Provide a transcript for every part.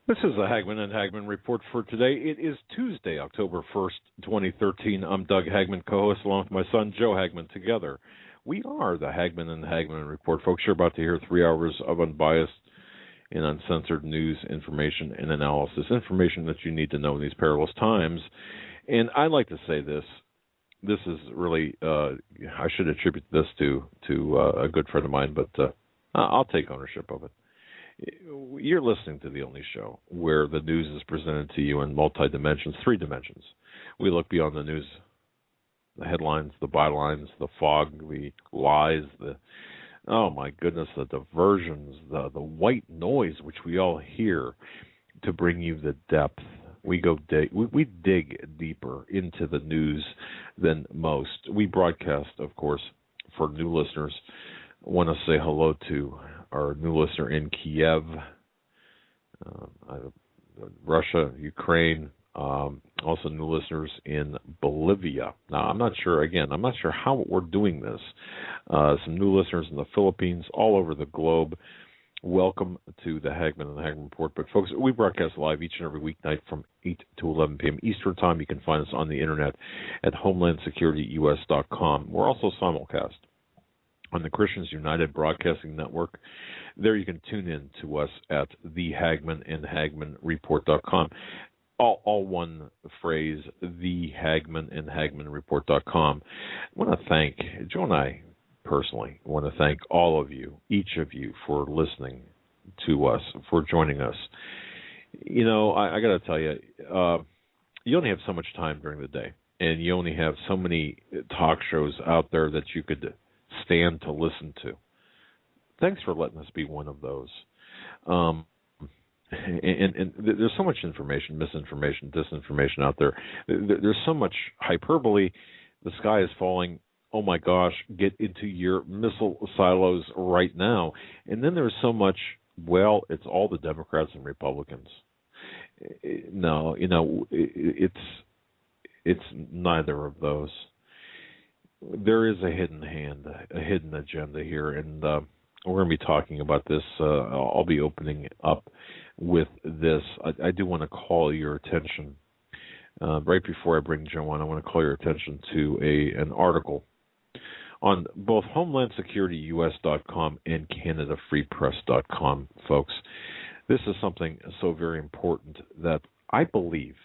This is the Hagmann and Hagmann Report for today. It is Tuesday, October 1st, 2013. I'm Doug Hagmann, co-host, along with my son, Joe Hagmann. Together, we are the Hagmann and Hagmann Report. Folks, you're about to hear 3 hours of unbiased and uncensored news, information, and analysis. Information that you need to know in these perilous times. And I'd like to say this. This is really, I should attribute this to a good friend of mine, but I'll take ownership of it. You're listening to the only show where the news is presented to you in multi-dimensions, 3 dimensions. We look beyond the news, the headlines, the bylines, the fog, the lies, oh my goodness, the diversions, the white noise which we all hear, to bring you the depth. We dig deeper into the news than most. We broadcast, of course, for new listeners. I want to say hello to our new listener in Kiev, Russia, Ukraine, also new listeners in Bolivia. Now, I'm not sure how we're doing this. Some new listeners in the Philippines, all over the globe. Welcome to the Hagmann and the Hagmann Report. But, folks, we broadcast live each and every weeknight from 8 to 11 p.m. Eastern Time. You can find us on the Internet at homelandsecurityus.com. We're also simulcast on the Christians United Broadcasting Network. There you can tune in to us at the Hagmann and HagmannReport.com. All one phrase, the Hagmann and HagmannReport.com. I want to thank Joe and I personally want to thank all of you, each of you, for listening to us, for joining us. You know, I got to tell you, you only have so much time during the day, and you only have so many talk shows out there that you could stand to listen to. Thanks for letting us be one of those. And there's so much information, misinformation, disinformation out there. There's so much hyperbole. The sky is falling. Oh my gosh, get into your missile silos right now. And then there's so much, well, it's all the Democrats and Republicans. No, you know, it's neither of those. There is a hidden hand, a hidden agenda here, and we're going to be talking about this. I'll be opening up with this. I do want to call your attention, right before I bring Joe on, I want to call your attention to an article on both homelandsecurityus.com and canadafreepress.com, folks. This is something so very important that I believe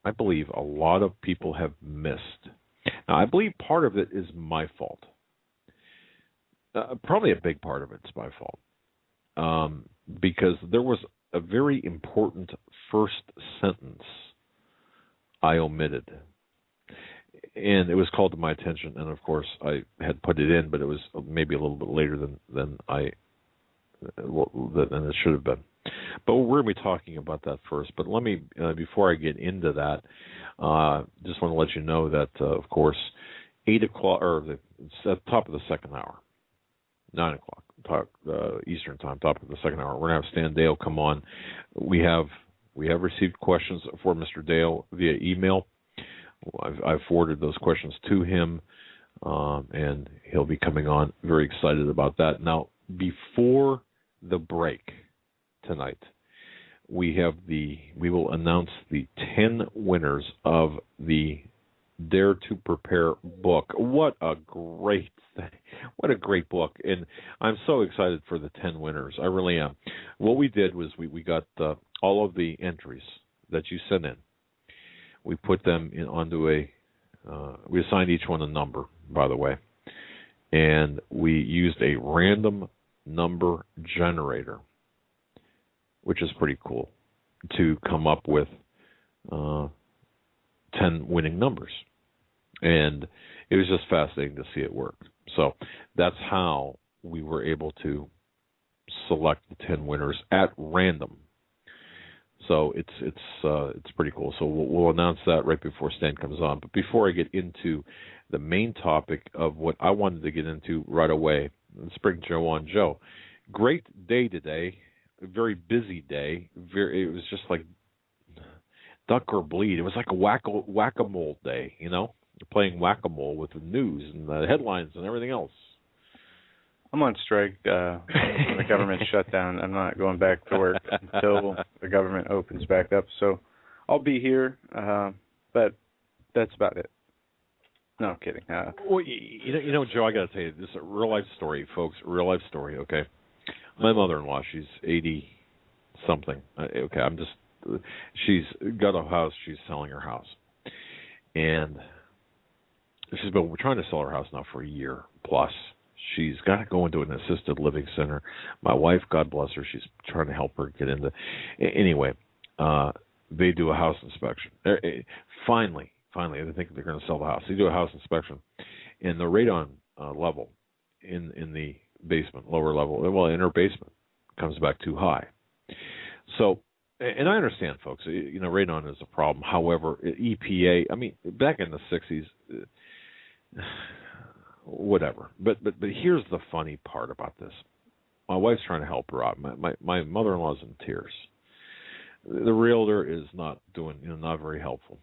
a lot of people have missed. Now, I believe part of it is my fault. Probably a big part of it's my fault. Because there was a very important first sentence I omitted. And it was called to my attention, and of course I had put it in, but it was maybe a little bit later than it should have been. But we're going to be talking about that first. But let me, before I get into that, just want to let you know that, of course, 8 o'clock, or it's at the top of the second hour, 9 o'clock Eastern Time, top of the second hour. We're going to have Stan Dale come on. We have received questions for Mr. Dale via email. I've forwarded those questions to him, and he'll be coming on. Very excited about that. Now, before the break tonight, we will announce the 10 winners of the Dare to Prepare book. What a great book. And I'm so excited for the 10 winners. I really am. What we did was we got all of the entries that you sent in. We put them onto we assigned each one a number, by the way, and we used a random number generator, which is pretty cool, to come up with 10 winning numbers. And it was just fascinating to see it work. So that's how we were able to select the 10 winners at random. So it's pretty cool. So we'll announce that right before Stan comes on. But before I get into the main topic of what I wanted to get into right away, let's bring Joe on. Joe, great day today. A very busy day. It was just like duck or bleed. It was like a whack-a-mole day, you know? You're playing whack-a-mole with the news and the headlines and everything else. I'm on strike when the government shut down. I'm not going back to work until the government opens back up. So I'll be here, but that's about it. No, I'm kidding. Well, you know, Joe, I got to tell you, this is a real life story, folks. Real life story. Okay, my mother-in-law, she's 80-something. Okay, she's got a house. She's selling her house, and she's been trying to sell her house now for a year plus. She's got to go into an assisted living center. My wife, God bless her, she's trying to help her get into. Anyway, they do a house inspection. Finally, they think they're going to sell the house. They do a house inspection, and the radon level in the basement, lower level, well, in her basement, comes back too high. So, and I understand, folks, you know, radon is a problem. However, EPA, I mean, back in the 60s, whatever. But here's the funny part about this. My wife's trying to help her out. My mother-in-law's in tears. The realtor is not doing, you know, not very helpful.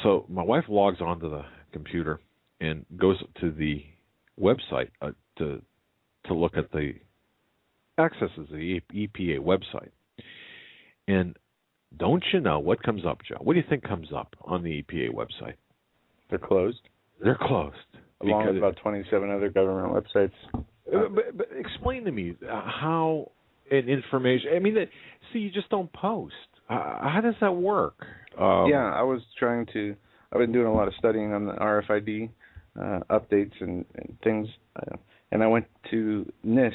So my wife logs onto the computer and goes to the website to look at accesses the EPA website. And don't you know what comes up, Joe? What do you think comes up on the EPA website? They're closed. They're closed. Along with about 27 other government websites. But explain to me how and information. I mean, see, you just don't post. How does that work? Yeah, I've been doing a lot of studying on the RFID updates and things. And I went to NIST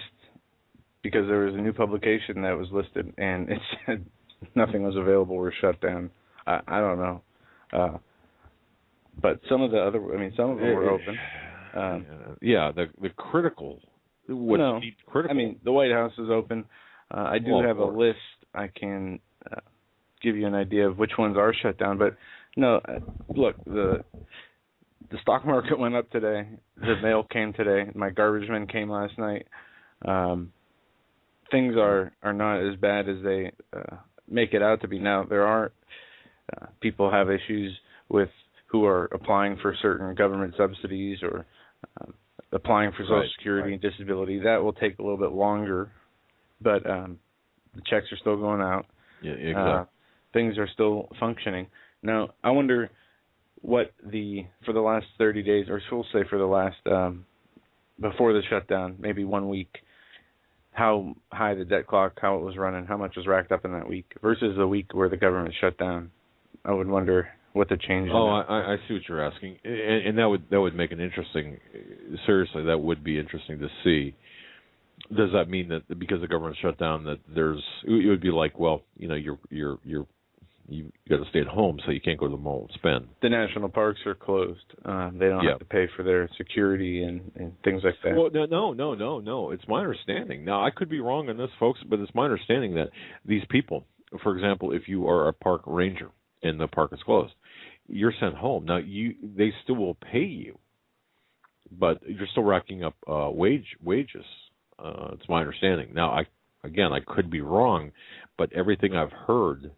because there was a new publication that was listed, and it said nothing was available or shut down. I don't know. But some of them were open. Yeah, the critical. Critical? I mean, the White House is open. I do have a list. I can give you an idea of which ones are shut down. But no, look, the stock market went up today. The mail came today. My garbage men came last night. Things are not as bad as they make it out to be. Now, there are people have issues with who are applying for certain government subsidies or applying for Social Security and disability. That will take a little bit longer, but the checks are still going out. Yeah, exactly. Things are still functioning. Now, I wonder what for the last 30 days, or we'll say for the last, before the shutdown, maybe 1 week, how high the debt clock, how it was running, how much was racked up in that week versus the week where the government shut down. I would wonder what the change is. Oh, I see what you're asking, and that would make an interesting. Seriously, that would be interesting to see. Does that mean that because the government shut down, that it would be like, well, you know, you got to stay at home, so you can't go to the mall and spend. The national parks are closed. They don't have to pay for their security and things like that. Well, no. It's my understanding. Now, I could be wrong on this, folks, but it's my understanding that these people, for example, if you are a park ranger and the park is closed, you're sent home. Now, they still will pay you, but you're still racking up wages. It's my understanding. Now, I could be wrong, but everything I've heard,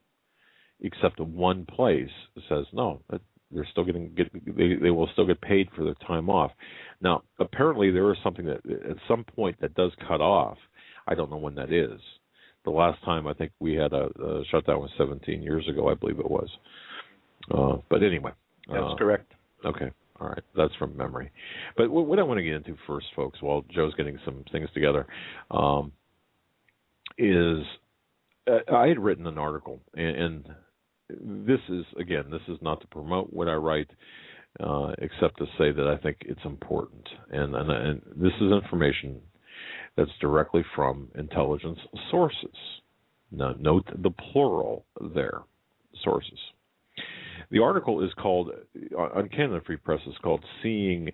except one place, says no. They're still they will still get paid for their time off. Now, apparently, there is something that at some point that does cut off. I don't know when that is. The last time I think we had a shutdown was 17 years ago, I believe it was. But anyway, that's correct. Okay. All right, that's from memory. But what I want to get into first, folks, while Joe's getting some things together, is I had written an article, and this is not to promote what I write, except to say that I think it's important. And this is information that's directly from intelligence sources. Now, note the plural there, sources. The article is called, on Canada Free Press, is called Seeing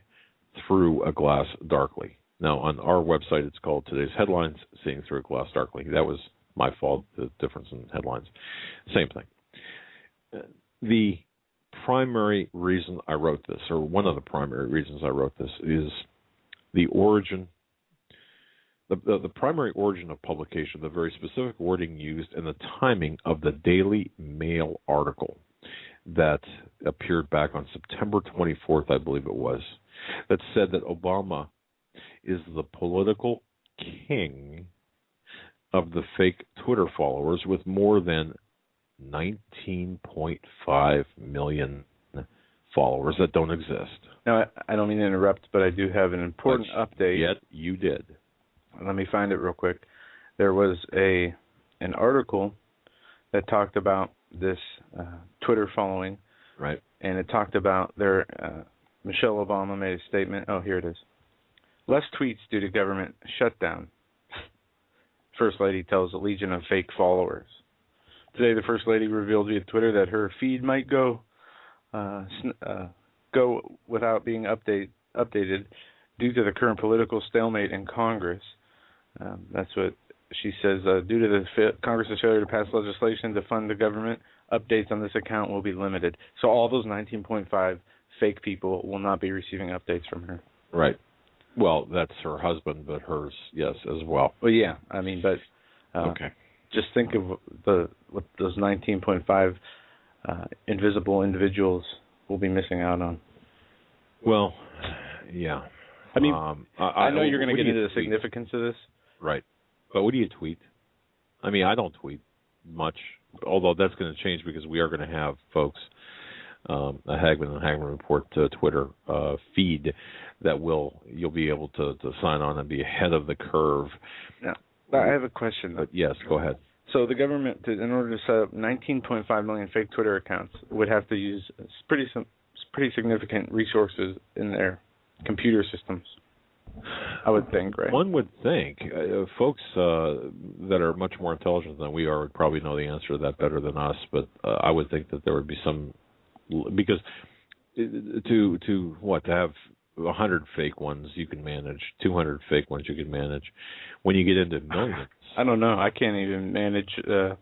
Through a Glass Darkly. Now, on our website, it's called Today's Headlines, Seeing Through a Glass Darkly. That was my fault, the difference in headlines. Same thing. The primary reason I wrote this, or one of the primary reasons I wrote this, is the origin, the primary origin of publication, the very specific wording used, and the timing of the Daily Mail article that appeared back on September 24th, I believe it was, that said that Obama is the political king of the fake Twitter followers with more than 19.5 million followers that don't exist. Now, I don't mean to interrupt, but I do have an important update. Yet you did. Let me find it real quick. There was an article that talked about this Twitter following. Right. And it talked about their Michelle Obama made a statement. Oh, here it is. Less tweets due to government shutdown. First Lady tells a legion of fake followers. Today, the First Lady revealed via Twitter that her feed might go without being updated due to the current political stalemate in Congress. That's what she says. Due to the Congress's failure to pass legislation to fund the government, updates on this account will be limited. So all those 19.5 fake people will not be receiving updates from her. Right. Well, that's her husband, but hers, yes, as well. Well, yeah. I mean, but okay. Just think of what those 19.5 invisible individuals will be missing out on. Well, yeah. I mean, I know you're going to get into the significance of this. Right. But what do you tweet? I mean, I don't tweet much, although that's going to change because we are going to have folks, a Hagmann and Hagmann Report Twitter feed that you'll be able to sign on and be ahead of the curve. Now, I have a question. But yes, go ahead. So the government, in order to set up 19.5 million fake Twitter accounts, would have to use pretty significant resources in their computer systems, I would think, right? One would think. Folks that are much more intelligent than we are would probably know the answer to that better than us, but I would think that there would be some, because to have 100 fake ones you can manage, 200 fake ones you can manage. When you get into millions, I don't know. I can't even manage a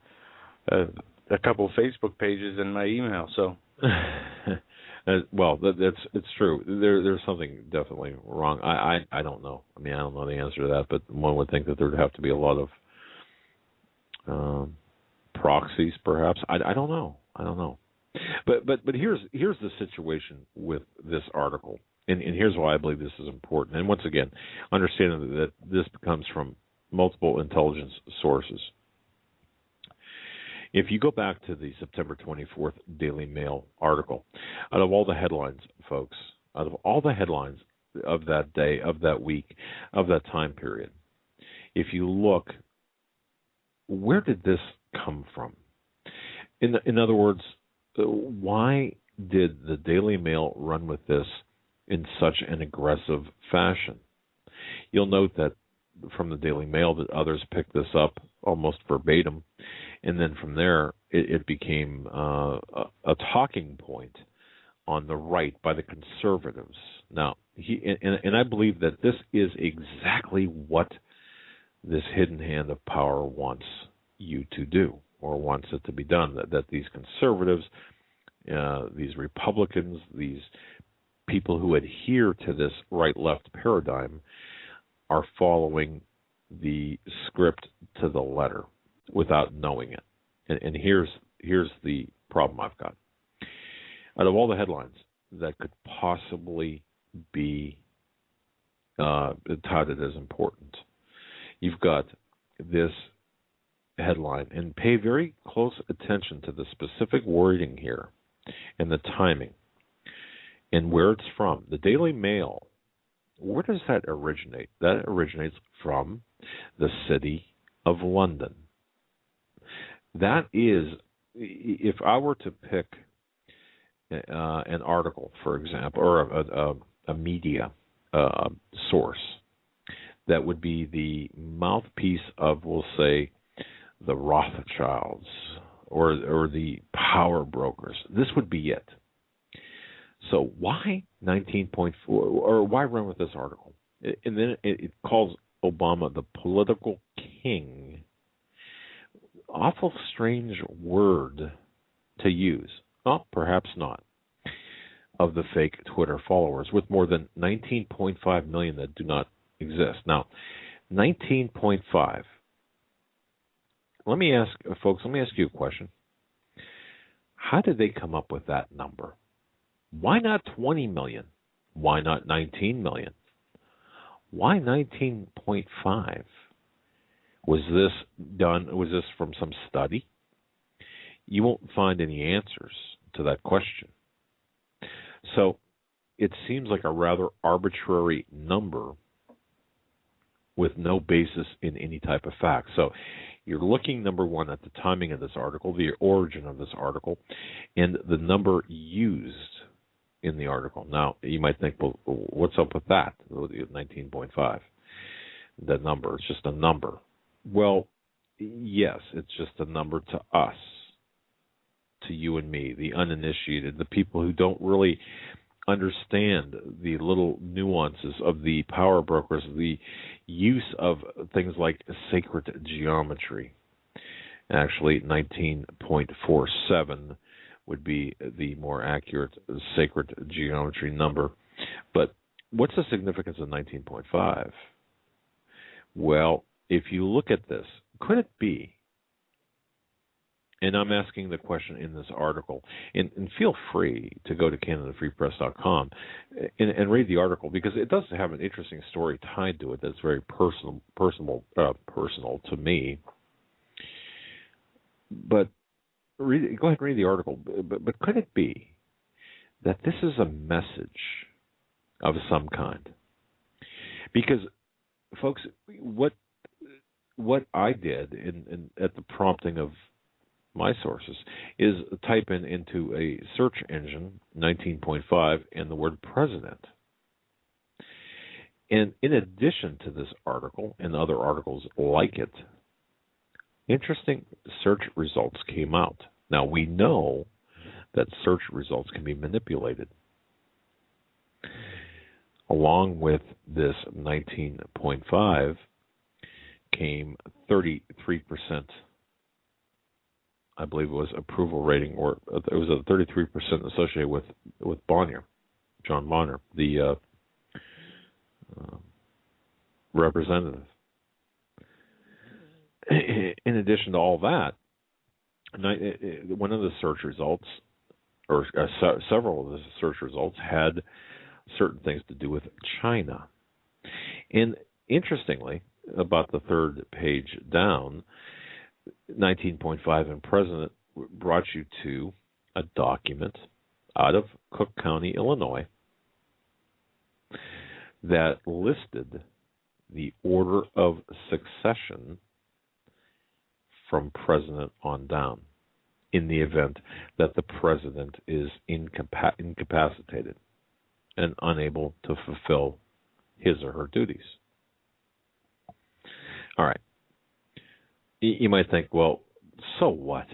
couple Facebook pages in my email. So, well, it's true. There's something definitely wrong. I don't know. I mean, I don't know the answer to that, but one would think that there would have to be a lot of proxies, perhaps. I don't know. But here's the situation with this article. And here's why I believe this is important. And once again, understanding that this comes from multiple intelligence sources. If you go back to the September 24th Daily Mail article, out of all the headlines, folks, out of all the headlines of that day, of that week, of that time period, if you look, where did this come from? In other words, why did the Daily Mail run with this in such an aggressive fashion? You'll note that from the Daily Mail that others picked this up almost verbatim, and then from there it became a talking point on the right by the conservatives. Now, and I believe that this is exactly what this hidden hand of power wants you to do, or wants it to be done, that these conservatives, these Republicans, these people who adhere to this right-left paradigm are following the script to the letter without knowing it. And here's the problem I've got. Out of all the headlines that could possibly be touted as important, you've got this headline, and pay very close attention to the specific wording here and the timing and where it's from. The Daily Mail, where does that originate? That originates from the city of London. That is, if I were to pick an article, for example, or a media source that would be the mouthpiece of, we'll say, the Rothschilds or the power brokers, this would be it. So why 19.4, or why run with this article? And then it calls Obama the political king. Awful strange word to use. Well, perhaps not. Of the fake Twitter followers, with more than 19.5 million that do not exist. Now, 19.5. Let me ask you a question. How did they come up with that number? Why not 20 million? Why not 19 million? Why 19.5? Was this done? Was this from some study? You won't find any answers to that question. So it seems like a rather arbitrary number with no basis in any type of fact. So you're looking, number one, at the timing of this article, the origin of this article, and the number used in the article. Now, you might think, well, what's up with that, 19.5? That number, it's just a number. Well, yes, it's just a number to us, to you and me, the uninitiated, the people who don't really understand the little nuances of the power brokers, the use of things like sacred geometry. Actually, 19.47 would be the more accurate sacred geometry number. But what's the significance of 19.5? Well, if you look at this, could it be, and I'm asking the question in this article, and feel free to go to CanadaFreePress.com and read the article, because it does have an interesting story tied to it that's very personal to me. But go ahead and read the article. But could it be that this is a message of some kind? Because, folks, what I did at the prompting of my sources is type into a search engine 19.5 and the word president. And in addition to this article and other articles like it, interesting search results came out. Now, we know that search results can be manipulated. Along with this 19.5 came 33%. I believe it was approval rating, or it was a 33% associated with John Bonner, the representative. In addition to all that, one of the search results, or several of the search results, had certain things to do with China. And interestingly, about the third page down, 19.5 and President brought you to a document out of Cook County, Illinois, that listed the order of succession from president on down in the event that the president is incapacitated and unable to fulfill his or her duties. All right. You might think, well, so what?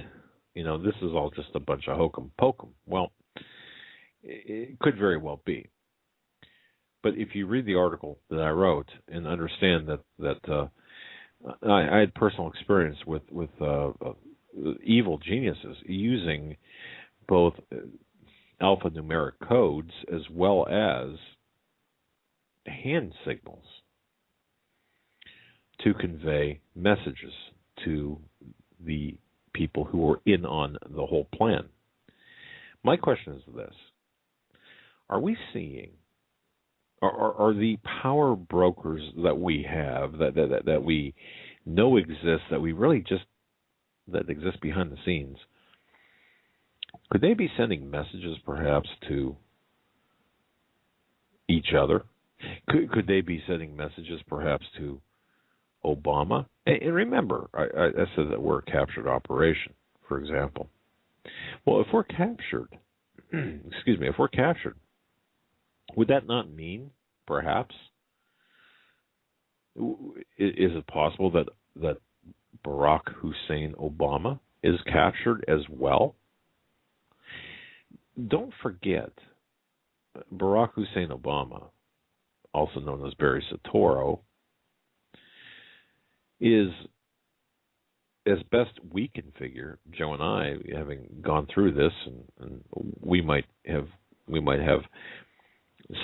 This is all just a bunch of hokum pokum. Well, it could very well be. But if you read the article that I wrote and understand that I had personal experience with evil geniuses using both alphanumeric codes as well as hand signals to convey messages to the people who were in on the whole plan. My question is this: are we seeing, are the power brokers that we have, that we know exist, that we really that exist behind the scenes, could they be sending messages perhaps to each other? Could they be sending messages perhaps to Obama? And remember, I said that we're a captured operation, for example. Well, if we're captured, if we're captured, would that not mean, perhaps, is it possible that Barack Hussein Obama is captured as well? Don't forget, Barack Hussein Obama, also known as Barry Soetoro, is, as best we can figure, Joe and I, having gone through this, and we might have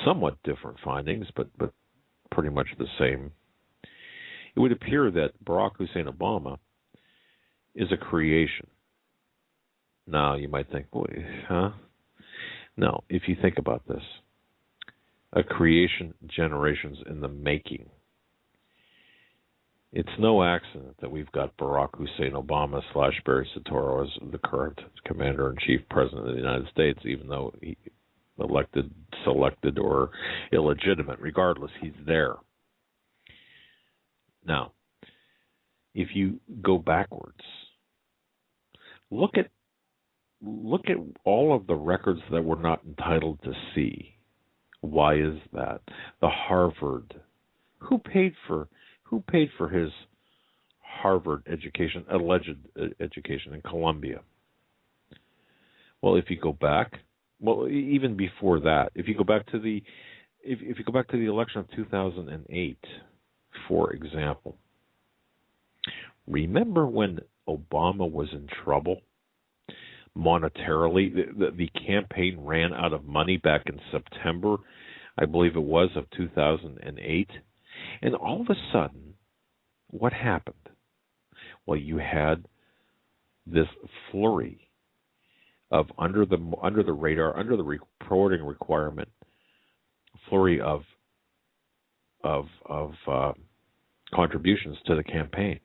somewhat different findings, but pretty much the same. It would appear that Barack Hussein Obama is a creation. Now, you might think, boy, huh? No, if you think about this, a creation generations in the making. It's no accident that we've got Barack Hussein Obama / Barry Soetoro as the current Commander-in-Chief President of the United States, even though he elected, selected, or illegitimate. Regardless, he's there. Now, if you go backwards, look at all of the records that we're not entitled to see. Why is that? The Harvard. Who paid for his Harvard education, alleged education in Columbia? Well, if you go back, even before that, if you go back to the election of 2008, for example, remember when Obama was in trouble monetarily? The campaign ran out of money back in September, I believe it was, of 2008. And all of a sudden, what happened? Well, you had this flurry of under the radar, under the reporting requirement, flurry of contributions to the campaign.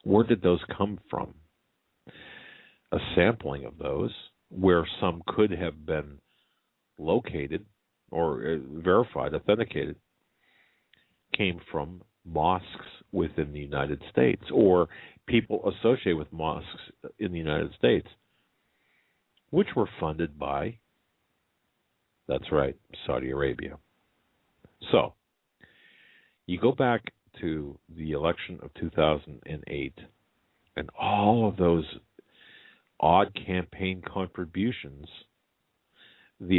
Where did those come from? A sampling of those, where some could have been located or verified, authenticated, came from mosques within the United States or people associated with mosques in the United States, which were funded by, that's right, Saudi Arabia. So, you go back to the election of 2008, and all of those odd campaign contributions,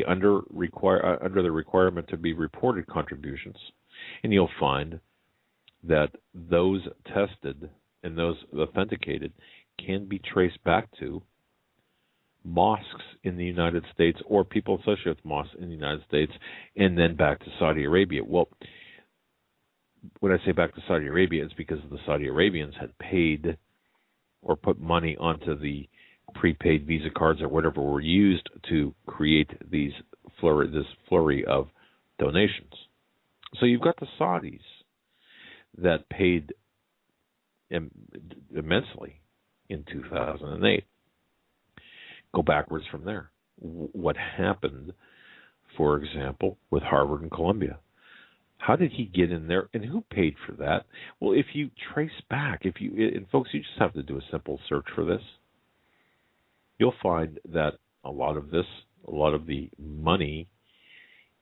under the requirement to be reported contributions, and you'll find that those tested and those authenticated can be traced back to mosques in the United States or people associated with mosques in the United States, and then back to Saudi Arabia. Well, when I say back to Saudi Arabia, it's because the Saudi Arabians had paid or put money onto the prepaid Visa cards or whatever were used to create this flurry of donations. So you've got the Saudis that paid immensely in 2008. Go backwards from there. What happened, for example, with Harvard and Columbia? How did he get in there, and who paid for that? Well, if you trace back, and folks, you just have to do a simple search for this. You'll find that a lot of the money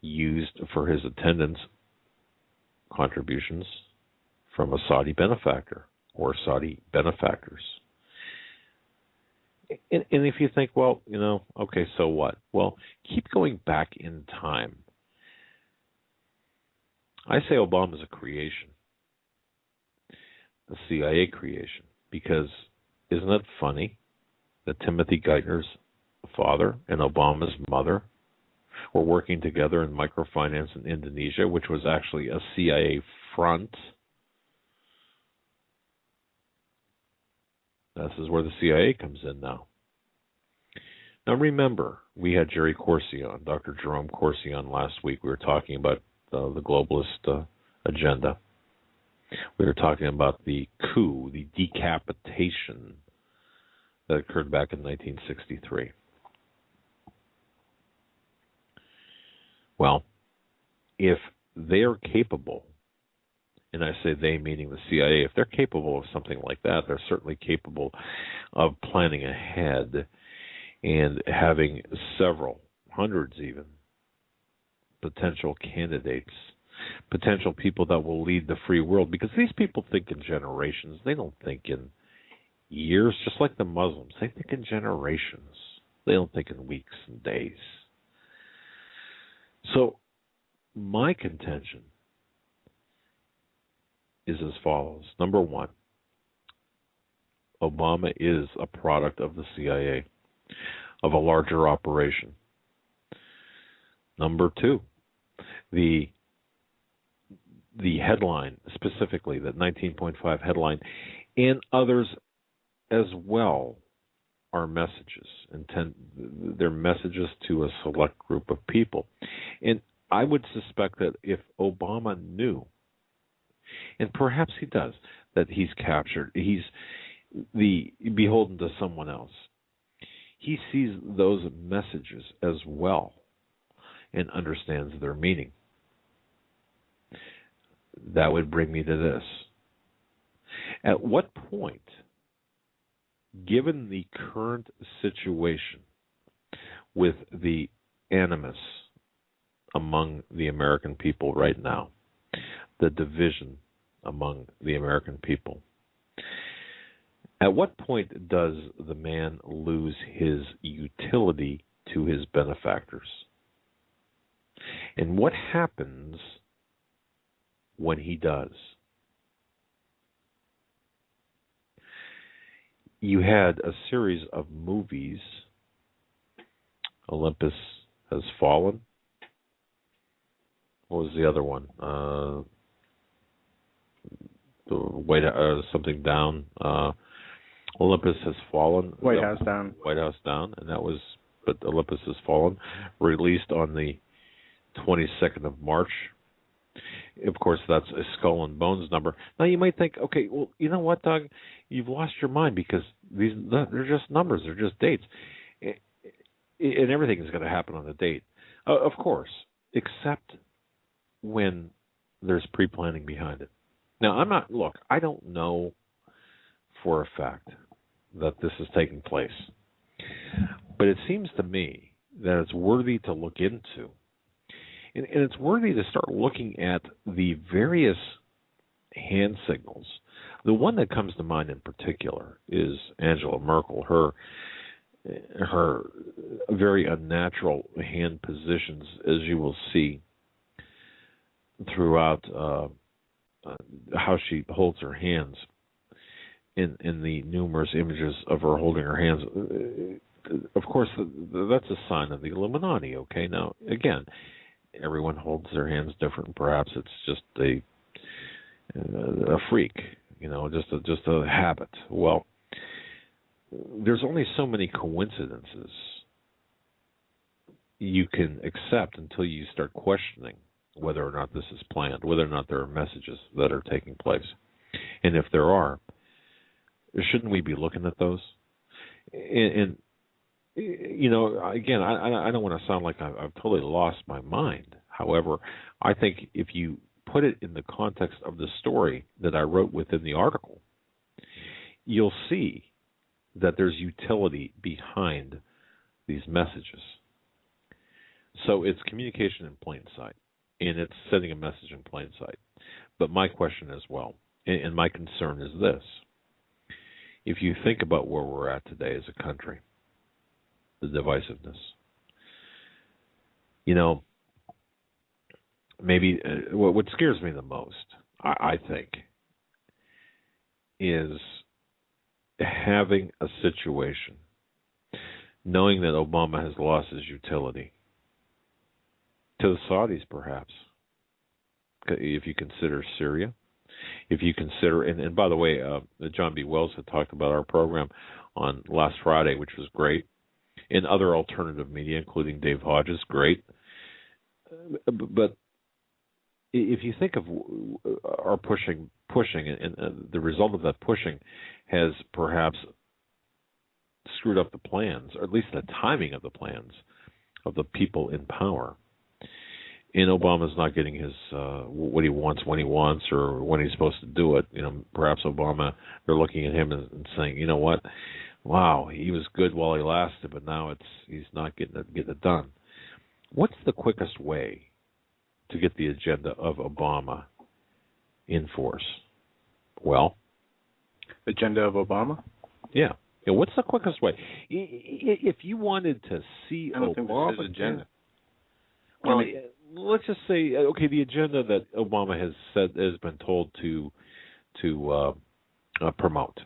used for his attendance contributions from a Saudi benefactor or Saudi benefactors. And if you think, well, okay, so what? Well, keep going back in time. I say Obama's a creation, a CIA creation, because isn't it funny that Timothy Geithner's father and Obama's mother were working together in microfinance in Indonesia, which was actually a CIA front? This is where the CIA comes in now. Now remember, we had Jerry Corsi on, Dr. Jerome Corsi on last week. We were talking about the globalist agenda. We were talking about the coup, the decapitation that occurred back in 1963. Well, if they're capable, and I say they meaning the CIA, if they're capable of something like that, they're certainly capable of planning ahead and having several, hundreds even, potential candidates, potential people that will lead the free world, because these people think in generations. They don't think in years, just like the Muslims. They think in generations. They don't think in weeks and days. So my contention is as follows. Number one, Obama is a product of the CIA, of a larger operation. Number two, the headline, specifically, that 19.5 headline, and others as well, are messages. They're messages to a select group of people. And I would suspect that if Obama knew And perhaps he does, that he's captured. He's beholden to someone else. He sees those messages as well and understands their meaning. That would bring me to this. At what point, given the current situation with the animus among the American people right now, the division among the American people, at what point does the man lose his utility to his benefactors? And what happens when he does? You had a series of movies. Olympus Has Fallen. What was the other one? Something Down. Olympus Has Fallen. White House Down. White House Down, and that was, but Olympus Has Fallen, released on the 22nd of March. Of course, that's a Skull and Bones number. Now, you might think, okay, well, you know what, Doug? You've lost your mind because they're just numbers. They're just dates. And everything is going to happen on the date. Of course, except when there's pre-planning behind it. Now, I don't know for a fact that this is taking place. But it seems to me that it's worthy to look into. And it's worthy to start looking at the various hand signals. The one that comes to mind in particular is Angela Merkel, her very unnatural hand positions, as you will see throughout how she holds her hands in the numerous images of her holding her hands. Of course, that's a sign of the Illuminati, okay? Now, again, everyone holds their hands different. Perhaps it's just a freak, just a habit. Well, there's only so many coincidences you can accept until you start questioning whether or not this is planned, whether or not there are messages that are taking place. And if there are, shouldn't we be looking at those? And again, I don't want to sound like I've totally lost my mind. However, I think if you put it in the context of the story that I wrote within the article, you'll see that there's utility behind these messages. So it's communication in plain sight, and it's sending a message in plain sight. But my question as well, and my concern is this. If you think about where we're at today as a country, the divisiveness, maybe what scares me the most, I think, is having a situation, knowing that Obama has lost his utility to the Saudis, perhaps, if you consider Syria, if you consider, and by the way, John B. Wells had talked about our program on last Friday, which was great, and other alternative media, including Dave Hodges, great. But if you think of our pushing, and the result of that pushing has perhaps screwed up the plans, or at least the timing of the plans of the people in power. And Obama's not getting his what he wants when he wants, or when he's supposed to do it. Perhaps Obama, they're looking at him and saying, you know what, wow, he was good while he lasted, but now he's not getting it done. What's the quickest way to get the agenda of Obama in force? Well, agenda of Obama? Yeah. What's the quickest way? If you wanted to see Obama's agenda. Well, let's just say, okay, the agenda that Obama has been told to promote.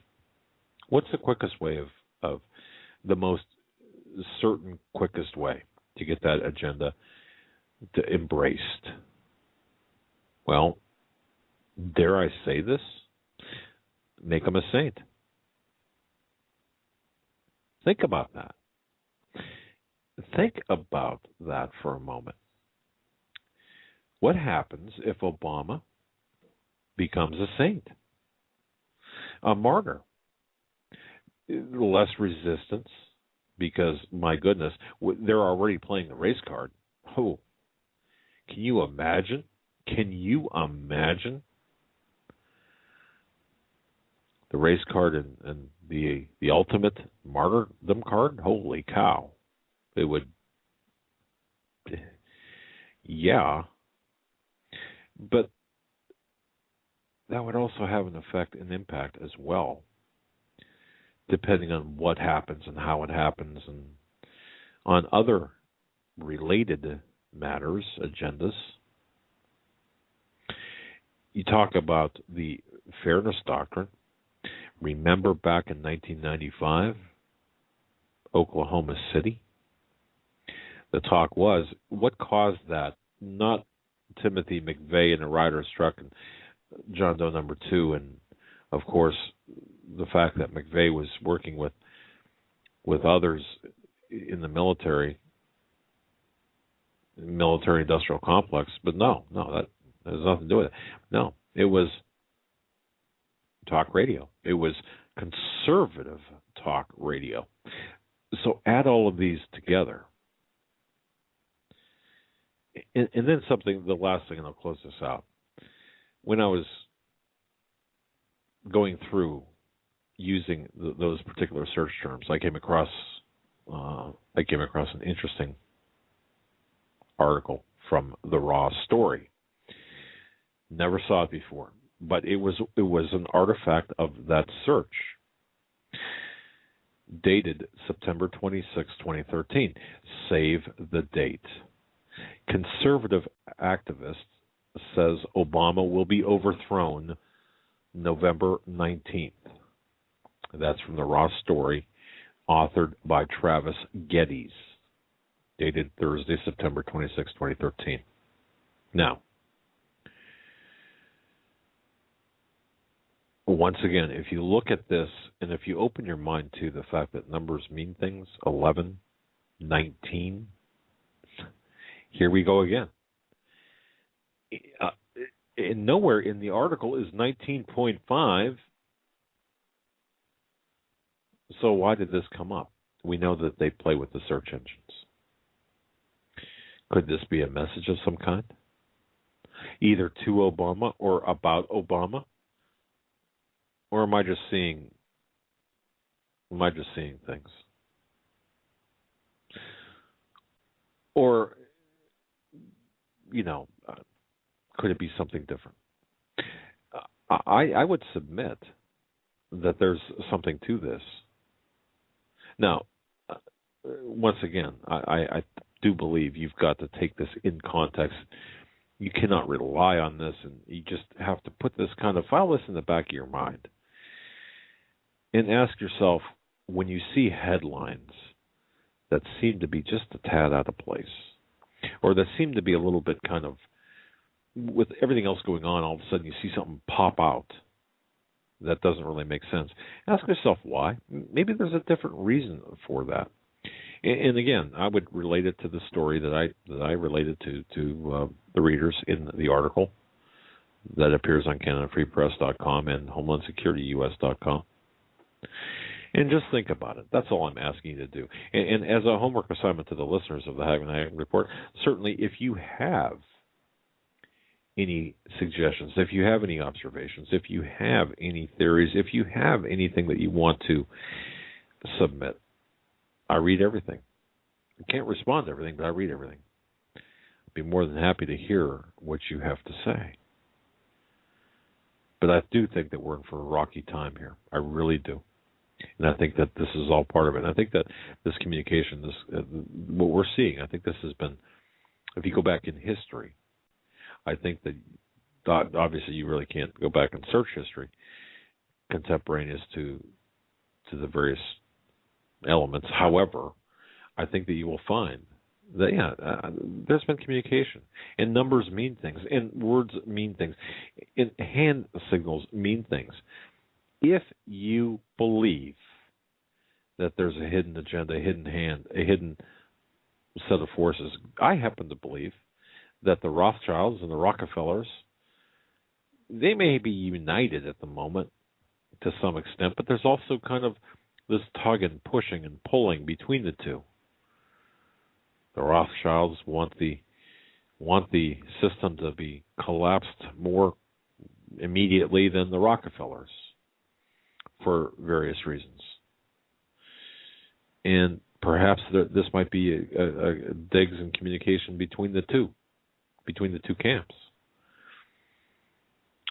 What's the quickest way of the most certain quickest way to get that agenda embraced? Well, dare I say this? Make him a saint. Think about that. Think about that for a moment. What happens if Obama becomes a saint, a martyr. Less resistance because, my goodness, they're already playing the race card. Oh, can you imagine? Can you imagine the race card and the ultimate martyrdom card? Holy cow. It would, yeah. But that would also have an effect and impact as well, depending on what happens and how it happens and on other related matters, agendas. You talk about the fairness doctrine. Remember back in 1995, Oklahoma City? The talk was, what caused that? Not Timothy McVeigh and the Riders Truck and John Doe number 2, and of course the fact that McVeigh was working with others in the military industrial complex, but no, that has nothing to do with it. No, it was talk radio. It was conservative talk radio. So add all of these together. And then the last thing, and I'll close this out. When I was going through using those particular search terms, I came across an interesting article from the Raw Story. Never saw it before, but it was an artifact of that search, dated September 26, 2013. Save the date. Conservative activist says Obama will be overthrown November 19th. That's from the Raw Story, authored by Travis Geddes, dated Thursday, September 26, 2013. Now, once again, if you look at this, and if you open your mind to the fact that numbers mean things, 11, 19, here we go again. And nowhere in the article is 19.5. So why did this come up? We know that they play with the search engines. Could this be a message of some kind? Either to Obama or about Obama? Or am I just seeing things? Or, could it be something different? I would submit that there's something to this. Now, once again, I do believe you've got to take this in context. You cannot rely on this, and you just have to put this file this in the back of your mind. And ask yourself, when you see headlines that seem to be just a tad out of place, or that seem to be a little bit with everything else going on, all of a sudden you see something pop out that doesn't really make sense. Ask yourself why. Maybe there's a different reason for that. And again, I would relate it to the story that I related to the readers in the article that appears on CanadaFreePress.com and HomelandSecurityUS.com. And just think about it. That's all I'm asking you to do. And as a homework assignment to the listeners of the Hagmann Report, certainly if you have any suggestions, if you have any observations, if you have any theories, if you have anything that you want to submit, I read everything. I can't respond to everything, but I read everything. I'd be more than happy to hear what you have to say. But I do think that we're in for a rocky time here. I really do. And I think that this is all part of it. And I think that this communication, what we're seeing, I think this has been, if you go back in history, I think that obviously you really can't go back and search history contemporaneous to the various elements. However, I think that you will find that, there's been communication. And numbers mean things. And words mean things. And hand signals mean things. If you believe that there's a hidden agenda, a hidden hand, a hidden set of forces, I happen to believe that the Rothschilds and the Rockefellers they may be united at the moment to some extent, but there's also kind of this tug and pushing and pulling between the two. The Rothschilds want the system to be collapsed more immediately than the Rockefellers for various reasons. And perhaps this might be a digs in communication between the two camps.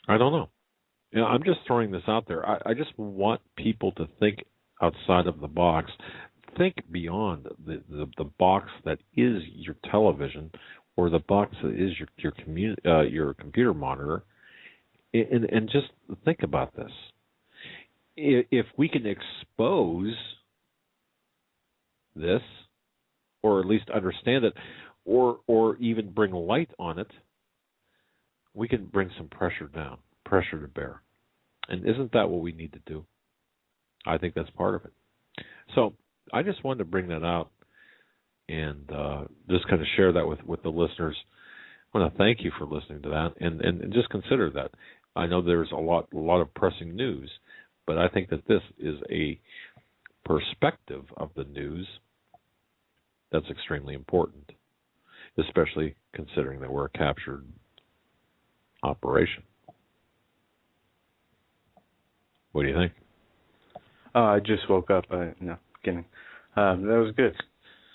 I don't know. I'm just throwing this out there. I just want people to think outside of the box. Think beyond the box that is your television or the box that is your computer monitor, and just think about this. If we can expose this, or at least understand it, or even bring light on it, we can bring some pressure to bear. And isn't that what we need to do? I think that's part of it. So I just wanted to bring that out and just kind of share that with the listeners. I want to thank you for listening to that, and just consider that. I know there's a lot of pressing news, but I think that this is a perspective of the news that's extremely important, especially considering that we're a captured operation. What do you think? I just woke up. No, kidding. That was good.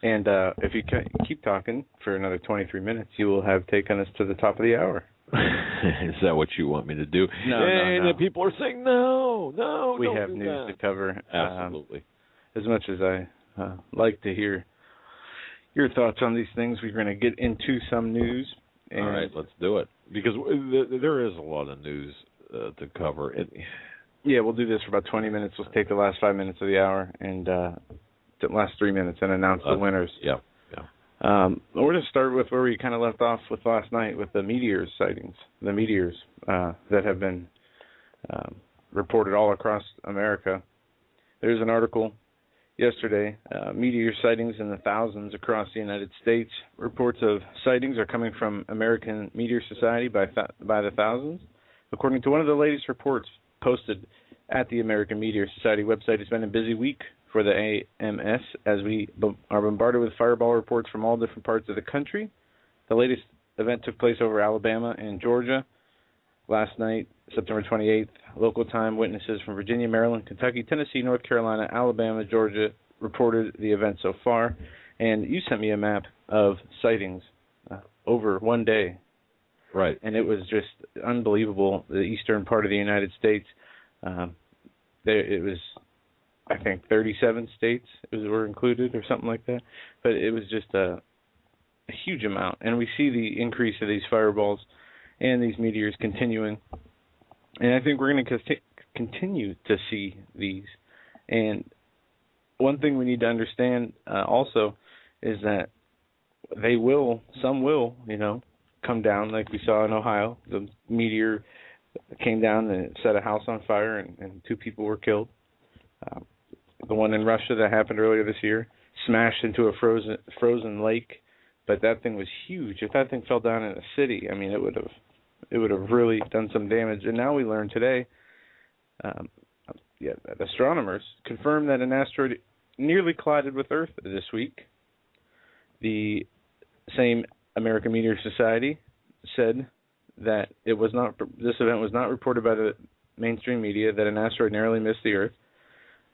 And if you keep talking for another 23 minutes, you will have taken us to the top of the hour. Is that what you want me to do? No. The people are saying no. We have news to cover. Absolutely. As much as I like to hear your thoughts on these things, we're going to get into some news. All right, let's do it. Because there is a lot of news to cover. Yeah, we'll do this for about 20 minutes. Let's take the last 5 minutes of the hour and the last 3 minutes and announce the winners. Yeah. We're going to start with where we kind of left off with last night with the meteor sightings, the meteors that have been reported all across America. There's an article yesterday, meteor sightings in the thousands across the United States. Reports of sightings are coming from American Meteor Society by the thousands. According to one of the latest reports posted at the American Meteor Society website, it's been a busy week for the AMS as we are bombarded with fireball reports from all different parts of the country. The latest event took place over Alabama and Georgia last night, September 28th. Local time, witnesses from Virginia, Maryland, Kentucky, Tennessee, North Carolina, Alabama, Georgia reported the event so far. And you sent me a map of sightings over one day. Right. And it was just unbelievable. The eastern part of the United States, it was, I think, 37 states were included or something like that. But it was just a huge amount. And we see the increase of these fireballs and these meteors continuing. And I think we're going to continue to see these. And one thing we need to understand also is that some will, come down like we saw in Ohio. The meteor came down and it set a house on fire and 2 people were killed. The one in Russia that happened earlier this year smashed into a frozen lake, but that thing was huge. If that thing fell down in a city, I mean, it would have really done some damage. And now we learn today, that astronomers confirmed that an asteroid nearly collided with Earth this week. The same American Meteor Society said that this event was not reported by the mainstream media, that an asteroid narrowly missed the Earth.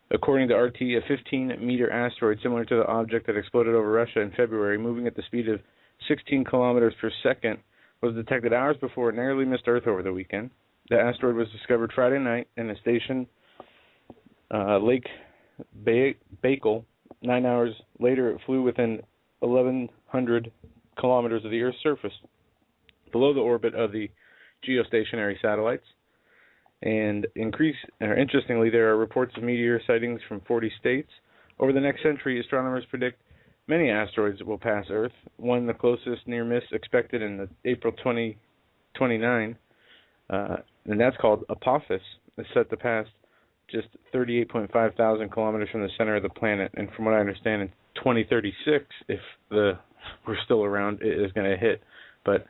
According to RT, a 15-meter asteroid similar to the object that exploded over Russia in February, moving at the speed of 16 kilometers per second, was detected hours before it narrowly missed Earth over the weekend. The asteroid was discovered Friday night in a station, Lake Baikal. 9 hours later, it flew within 1,100 kilometers of the Earth's surface, below the orbit of the geostationary satellites. And interestingly, there are reports of meteor sightings from 40 states. Over the next century, astronomers predict many asteroids will pass Earth. One, the closest near miss, expected in April 2029, and that's called Apophis, is set to pass just 38.5 thousand kilometers from the center of the planet. And from what I understand, in 2036, if we're still around, it is going to hit. But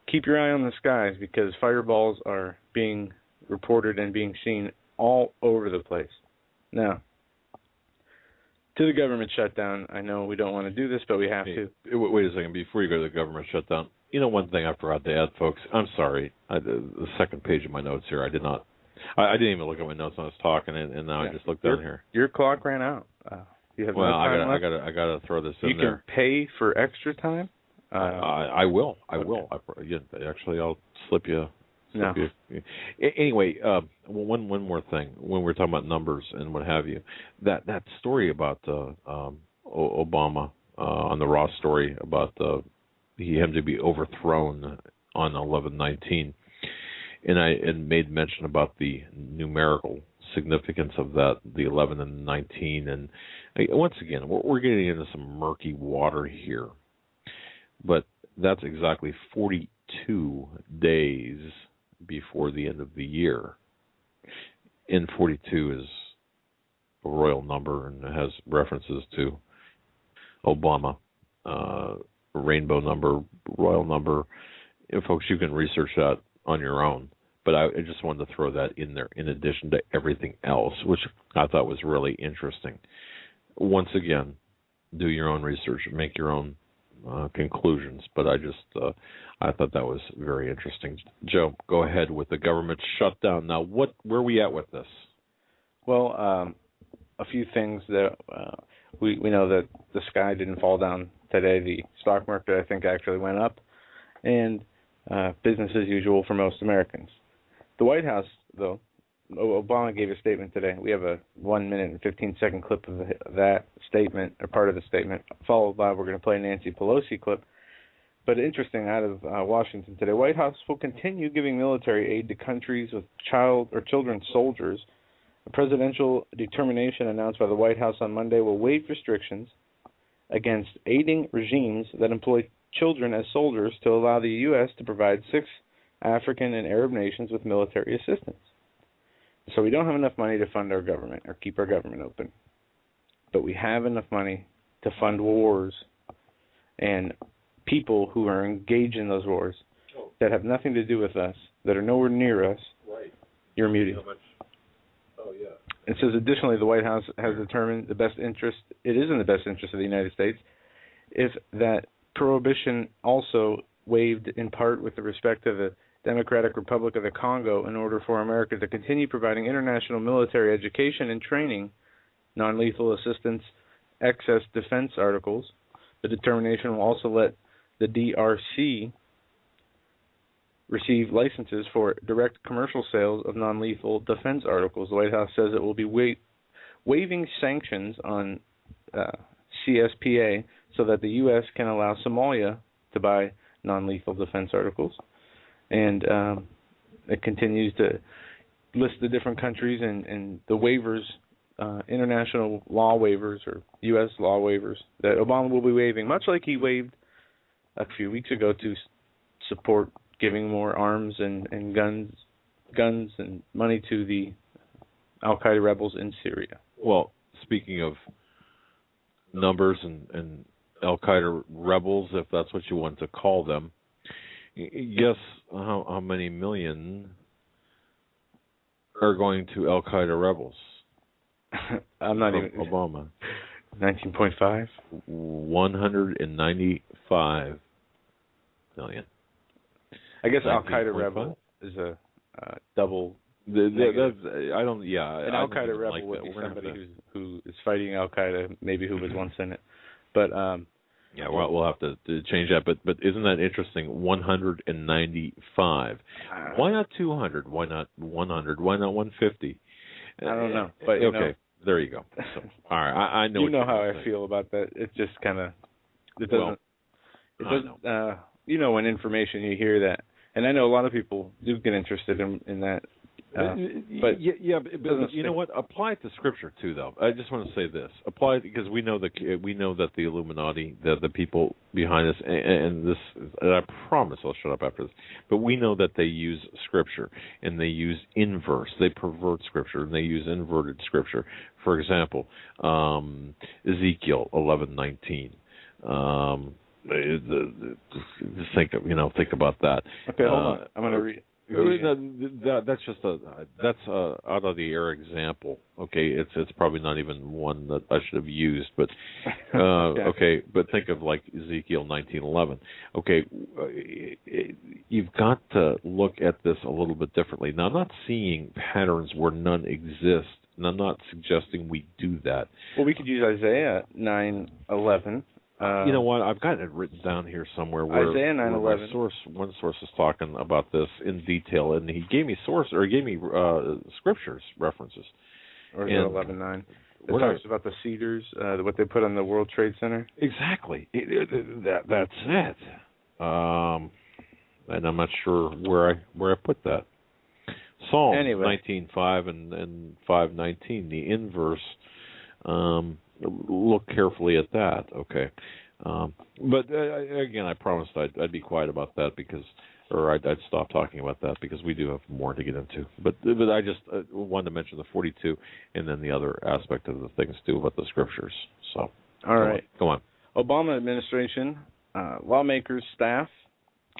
keep your eye on the skies because fireballs are being reported and being seen all over the place. Now, to the government shutdown, I know we don't want to do this, but we have to. Wait a second. Before you go to the government shutdown, you know one thing I forgot to add, folks? I'm sorry. The second page of my notes here, I didn't even look at my notes when I was talking, and now I just looked down here. Your clock ran out. You have no time left. I gotta throw this in there. You can pay for extra time. I will. Actually, I'll slip you. Anyway, one more thing. When we're talking about numbers and what have you, that story about Obama on the Ross story about him to be overthrown on 11/19, and I made mention about the numerical significance of that, the 11 and 19, and once again, we're getting into some murky water here, but that's exactly 42 days before the end of the year. And 42 is a royal number and it has references to Obama, rainbow number, royal number. And folks, you can research that on your own. But I just wanted to throw that in there in addition to everything else, which I thought was really interesting. Once again, do your own research, make your own conclusions, but I thought that was very interesting. Joe, go ahead with the government shutdown. Now, where are we at with this? Well, a few things that we know that the sky didn't fall down today. The stock market, I think, actually went up, and business as usual for most Americans. The White House, though, Obama gave a statement today. We have a 1 minute and 15-second clip of that statement, or part of the statement, followed by we're going to play a Nancy Pelosi clip. But interesting, out of Washington today, White House will continue giving military aid to countries with children soldiers. A presidential determination announced by the White House on Monday will waive restrictions against aiding regimes that employ children as soldiers to allow the U.S. to provide 6 African and Arab nations with military assistance. So we don't have enough money to fund our government or keep our government open. But we have enough money to fund wars and people who are engaged in those wars that have nothing to do with us, that are nowhere near us. Right. You're muted. Oh, yeah. It says, additionally, the White House has determined it is in the best interest of the United States, if that prohibition also waived in part with respect to the Democratic Republic of the Congo in order for America to continue providing international military education and training, non-lethal assistance, excess defense articles. The determination will also let the DRC receive licenses for direct commercial sales of non-lethal defense articles. The White House says it will be waiving sanctions on CSPA so that the U.S. can allow Somalia to buy non-lethal defense articles. And it continues to list the different countries and the waivers, international law waivers or U.S. law waivers that Obama will be waiving, much like he waived a few weeks ago to support giving more arms and guns and money to the Al-Qaeda rebels in Syria. Well, speaking of numbers and Al-Qaeda rebels, if that's what you want to call them, guess how many million are going to Al-Qaeda rebels? I'm not even... Obama. 19.5? 195 million. I guess Al-Qaeda rebel is a double... I don't... Yeah. An Al-Qaeda rebel would be somebody who is fighting Al-Qaeda, maybe who was once in it. But... yeah, well, we'll have to change that. But isn't that interesting? 195. Why not 200? Why not 100? Why not 150? I don't know. But okay, there you go. So, all right, I know. You know how I feel about that. It's just kind of it doesn't. When information you hear that, and I know a lot of people do get interested in that. But you know what? Apply it to Scripture too, though. I just want to say this: apply it because we know that the Illuminati, the people behind us, and I promise I'll shut up after this. But we know that they use Scripture and they use inverse. They pervert Scripture and they use inverted Scripture. For example, Ezekiel 11:19. Just think about that. Okay, hold on. I'm going to read. That's just out of the air example. Okay, it's probably not even one that I should have used, but okay. But think of like Ezekiel 19:11. Okay, you've got to look at this a little bit differently. Now, I'm not seeing patterns where none exist, and I'm not suggesting we do that. Well, we could use Isaiah 9:11. You know what? I've got it written down here somewhere where Isaiah 9:11. One source is talking about this in detail, and he gave me scriptures references. Or is it 11:9? It talks about the cedars, what they put on the World Trade Center. Exactly. That's it. And I'm not sure where I put that. Psalm 19:5 and 5:19, the inverse. Look carefully at that, okay? But again, I promised I'd be quiet about that I'd stop talking about that because we do have more to get into. But I just wanted to mention the 42 and then the other aspect of the things too about the scriptures. So, all right, go on. Obama administration lawmakers, staff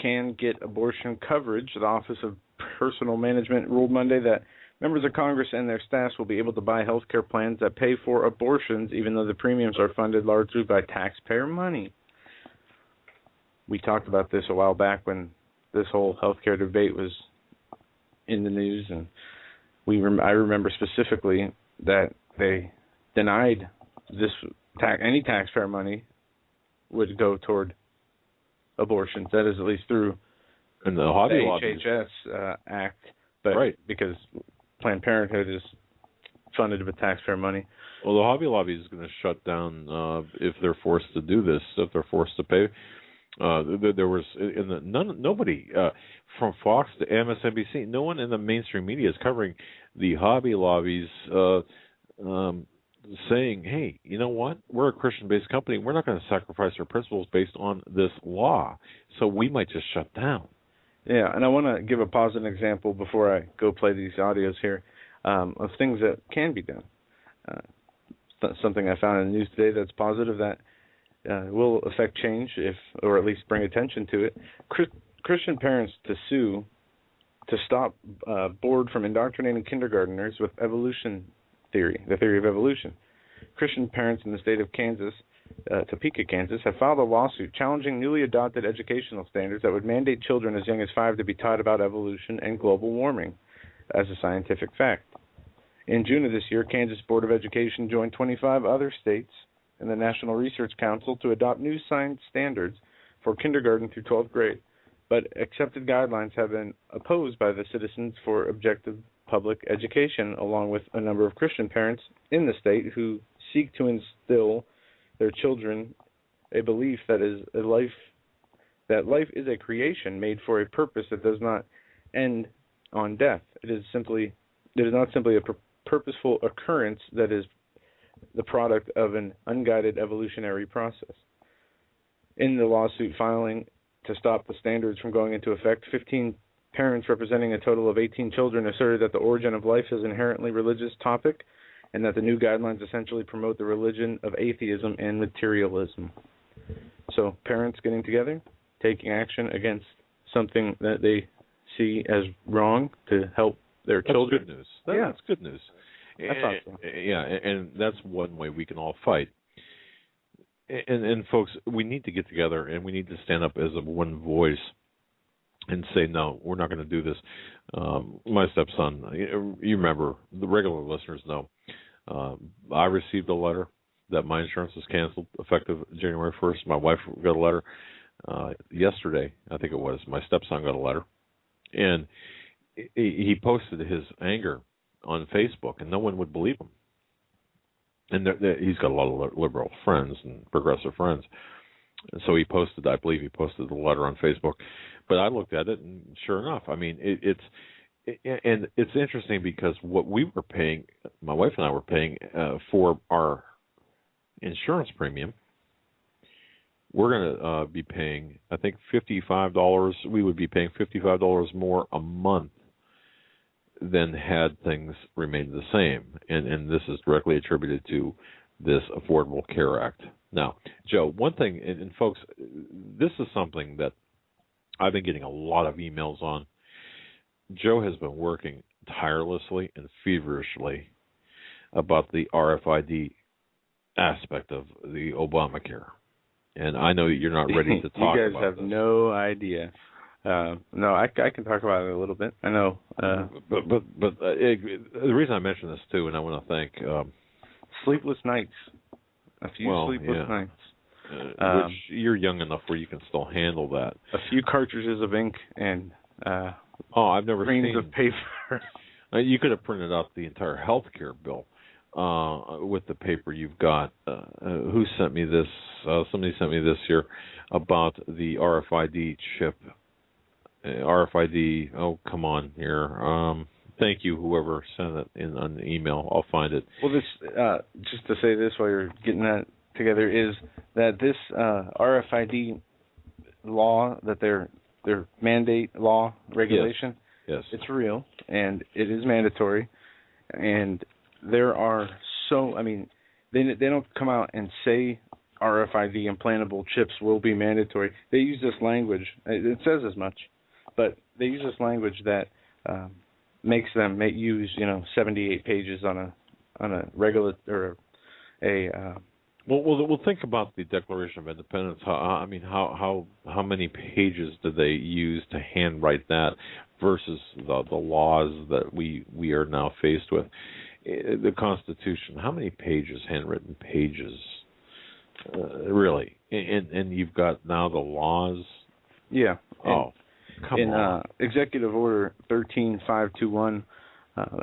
can get abortion coverage. The Office of Personnel Management ruled Monday that members of Congress and their staffs will be able to buy health care plans that pay for abortions, even though the premiums are funded largely by taxpayer money. We talked about this a while back when this whole health care debate was in the news, and I remember specifically that they denied any taxpayer money would go toward abortions. That is at least through the HHS Act, but right. Because Planned Parenthood is funded with taxpayer money. Well, the Hobby Lobby is going to shut down if they're forced to do this. If they're forced to pay, there was nobody from Fox to MSNBC. No one in the mainstream media is covering the Hobby Lobbies saying, "Hey, you know what? We're a Christian-based company. We're not going to sacrifice our principles based on this law. So we might just shut down." Yeah, and I want to give a positive example before I go play these audios here of things that can be done. Something I found in the news today that's positive that will affect change, or at least bring attention to it. Christian parents to sue to stop board from indoctrinating kindergartners with evolution theory, the theory of evolution. Christian parents in the state of Kansas, Topeka, Kansas, have filed a lawsuit challenging newly adopted educational standards that would mandate children as young as 5 to be taught about evolution and global warming as a scientific fact. In June of this year, Kansas Board of Education joined 25 other states and the National Research Council to adopt new science standards for kindergarten through 12th grade, but accepted guidelines have been opposed by the Citizens for Objective Public Education, along with a number of Christian parents in the state who seek to instill their children a belief that life is a creation made for a purpose that does not end on death. It is not simply a purposeful occurrence that is the product of an unguided evolutionary process. In the lawsuit filing to stop the standards from going into effect, 15 parents representing a total of 18 children asserted that the origin of life is an inherently religious topic and that the new guidelines essentially promote the religion of atheism and materialism. So parents getting together, taking action against something that they see as wrong to help their children. That's good news. Yeah. That's good news. I thought so. Yeah, and that's one way we can all fight. And folks, we need to get together and we need to stand up as one voice and say, no, we're not going to do this. My stepson, you remember, the regular listeners know, I received a letter that my insurance is canceled effective January 1st. My wife got a letter yesterday, I think it was. My stepson got a letter. And he posted his anger on Facebook, and no one would believe him. And he's got a lot of liberal friends and progressive friends. And so I believe he posted the letter on Facebook. But I looked at it, and sure enough, I mean, it's interesting because what we were paying, my wife and I were paying for our insurance premium, we're going to be paying, I think, $55. We would be paying $55 more a month than had things remained the same. And this is directly attributed to this Affordable Care Act. Now, Joe, one thing, and folks, this is something that I've been getting a lot of emails on. Joe has been working tirelessly and feverishly about the RFID aspect of the Obamacare. And I know you're not ready to talk about You guys have this. no idea. No, I can talk about it a little bit. I know. But the reason I mention this, too, and I want to thank... sleepless nights. A few sleepless nights. Which you're young enough where you can still handle that. A few cartridges of ink and I've never reams seen of paper. You could have printed out the entire healthcare bill with the paper you've got. Who sent me this? Somebody sent me this here about the RFID chip. RFID. Oh, come on here. Thank you, whoever sent it in on the email. I'll find it. Well, this just to say this while you're getting that together is that this RFID law, that their mandate law regulation, yes, it's real and it is mandatory, and there are they don't come out and say RFID implantable chips will be mandatory. They use this language. It says as much, but they use this language that makes them use 78 pages on a regular or a Well, think about the Declaration of Independence. How many pages did they use to handwrite that versus the laws that we are now faced with? The Constitution, how many pages, handwritten pages, really? And you've got now the laws. Yeah. Oh, come on. Executive Order 13521.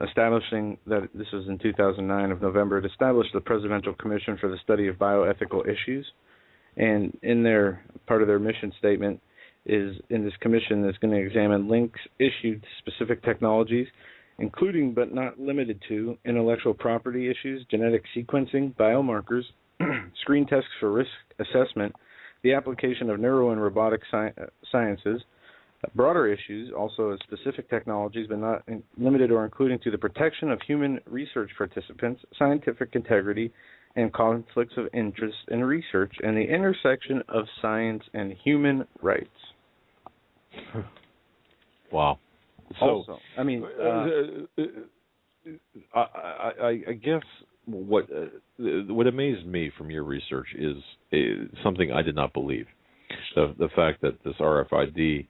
Establishing that this was in 2009 of November, it established the Presidential Commission for the Study of Bioethical Issues, and in their part of their mission statement is in this commission is going to examine links issued to specific technologies, including but not limited to intellectual property issues, genetic sequencing, biomarkers, screen tests for risk assessment, the application of neuro and robotic sciences. Broader issues, also as specific technologies, but not limited or including to the protection of human research participants, scientific integrity, and conflicts of interest in research, and the intersection of science and human rights. Wow. So, also, I guess what amazed me from your research is something I did not believe. The fact that this RFID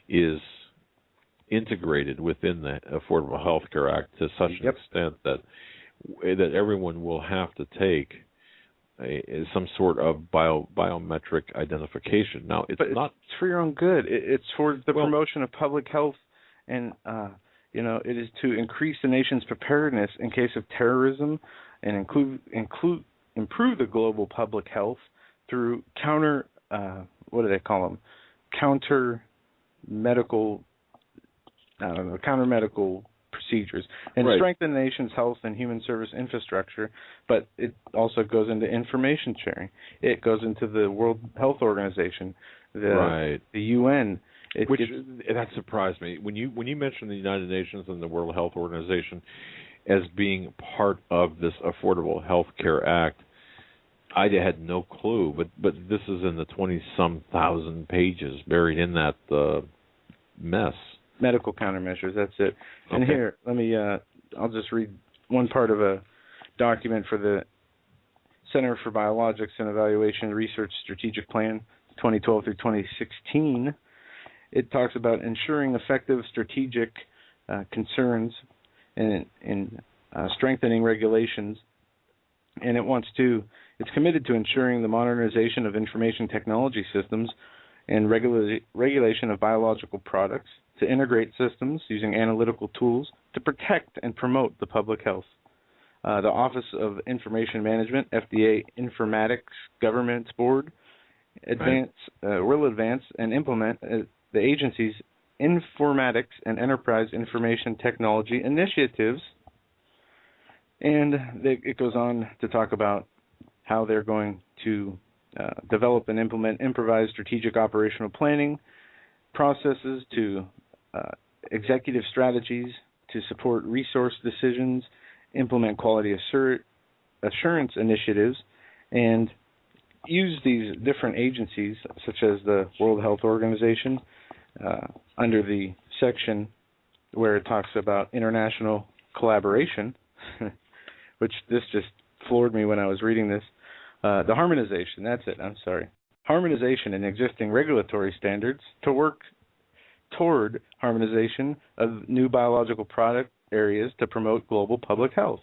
is integrated within the Affordable Health Care Act to such an extent that everyone will have to take some sort of biometric identification. Now, it's for your own good. It's for the promotion of public health, and it is to increase the nation's preparedness in case of terrorism, and improve the global public health through counter medical procedures, and strengthen the nation's health and human service infrastructure. But it also goes into information sharing. It goes into the World Health Organization, the UN. That surprised me when you mentioned the United Nations and the World Health Organization as being part of this Affordable Health Care Act. I had no clue, but this is in the 20-some thousand pages buried in that mess. Medical countermeasures, that's it. And okay. Here, let me, I'll just read one part of a document for the Center for Biologics and Evaluation Research Strategic Plan, 2012 through 2016. It talks about ensuring effective strategic concerns and strengthening regulations, and it's committed to ensuring the modernization of information technology systems and regulation of biological products, to integrate systems using analytical tools to protect and promote the public health. The Office of Information Management, FDA Informatics Governance Board, will advance and implement the agency's informatics and enterprise information technology initiatives. And it goes on to talk about how they're going to develop and implement improvised strategic operational planning processes to executive strategies to support resource decisions, implement quality assurance initiatives, and use these different agencies, such as the World Health Organization, under the section where it talks about international collaboration, which this just floored me when I was reading this. The harmonization, that's it, I'm sorry. Harmonization in existing regulatory standards to work toward harmonization of new biological product areas to promote global public health.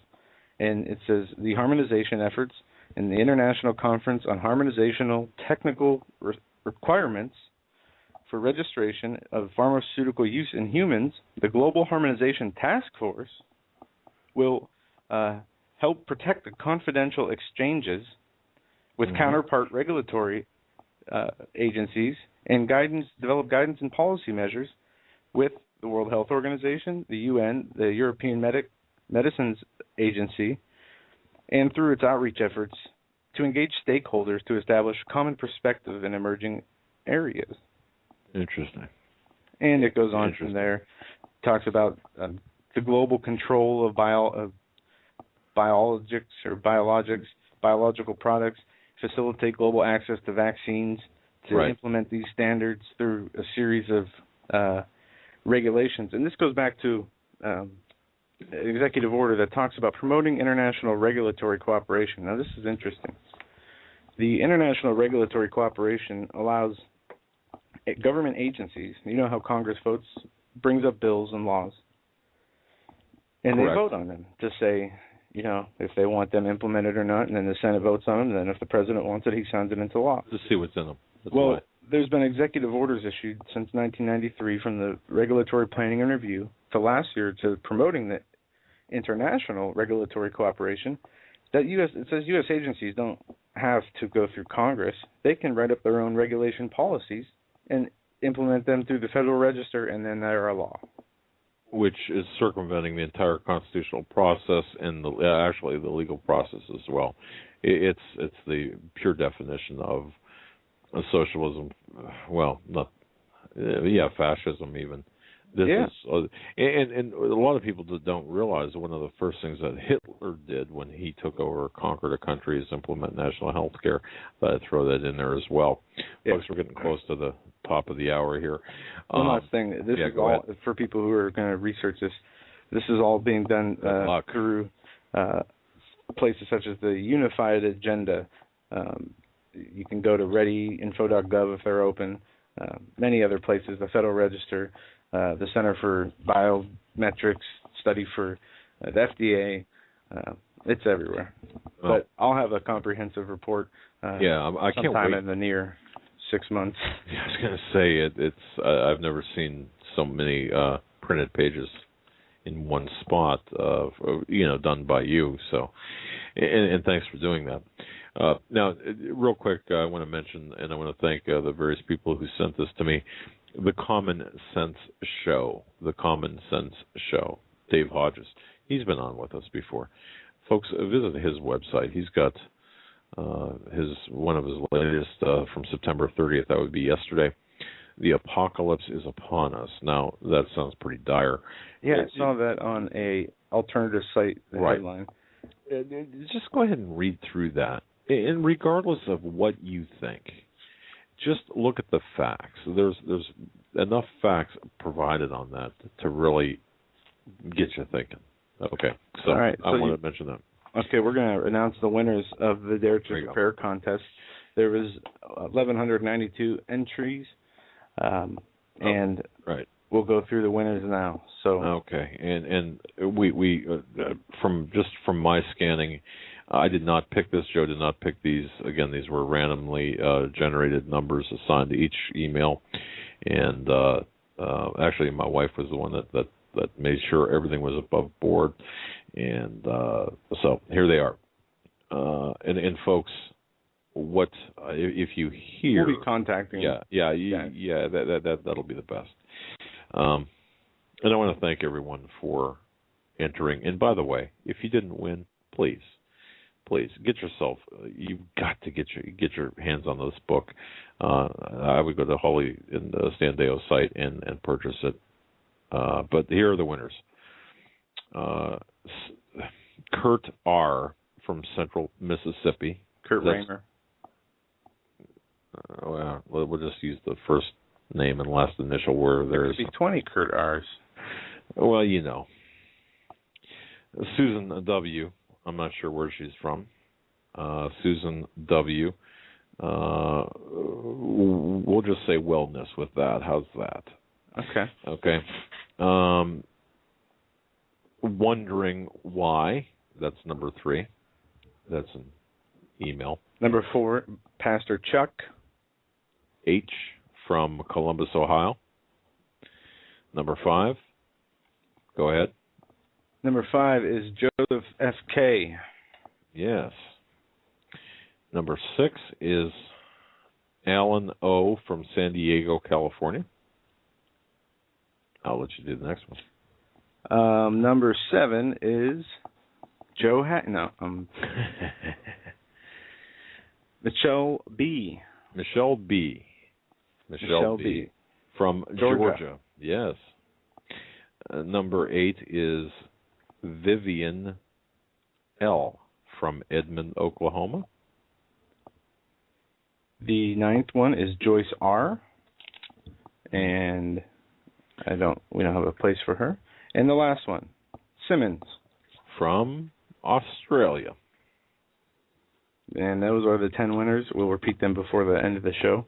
And it says the harmonization efforts in the International Conference on Harmonizational Technical Requirements for Registration of Pharmaceutical Use in Humans, the Global Harmonization Task Force will help protect the confidential exchanges with counterpart regulatory agencies and develop guidance and policy measures with the World Health Organization, the UN, the European Medicines Agency, and through its outreach efforts to engage stakeholders to establish common perspective in emerging areas. Interesting. And it goes on from there. Talks about the global control of biological products, facilitate global access to vaccines, to implement these standards through a series of regulations. And this goes back to an executive order that talks about promoting international regulatory cooperation. Now, this is interesting. The international regulatory cooperation allows government agencies, you know how Congress brings up bills and laws, and they vote on them to say, if they want them implemented or not, and then the Senate votes on them, and then if the president wants it, he signs it into law. To see what's in them. There's been executive orders issued since 1993 from the Regulatory Planning and Review to last year to promoting the international regulatory cooperation. It says U.S. agencies don't have to go through Congress. They can write up their own regulation policies and implement them through the Federal Register, and then they're a law. Which is circumventing the entire constitutional process and actually the legal process as well. It's the pure definition of socialism. Well, fascism even. This is, and a lot of people don't realize that one of the first things that Hitler did when he took over, conquered a country, is implement national health care. But I throw that in there as well. Folks, we're getting close to the top of the hour here. One last thing. This is all for people who are going to research this. This is all being done through places such as the Unified Agenda. You can go to readyinfo.gov if they're open. Many other places, the Federal Register, the Center for Biometrics, study for the FDA. It's everywhere. But I'll have a comprehensive report I can't wait. Sometime in the near 6 months. Yeah, I was going to say, it's I've never seen so many printed pages in one spot, done by you. So, and thanks for doing that. Now, real quick, I want to mention, and I want to thank the various people who sent this to me, the Common Sense Show, Dave Hodges. He's been on with us before. Folks, visit his website. He's got one of his latest from September 30th. That would be yesterday. The apocalypse is upon us. Now, that sounds pretty dire. Yeah, I saw that on a alternative site, the headline. Just go ahead and read through that. And regardless of what you think, just look at the facts. There's enough facts provided on that to really get you thinking. Okay, so all right, I want to mention that. Okay, we're going to announce the winners of the Dare to Prepare contest. There was 1,192 entries, and we'll go through the winners now. So okay, and we from my scanning, I did not pick this. Joe did not pick these. Again, these were randomly generated numbers assigned to each email, and actually, my wife was the one that made sure everything was above board, and so here they are. And folks, what if you hear? We'll be contacting. That'll be the best. And I want to thank everyone for entering. And by the way, if you didn't win, please get yourself. You've got to get your hands on this book. I would go to Holly and Standeo's site and purchase it. But here are the winners. Kurt R. from Central Mississippi. Kurt Raymer. We'll just use the first name and last initial where there's... There could be 20 Kurt R's. Well, Susan W. I'm not sure where she's from. Susan W. We'll just say wellness with that. How's that? Okay. Wondering why. That's number 3. That's an email. Number 4, Pastor Chuck H. from Columbus, Ohio. Number 5. Go ahead. Number 5 is Joseph F.K. Yes. Number 6 is Alan O. from San Diego, California. I'll let you do the next one. Number 7 is Joe Michelle B. Michelle B. From Georgia. Yes. Number 8 is Vivian L. from Edmond, Oklahoma. The 9th one is Joyce R. And we don't have a place for her. And the last one, Simmons. From Australia. And those are the 10 winners. We'll repeat them before the end of the show.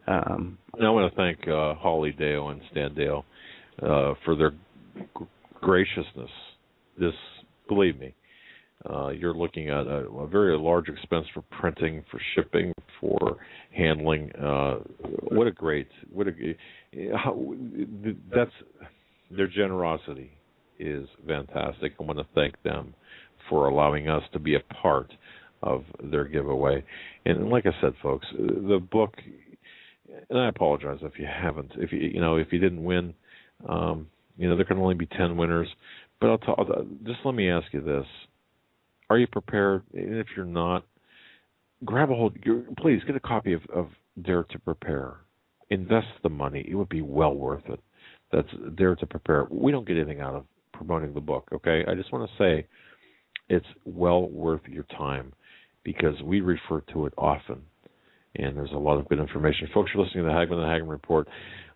And I want to thank Holly Dale and Stan Dale for their graciousness. Believe me, you're looking at a very large expense for printing, for shipping, for handling. Their generosity is fantastic. I want to thank them for allowing us to be a part of their giveaway. And like I said, folks, the book, and I apologize if you haven't, if you didn't win, there can only be 10 winners. But just let me ask you this. Are you prepared? And if you're not, grab a hold. Please get a copy of Dare to Prepare. Invest the money. It would be well worth it. That's Dare to Prepare. We don't get anything out of promoting the book, okay? I just want to say it's well worth your time because we refer to it often, and there's a lot of good information. Folks, you're listening to the Hagmann and Hagmann Report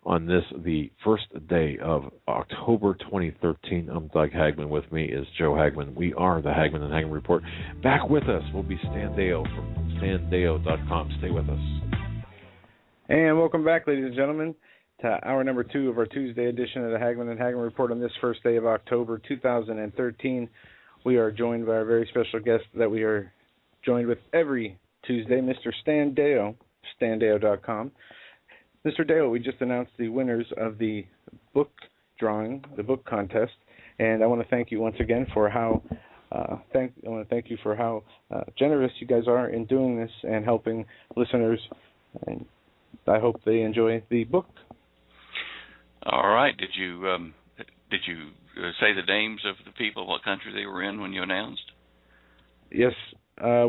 on this, the first day of October 2013. I'm Doug Hagmann. With me is Joe Hagmann. We are the Hagmann and Hagmann Report. Back with us will be Stan Deo from standeo.com. Stay with us. And welcome back, ladies and gentlemen, to hour number 2 of our Tuesday edition of the Hagmann and Hagmann Report on this first day of October 2013. We are joined by our very special guest that we are joined with every Tuesday, Mr. Stan Deo, standeo.com. Mr. Dale, we just announced the winners of the book drawing, the book contest, and I want to thank you once again for how generous you guys are in doing this and helping listeners, and I hope they enjoy the book. All right. Did you say the names of the people, what country they were in when you announced? Yes,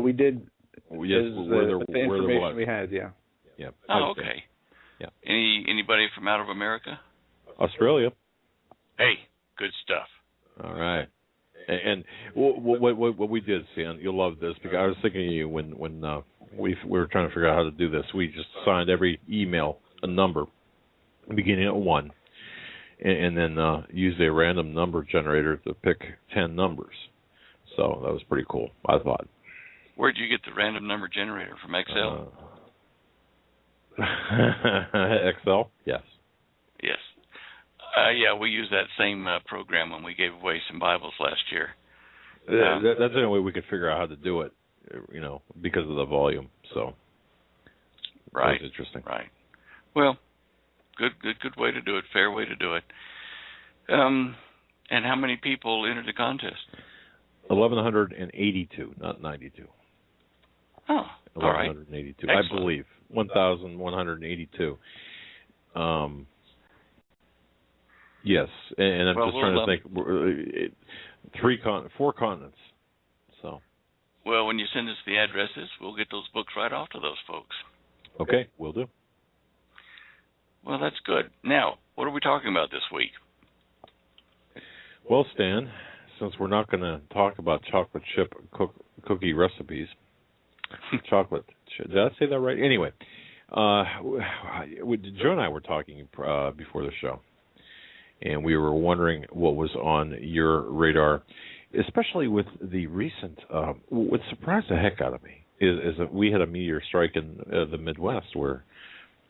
we did. Yes, the information we had, yeah. Yeah. Oh, okay. Yeah. Anybody from out of America? Australia. Hey, good stuff. All right. And what we did, Stan, you'll love this because I was thinking of you when we were trying to figure out how to do this. We just assigned every email a number, beginning at 1, and then used a random number generator to pick 10 numbers. So that was pretty cool, I thought. Where'd you get the random number generator, from Excel? Excel? Yes. Yes. Yeah, we used that same program when we gave away some Bibles last year. That's the only way we could figure out how to do it, because of the volume. So, right. That's interesting. Right. Well, good way to do it. Fair way to do it. And how many people entered the contest? 1,182, not 92. Oh, all right. 1,182, Excellent. I believe. 1,182. Yes, and I'm just trying to think. 4 continents. So. Well, when you send us the addresses, we'll get those books right off to those folks. Okay, will do. Well, that's good. Now, what are we talking about this week? Well, Stan, since we're not going to talk about chocolate chip cookie recipes, did I say that right? Anyway, Joe and I were talking before the show, and we were wondering what was on your radar, especially with the recent. What surprised the heck out of me is that we had a meteor strike in the Midwest where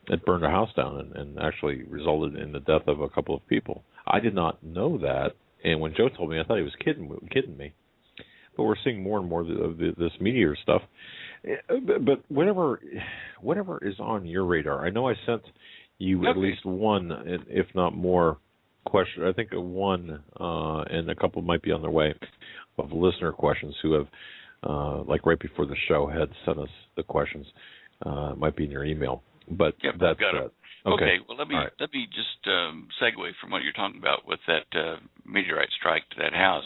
it burned a house down and actually resulted in the death of a couple of people. I did not know that, and when Joe told me, I thought he was kidding me. But we're seeing more and more of this meteor stuff. But whatever is on your radar, I know I sent you at least one, if not more, question. I think one, and a couple might be on their way, of listener questions who have, like right before the show, had sent us the questions. It might be in your email. But yep, that's got it. Okay. Well, let me just segue from what you're talking about with that meteorite strike to that house.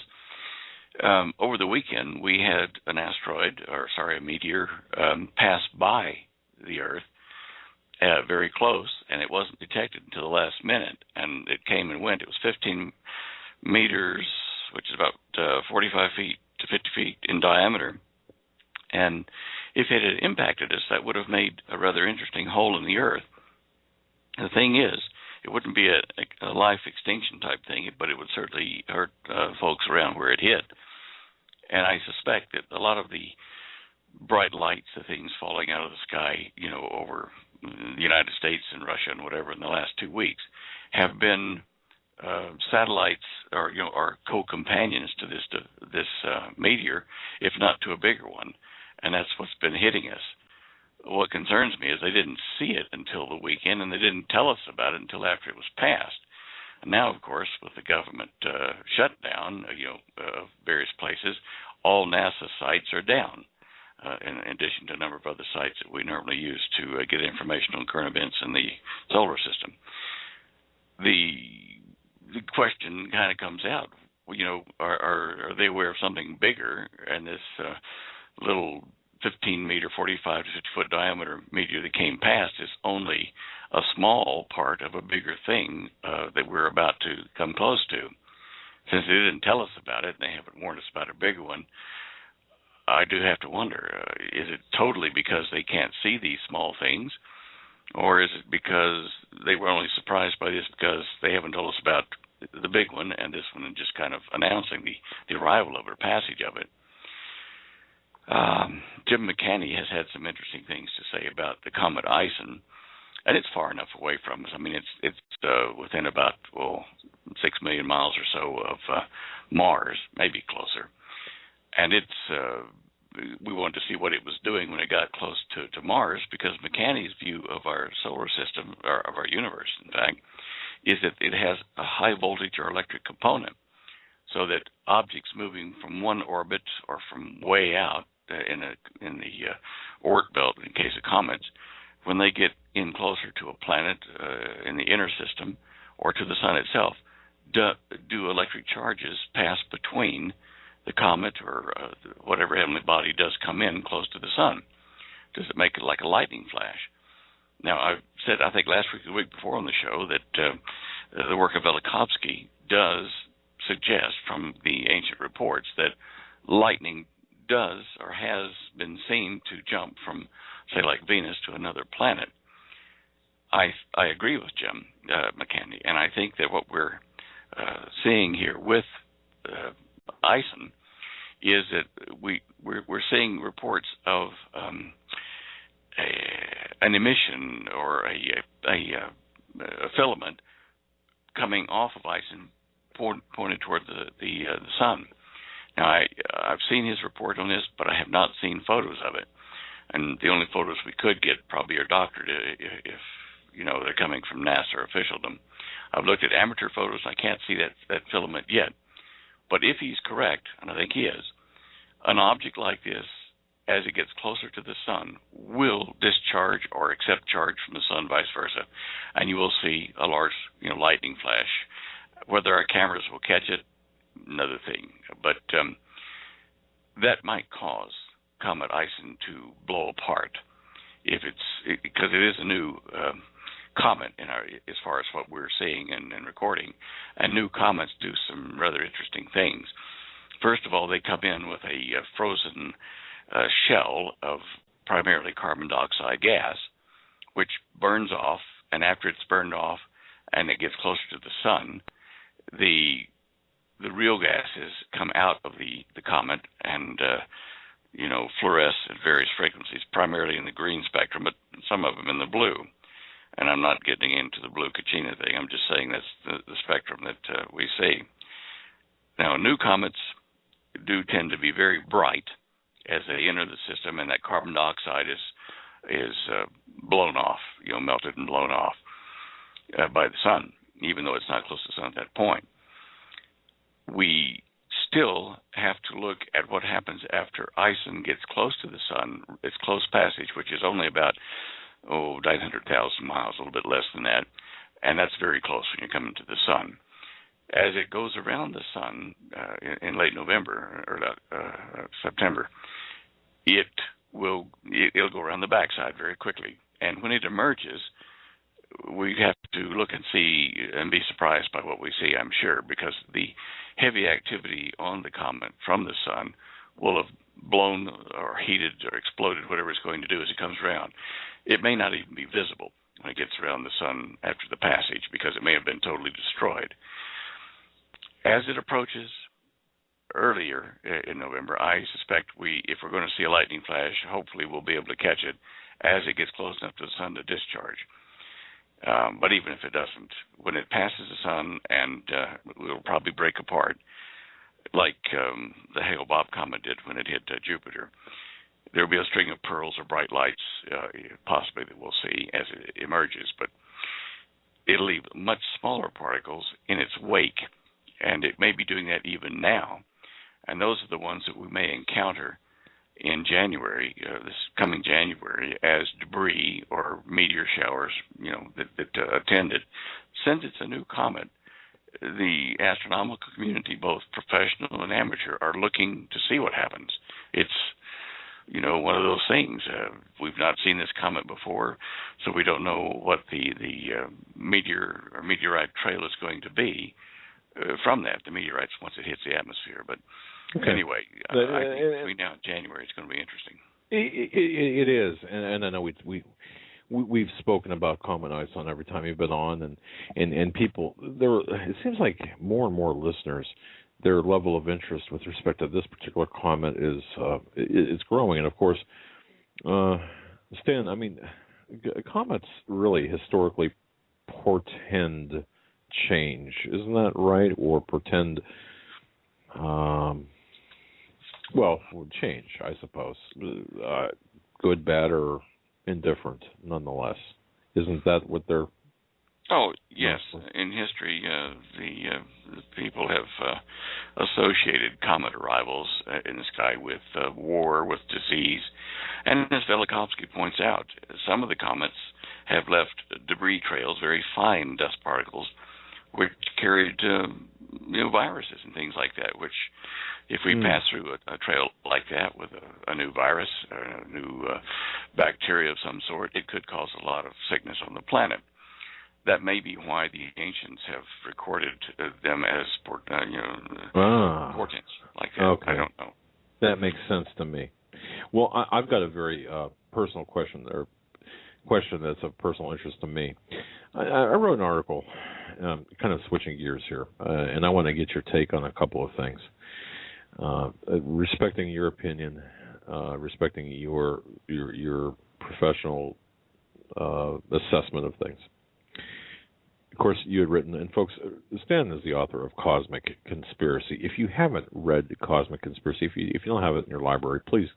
Over the weekend, we had a meteor pass by the Earth very close, and it wasn't detected until the last minute, and it came and went. It was 15 meters, which is about 45 feet to 50 feet in diameter. And if it had impacted us, that would have made a rather interesting hole in the Earth. The thing is, it wouldn't be a life extinction type thing, but it would certainly hurt folks around where it hit. And I suspect that a lot of the bright lights, the things falling out of the sky, over the United States and Russia and whatever in the last 2 weeks, have been satellites or co-companions to this meteor, if not to a bigger one. And that's what's been hitting us. What concerns me is they didn't see it until the weekend, and they didn't tell us about it until after it was passed. And now, of course, with the government shutdown, various places, all NASA sites are down, in addition to a number of other sites that we normally use to get information on current events in the solar system. The question kind of comes out, are they aware of something bigger? And this little 15-meter, 45 to 50-foot diameter meteor that came past is only a small part of a bigger thing that we're about to come close to. Since they didn't tell us about it, and they haven't warned us about a bigger one, I do have to wonder, is it totally because they can't see these small things, or is it because they were only surprised by this because they haven't told us about the big one, and this one is just kind of announcing the arrival of it, or passage of it? Jim McCanney has had some interesting things to say about the comet Ison, and it's far enough away from us. I mean, it's within about 6 million miles or so of Mars, maybe closer. And we wanted to see what it was doing when it got close to Mars, because McCanney's view of our solar system, or of our universe, in fact, is that it has a high voltage or electric component, so that objects moving from one orbit or from way out in the Oort belt, in case of comets, when they get in closer to a planet in the inner system or to the sun itself, do electric charges pass between the comet or whatever heavenly body does come in close to the sun? Does it make it like a lightning flash? Now, I've said, I think last week or the week before on the show, that the work of Velikovsky does suggest from the ancient reports that lightning does or has been seen to jump from, say, like Venus to another planet. I agree with Jim McCanney, and I think that what we're seeing here with Ison is that we're seeing reports of an emission or a filament coming off of Ison pointed toward the sun. Now, I've seen his report on this, but I have not seen photos of it. And the only photos we could get probably are doctored if they're coming from NASA or officialdom. I've looked at amateur photos. I can't see that filament yet. But if he's correct, and I think he is, an object like this, as it gets closer to the sun, will discharge or accept charge from the sun, vice versa. And you will see a large lightning flash. Whether our cameras will catch it, another thing. But that might cause Comet Ison to blow apart because it is a new comet as far as what we're seeing and recording. And new comets do some rather interesting things. First of all, they come in with a frozen shell of primarily carbon dioxide gas, which burns off, and after it's burned off and it gets closer to the sun, the real gases come out of the comet and fluoresce at various frequencies, primarily in the green spectrum, but some of them in the blue. And I'm not getting into the blue Kachina thing. I'm just saying that's the spectrum that we see. Now, new comets do tend to be very bright as they enter the system, and that carbon dioxide is blown off, melted and blown off by the sun, even though it's not close to the sun at that point. We still have to look at what happens after Ison gets close to the sun, its close passage, which is only about 900,000 miles, a little bit less than that, and that's very close when you're coming to the sun. As it goes around the sun in late November or September, it'll go around the backside very quickly, and when it emerges, we have to look and see and be surprised by what we see, I'm sure, because the heavy activity on the comet from the sun will have blown or heated or exploded whatever it's going to do as it comes around. It may not even be visible when it gets around the sun after the passage because it may have been totally destroyed. As it approaches earlier in November, I suspect if we're going to see a lightning flash, hopefully we'll be able to catch it as it gets close enough to the sun to discharge. But even if it doesn't, when it passes the sun, and it'll probably break apart, like the Hale-Bopp comet did when it hit Jupiter, there'll be a string of pearls or bright lights, possibly, that we'll see as it emerges. But it'll leave much smaller particles in its wake, and it may be doing that even now. And those are the ones that we may encounter in January, this coming January, as debris or meteor showers, that attend it. Since it's a new comet, the astronomical community, both professional and amateur, are looking to see what happens. It's, one of those things. We've not seen this comet before, so we don't know what the meteor or meteorite trail is going to be from that, the meteorites, once it hits the atmosphere. But anyway, I think between now and January, it's going to be interesting. It is, and I know we've spoken about Comet Ison every time you've been on, and people it seems like more and more listeners, their level of interest with respect to this particular comet is growing, and of course, Stan, I mean, comets really historically portend change, isn't that right? Or portend change, I suppose. Good, bad, or indifferent, nonetheless. Isn't that what they're... Oh, yes. In history, the people have associated comet arrivals in the sky with war, with disease. And as Velikovsky points out, some of the comets have left debris trails, very fine dust particles, which carried viruses and things like that, which if we pass through a trail like that with a new virus, or a new bacteria of some sort, it could cause a lot of sickness on the planet. That may be why the ancients have recorded them as portents like that. Okay. I don't know. That makes sense to me. Well, I've got a very personal question, or question that's of personal interest to me. I wrote an article, kind of switching gears here, and I want to get your take on a couple of things. Respecting your opinion, respecting your professional assessment of things. Of course, you had written, and folks, Stan is the author of Cosmic Conspiracy. If you haven't read Cosmic Conspiracy, if you don't have it in your library, please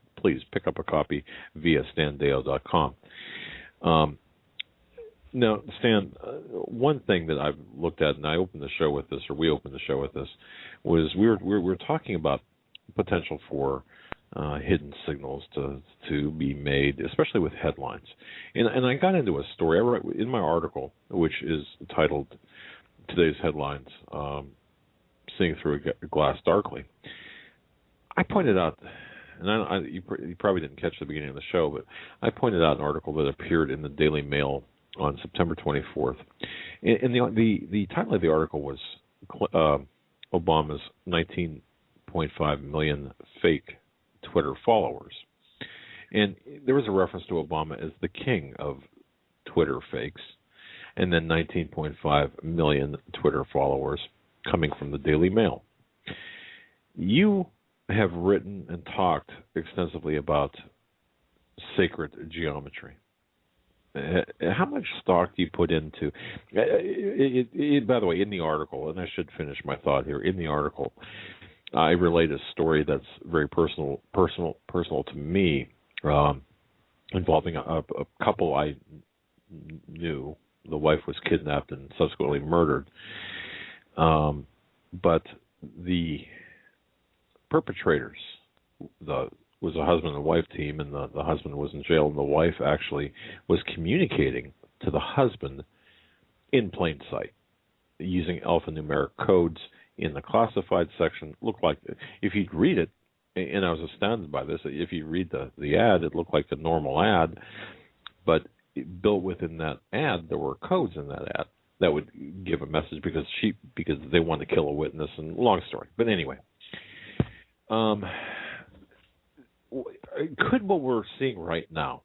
pick up a copy via standeo.com. Now, Stan, one thing that I've looked at, and I opened the show with this, or we opened the show with this, was we were talking about potential for hidden signals to be made, especially with headlines. And I got into a story. I wrote in my article, which is titled Today's Headlines, Seeing Through a Glass Darkly. I pointed out, and you probably didn't catch the beginning of the show, but I pointed out an article that appeared in the Daily Mail on September 24th. And the title of the article was Obama's 19.5 million fake Twitter followers. And there was a reference to Obama as the king of Twitter fakes, and then 19.5 million Twitter followers. coming from the Daily Mail. You have written and talked extensively about sacred geometry. How much stock do you put into by the way, in the article, and I should finish my thought here, in the article, I relate a story that's very personal to me, involving a couple I knew. The wife was kidnapped and subsequently murdered. But the perpetrators, was a husband and wife team, and the husband was in jail, and the wife actually was communicating to the husband in plain sight using alphanumeric codes in the classified section. Looked like, if you'd read it, and I was astounded by this, if you read the ad, it looked like a normal ad, but built within that ad, there were codes in that ad that would give a message because they wanted to kill a witness, and long story. But anyway, could what we're seeing right now,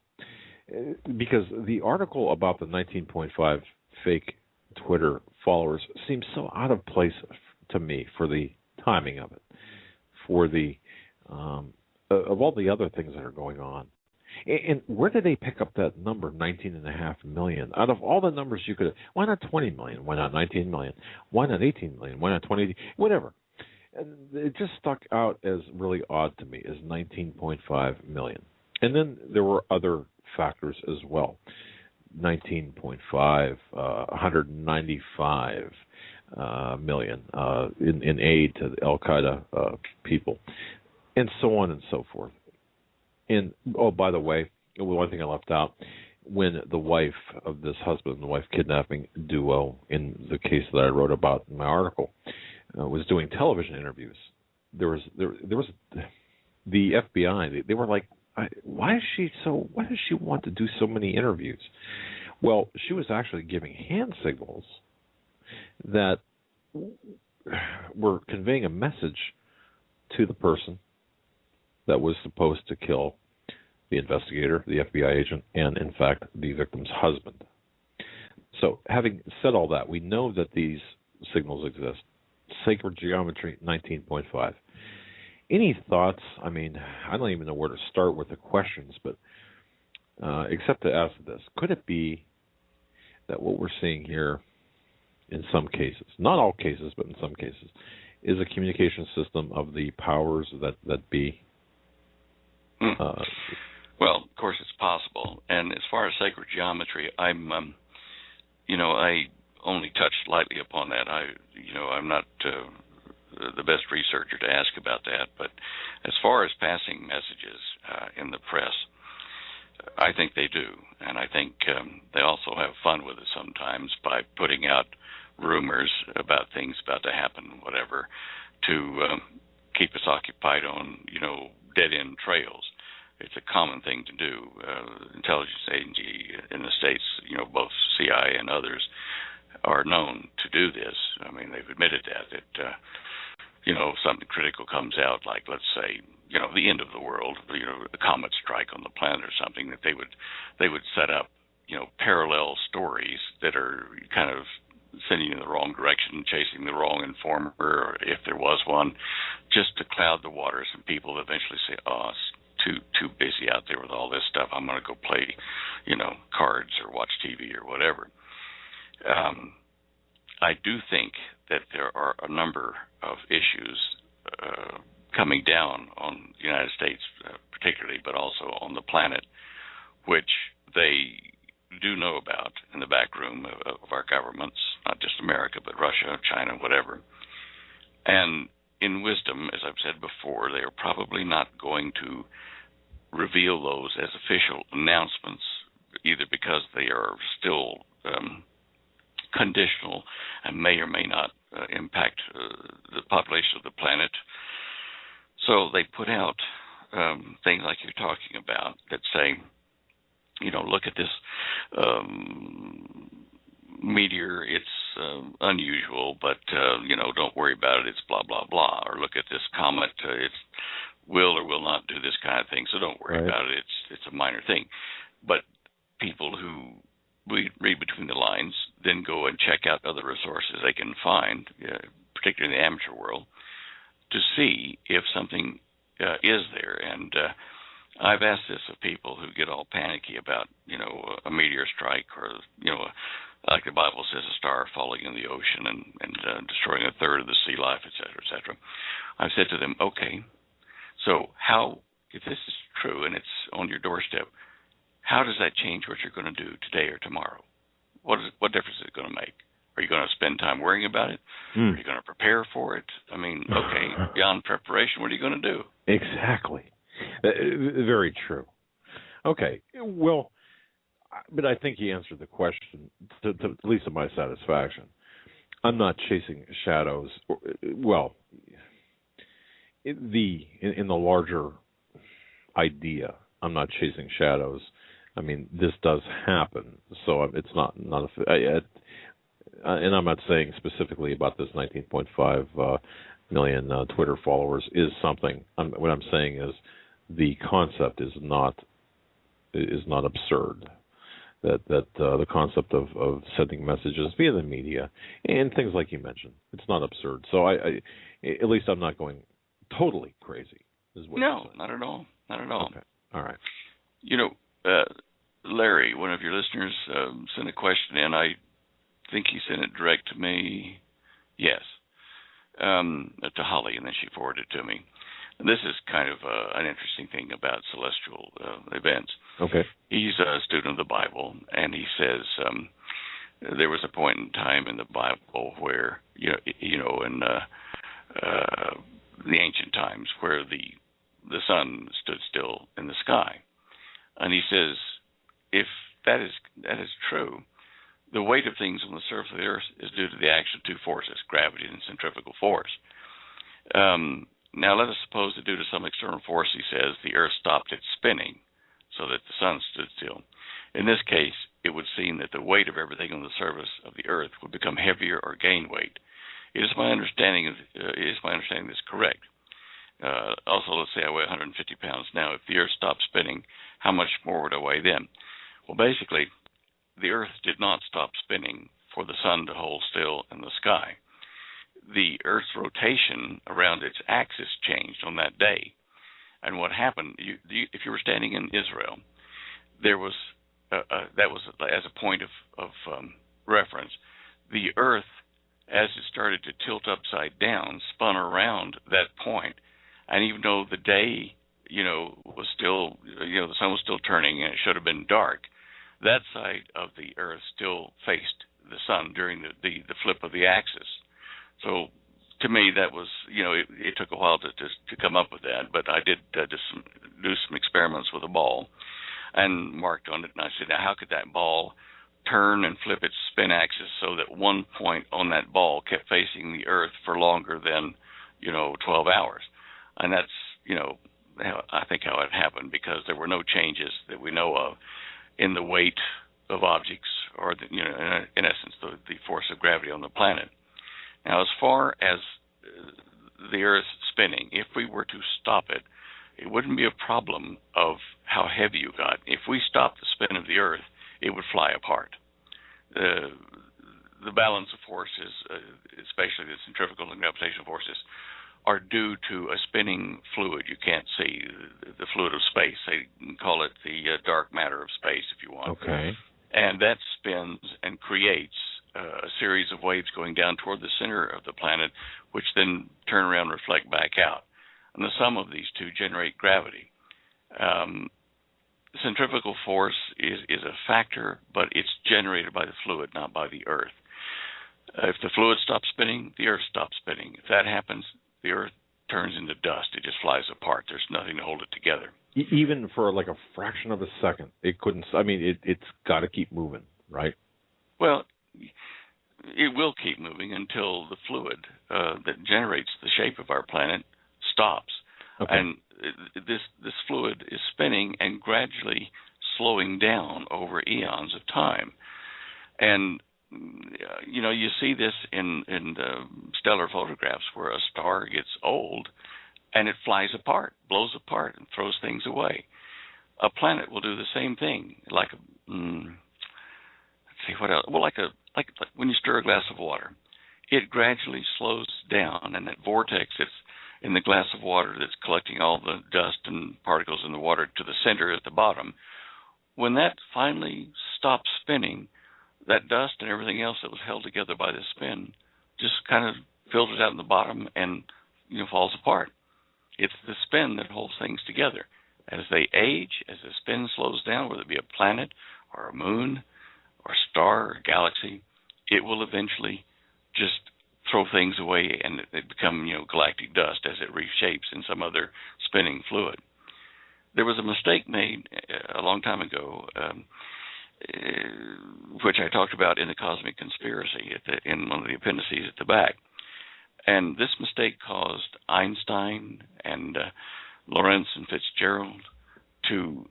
because the article about the 19.5 fake Twitter followers seems so out of place to me for the timing of it, for the of all the other things that are going on. And where did they pick up that number, 19.5 million? Out of all the numbers you could, why not 20 million? Why not 19 million? Why not 18 million? Why not 20? Whatever. And it just stuck out as really odd to me, as 19.5 million. And then there were other factors as well. 19.5, 195 million in aid to the Al-Qaeda people, and so on and so forth. And, oh, by the way, one thing I left out, when the wife of this husband and wife kidnapping duo, in the case that I wrote about in my article, was doing television interviews, there was the FBI, they were like, why does she want to do so many interviews? Well, she was actually giving hand signals that were conveying a message to the person that was supposed to kill the investigator, the FBI agent, and, in fact, the victim's husband. So, having said all that, we know that these signals exist. Sacred geometry, 19.5. Any thoughts? I mean, I don't even know where to start with the questions, but except to ask this. Could it be that what we're seeing here, in some cases, not all cases, but in some cases, is a communication system of the powers that be? Well, of course, it's possible. And as far as sacred geometry, I'm I only touched lightly upon that. I'm not the best researcher to ask about that. But as far as passing messages in the press, I think they do. And I think they also have fun with it sometimes by putting out rumors about things about to happen, whatever, to keep us occupied on, dead-end trails. It's a common thing to do. Intelligence agency in the States, both CIA and others, are known to do this. I mean, they've admitted that something critical comes out, like, let's say, the end of the world, a comet strike on the planet or something, that they would set up, parallel stories that are kind of sending you in the wrong direction, chasing the wrong informer, or if there was one, just to cloud the waters, and people eventually say, oh, it's too busy out there with all this stuff. I'm going to go play, cards or watch TV or whatever. I do think that there are a number of issues coming down on the United States particularly, but also on the planet, which they do know about in the back room of our governments, not just America, but Russia, China, whatever. And in wisdom, as I've said before, they are probably not going to reveal those as official announcements, either because they are still conditional and may or may not impact the population of the planet. So they put out things like you're talking about that say, look at this meteor, it's unusual, but, don't worry about it, it's blah, blah, blah. Or look at this comet, it will or will not do this kind of thing, so don't worry about it, it's a minor thing. But people who read between the lines then go and check out other resources they can find, particularly in the amateur world, to see if something is there. And I've asked this of people who get all panicky about, a meteor strike or, like the Bible says, a star falling in the ocean and destroying a third of the sea life, et cetera, et cetera. I've said to them, okay, so if this is true and it's on your doorstep, how does that change what you're going to do today or tomorrow? What difference is it going to make? Are you going to spend time worrying about it? Are you going to prepare for it? I mean, okay, beyond preparation, what are you going to do? Exactly. Very true. Okay, well, but I think you answered the question, to at least to my satisfaction. I'm not chasing shadows. Well, in the larger idea, I'm not chasing shadows. I mean, this does happen, so it's not and I'm not saying specifically about this 19.5 million Twitter followers is something. What I'm saying is the concept is not absurd. That the concept of sending messages via the media and things like you mentioned, it's not absurd. So I at least I'm not going totally crazy. Is what no, not at all. Not at all. Okay. All right. Larry, one of your listeners, sent a question in. I think he sent it direct to me. Yes, to Holly, and then she forwarded it to me. And this is kind of an interesting thing about celestial events. Okay. He's a student of the Bible, and he says there was a point in time in the Bible where, in the ancient times, where the sun stood still in the sky. And he says, if that is true, the weight of things on the surface of the earth is due to the action of two forces, gravity and centrifugal force. Now, let us suppose that due to some external force, he says, the earth stopped its spinning so that the sun stood still. In this case, it would seem that the weight of everything on the surface of the earth would become heavier or gain weight. Is my understanding this correct? Also, let's say I weigh 150 pounds now. If the earth stopped spinning, how much more would I weigh then? Well, basically, the earth did not stop spinning for the sun to hold still in the sky. The earth's rotation around its axis changed on that day. And what happened, if you were standing in Israel, there was, that was as a point of reference, the earth, as it started to tilt upside down, spun around that point. And even though the day, was still, the sun was still turning and it should have been dark, that side of the earth still faced the sun during the flip of the axis. So to me, that was, it took a while to come up with that, but I did do some experiments with a ball and marked on it, and I said, now how could that ball turn and flip its spin axis so that one point on that ball kept facing the earth for longer than, 12 hours? And that's, I think how it happened, because there were no changes that we know of in the weight of objects or, in essence, the force of gravity on the planet. Now, as far as the Earth spinning, if we were to stop it, it wouldn't be a problem of how heavy you got. If we stopped the spin of the Earth, it would fly apart. The balance of forces, especially the centrifugal and gravitational forces, are due to a spinning fluid you can't see, the fluid of space. They call it the dark matter of space, if you want. Okay. And that spins and creates a series of waves going down toward the center of the planet, which then turn around and reflect back out. And the sum of these two generate gravity. Centrifugal force is a factor, but it's generated by the fluid, not by the Earth. If the fluid stops spinning, the Earth stops spinning. If that happens, the Earth turns into dust. It just flies apart. There's nothing to hold it together. Even for like a fraction of a second, it couldn't. I mean, it's got to keep moving, right? Well, it will keep moving until the fluid that generates the shape of our planet stops. Okay. And this fluid is spinning and gradually slowing down over eons of time. And you see this in the stellar photographs where a star gets old and it flies apart, blows apart, and throws things away. A planet will do the same thing. Like let's see what else. Well, like when you stir a glass of water, it gradually slows down, and that vortex that's in the glass of water that's collecting all the dust and particles in the water to the center at the bottom, when that finally stops spinning, that dust and everything else that was held together by the spin just kind of filters out in the bottom and falls apart. It's the spin that holds things together. As they age, as the spin slows down, whether it be a planet or a moon or a star or a galaxy, it will eventually just throw things away and it become galactic dust as it reshapes in some other spinning fluid. There was a mistake made a long time ago, which I talked about in the Cosmic Conspiracy in one of the appendices at the back. And this mistake caused Einstein and Lorentz and Fitzgerald to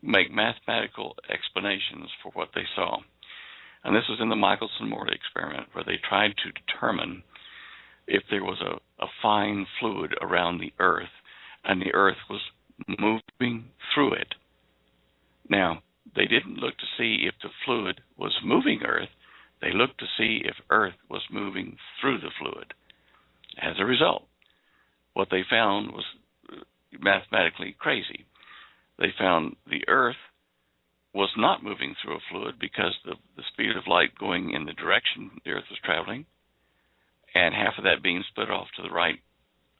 make mathematical explanations for what they saw. And this was in the Michelson-Morley experiment, where they tried to determine if there was a fine fluid around the Earth and the Earth was moving through it. Now, they didn't look to see if the fluid was moving Earth. They looked to see if Earth was moving through the fluid. As a result, what they found was mathematically crazy. They found the Earth was not moving through a fluid because the speed of light going in the direction the Earth was traveling, and half of that beam split off to the right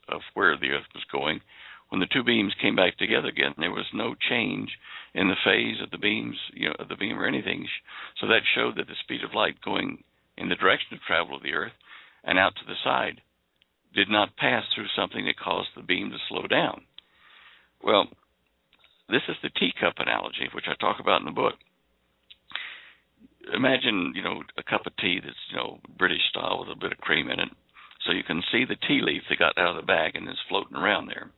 of where the Earth was going. When the two beams came back together again, there was no change in the phase of the beams, of the beam or anything. So that showed that the speed of light going in the direction of travel of the Earth and out to the side did not pass through something that caused the beam to slow down. Well, this is the teacup analogy, which I talk about in the book. Imagine, a cup of tea that's, British style with a bit of cream in it. So you can see the tea leaf that got out of the bag and is floating around there.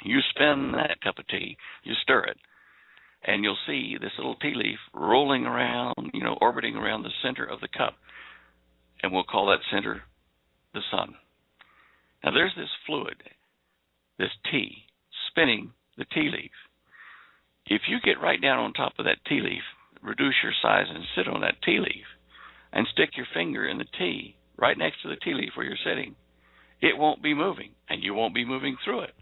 You spin that cup of tea, you stir it, and you'll see this little tea leaf rolling around, orbiting around the center of the cup. And we'll call that center the sun. Now there's this fluid, this tea, spinning the tea leaf. If you get right down on top of that tea leaf, reduce your size and sit on that tea leaf, and stick your finger in the tea right next to the tea leaf where you're sitting, it won't be moving, and you won't be moving through it,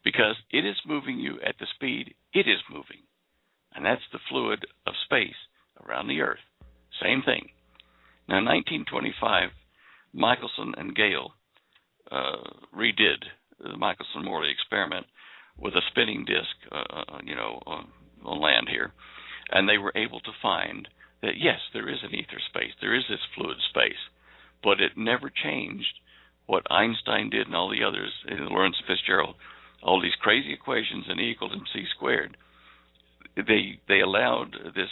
because it is moving you at the speed it is moving. And that's the fluid of space around the Earth. Same thing. Now, in 1925, Michelson and Gale redid the Michelson-Morley experiment with a spinning disk, on land here. And they were able to find that, yes, there is an ether space. There is this fluid space. But it never changed what Einstein did and all the others, Lorentz and Fitzgerald, all these crazy equations in E = mc squared. They allowed this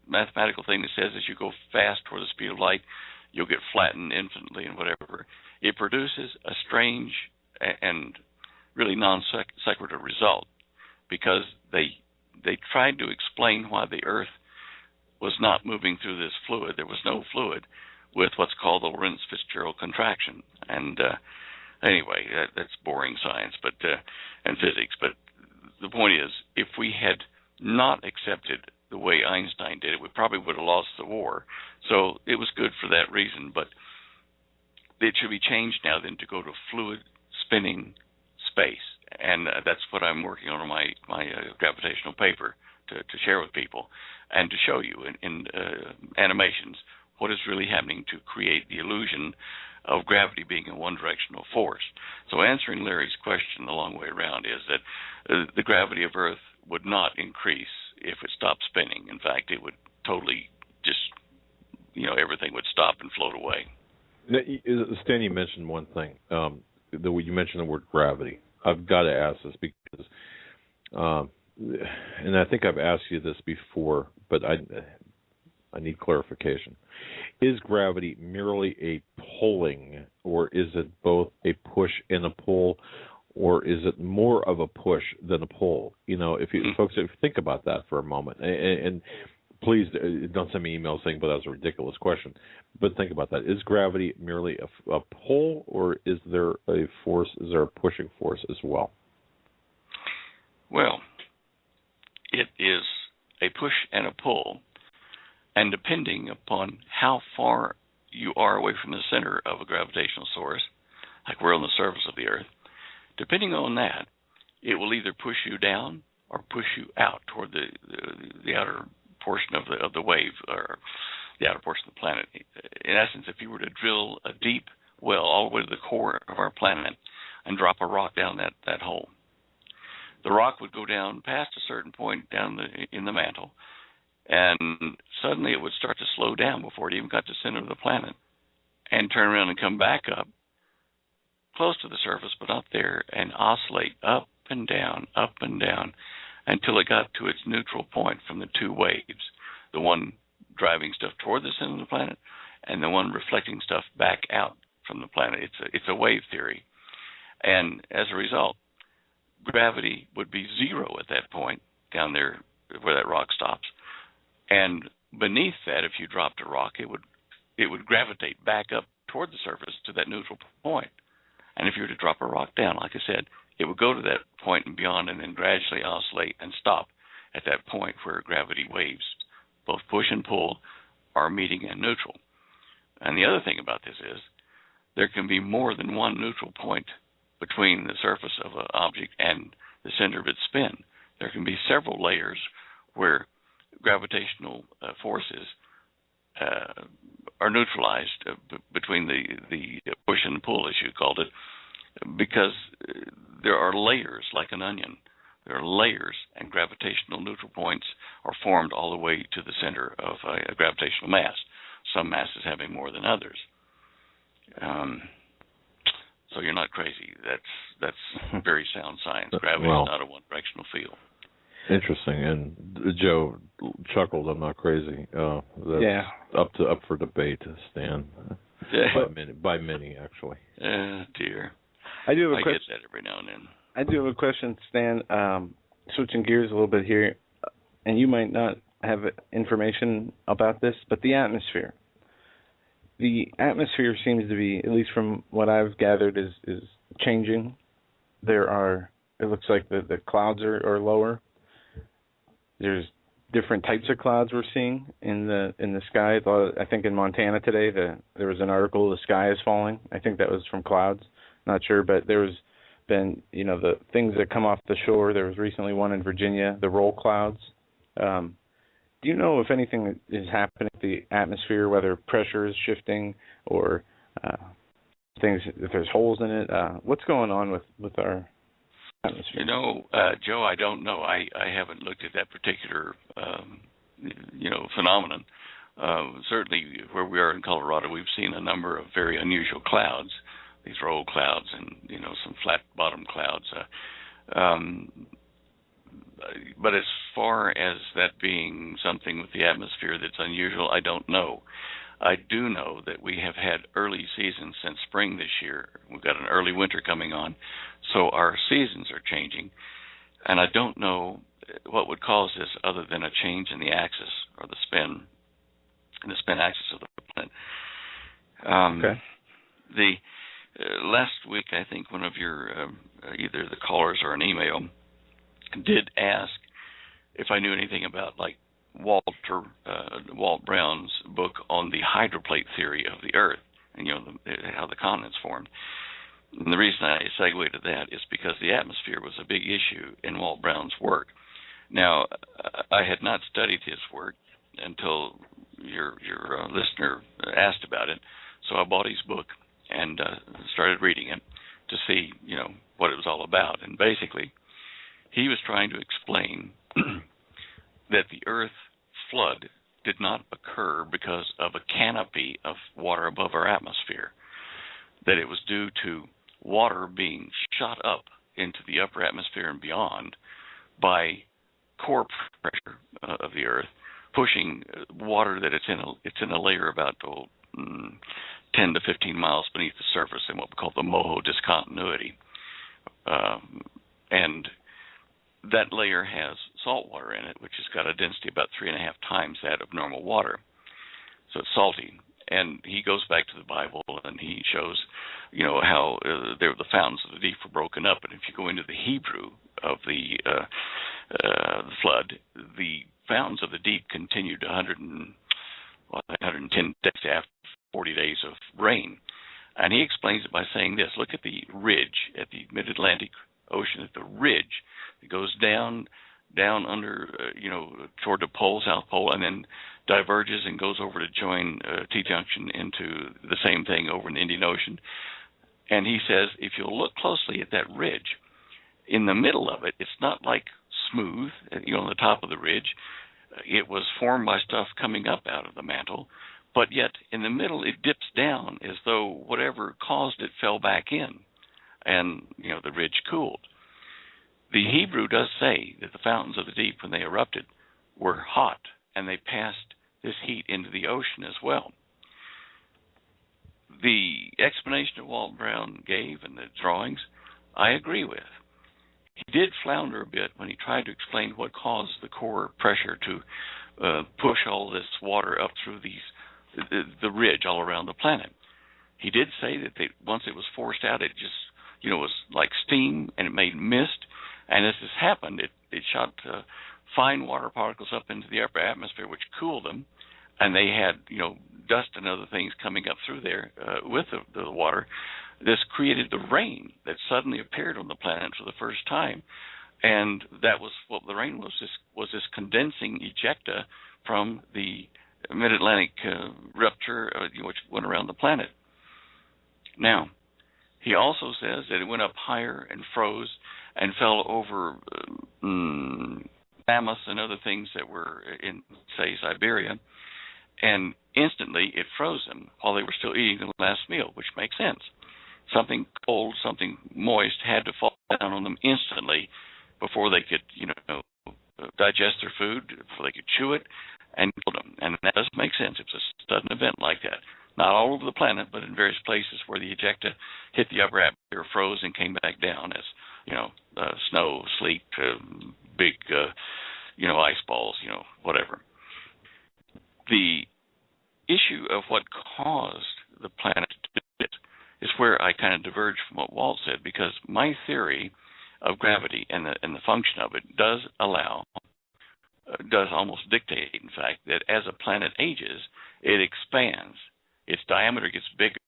mathematical thing that says as you go fast toward the speed of light, you'll get flattened infinitely and whatever. It produces a strange and really non-sequitur result, because they tried to explain why the Earth was not moving through this fluid. There was no fluid with what's called the Lorentz-Fitzgerald contraction. And anyway, that's boring science and physics. But the point is, if we had not accepted the way Einstein did it, we probably would have lost the war. So it was good for that reason. But it should be changed now then to go to fluid spinning space. And that's what I'm working on my gravitational paper to share with people and to show you in animations what is really happening to create the illusion of gravity being a one-directional force. So answering Larry's question the long way around is that the gravity of Earth would not increase if it stopped spinning. In fact, it would totally just, everything would stop and float away. Now, Stan, you mentioned one thing. You mentioned the word gravity. I've got to ask this because, and I think I've asked you this before, but I need clarification. Is gravity merely a pulling, or is it both a push and a pull, or is it more of a push than a pull? If you folks, if you think about that for a moment, and please don't send me emails saying, "But that's a ridiculous question." But think about that. Is gravity merely a pull, or is there a force? Is there a pushing force as well? Well, it is a push and a pull, and depending upon how far you are away from the center of a gravitational source, like we're on the surface of the Earth, depending on that, it will either push you down or push you out toward the outer portion of the wave, or the outer portion of the planet. In essence, if you were to drill a deep well all the way to the core of our planet and drop a rock down that hole, the rock would go down past a certain point down in the mantle, and suddenly it would start to slow down before it even got to the center of the planet, and turn around and come back up close to the surface, but not there, and oscillate up and down, until it got to its neutral point from the two waves, the one driving stuff toward the center of the planet and the one reflecting stuff back out from the planet. It's a wave theory. And as a result, gravity would be zero at that point down there where that rock stops. And beneath that, if you dropped a rock, it would gravitate back up toward the surface to that neutral point. And if you were to drop a rock down, like I said, it would go to that point and beyond, and then gradually oscillate and stop at that point where gravity waves, both push and pull, are meeting in neutral. And the other thing about this is there can be more than one neutral point between the surface of an object and the center of its spin. There can be several layers where gravitational forces are neutralized between the push and pull, as you called it, because there are layers like an onion. There are layers, and gravitational neutral points are formed all the way to the center of a gravitational mass, some masses having more than others. So you're not crazy. That's very sound science. Gravity is not a one-directional field. Interesting. And Joe chuckled. I'm not crazy. That's up for debate, Stan. By many, actually. Dear. I do have a question. I get that every now and then. I do have a question, Stan. Switching gears a little bit here, and you might not have information about this, but the atmosphere. The atmosphere seems to be, at least from what I've gathered, is changing. It looks like the clouds are lower. There's different types of clouds we're seeing in the sky. I think in Montana today there was an article, the sky is falling. I think that was from clouds. Not sure, but there was been, the things that come off the shore. There was recently one in Virginia, the roll clouds. Do you know if anything is happening to the atmosphere, whether pressure is shifting or things, if there's holes in it? What's going on with our atmosphere? Joe, I don't know. I haven't looked at that particular, phenomenon. Certainly where we are in Colorado, we've seen a number of very unusual clouds, these roll clouds and, some flat bottom clouds. But as far as that being something with the atmosphere that's unusual, I don't know. I do know that we have had early seasons since spring this year. We've got an early winter coming on, so our seasons are changing. And I don't know what would cause this other than a change in the axis or the spin axis of the planet. Okay. The last week, I think one of your either the callers or an email did ask if I knew anything about Walt Brown's book on the hydroplate theory of the Earth and how the continents formed. And the reason I segue to that is because the atmosphere was a big issue in Walt Brown's work. Now, I had not studied his work until your listener asked about it, so I bought his book and started reading it to see what it was all about. And basically, he was trying to explain that the Earth flood did not occur because of a canopy of water above our atmosphere, that it was due to water being shot up into the upper atmosphere and beyond by core pressure of the Earth, pushing water that it's in a layer about 10 to 15 miles beneath the surface in what we call the Moho discontinuity. And that layer has salt water in it, which has got a density about 3.5 times that of normal water. So it's salty. And he goes back to the Bible and he shows, how the fountains of the deep were broken up. And if you go into the Hebrew of the flood, the fountains of the deep continued 110 days after 40 days of rain. And he explains it by saying this. Look at the ridge at the mid-Atlantic Ocean, at the ridge. It goes down under, toward the pole, South Pole, and then diverges and goes over to join T-junction into the same thing over in the Indian Ocean. And he says, if you'll look closely at that ridge, in the middle of it, it's not like smooth, on the top of the ridge. It was formed by stuff coming up out of the mantle, but yet in the middle it dips down as though whatever caused it fell back in, and, the ridge cooled. The Hebrew does say that the fountains of the deep, when they erupted, were hot, and they passed this heat into the ocean as well. The explanation that Walt Brown gave and the drawings, I agree with. He did flounder a bit when he tried to explain what caused the core pressure to push all this water up through the ridge all around the planet. He did say that once it was forced out, it just, was like steam, and it made mist. And as this happened, it shot fine water particles up into the upper atmosphere, which cooled them. And they had, dust and other things coming up through there with the water. This created the rain that suddenly appeared on the planet for the first time. And that was what the rain was this condensing ejecta from the mid-Atlantic rupture, which went around the planet. Now, he also says that it went up higher and froze and fell over mammoths and other things that were in, say, Siberia, and instantly it froze them while they were still eating the last meal, which makes sense. Something cold, something moist had to fall down on them instantly before they could, digest their food, before they could chew it, and kill them. And that does make sense. It's a sudden event like that. Not all over the planet, but in various places where the ejecta hit the upper atmosphere, froze, and came back down as, snow, sleet, big, ice balls, whatever. The issue of what caused the planet to do it is where I kind of diverge from what Walt said, because my theory of gravity and the function of it does almost dictate, in fact, that as a planet ages, it expands. Its diameter gets bigger,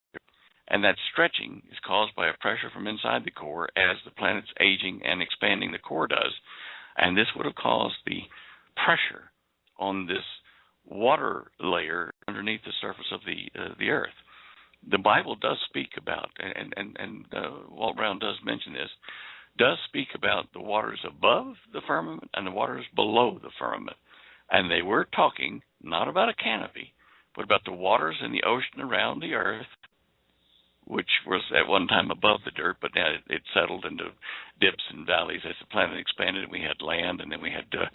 and that stretching is caused by a pressure from inside the core as the planet's aging and expanding, the core does. And this would have caused the pressure on this water layer underneath the surface of the Earth. The Bible does speak about, and Walt Brown does mention this, does speak about the waters above the firmament and the waters below the firmament. And they were talking not about a canopy, but about the waters in the ocean around the Earth, which was at one time above the dirt, but now it settled into dips and valleys as the planet expanded. We had land, and then we had, the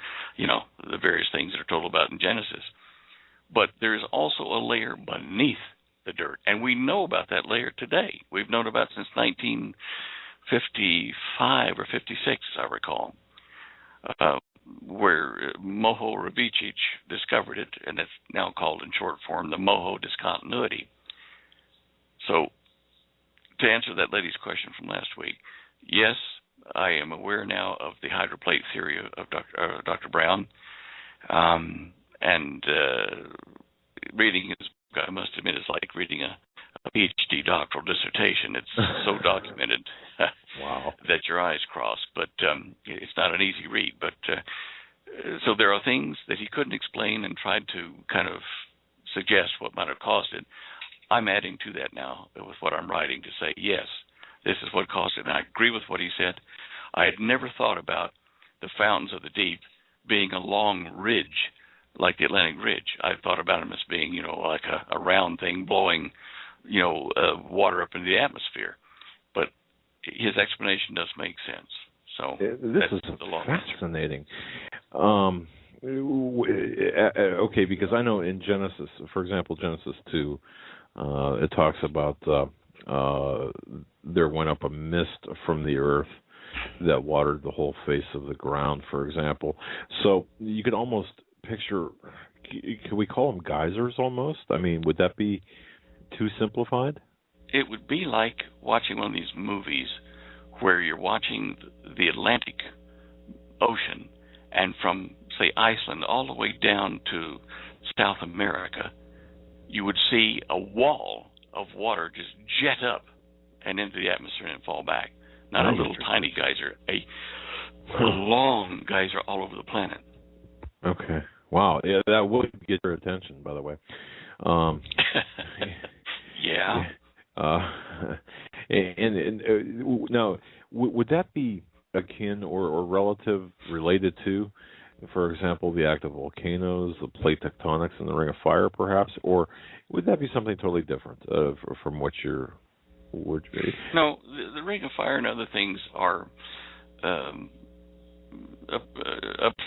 various things that are told about in Genesis. But there's also a layer beneath the dirt, and we know about that layer today. We've known about it since 1955 or 56, as I recall, where Moho Ravicic discovered it, and it's now called in short form the Moho discontinuity. So, to answer that lady's question from last week, yes, I am aware now of the hydroplate theory of Dr. Brown, and reading his book, I must admit, is like reading a PhD doctoral dissertation. It's so documented wow. that your eyes cross, but it's not an easy read. But so there are things that he couldn't explain and tried to kind of suggest what might have caused it. I'm adding to that now with what I'm writing to say, yes, this is what caused it. And I agree with what he said. I had never thought about the fountains of the deep being a long ridge like the Atlantic Ridge. I thought about them as being, like a round thing blowing, water up into the atmosphere. But his explanation does make sense. So this is fascinating. Okay, because I know in Genesis, for example, Genesis 2, it talks about there went up a mist from the earth that watered the whole face of the ground, for example. So you could almost picture, can we call them geysers almost? I mean, would that be too simplified? It would be like watching one of these movies where you're watching the Atlantic Ocean, and from, say, Iceland all the way down to South America, you would see a wall of water just jet up and into the atmosphere and fall back. Not a little tiny geyser, a long geyser all over the planet. Okay. Wow. Yeah, that would get your attention, by the way. Yeah. Now, would that be akin or relative related to, for example, the active volcanoes, the plate tectonics, and the Ring of Fire, perhaps, or would that be something totally different from what you're? No, the Ring of Fire and other things are a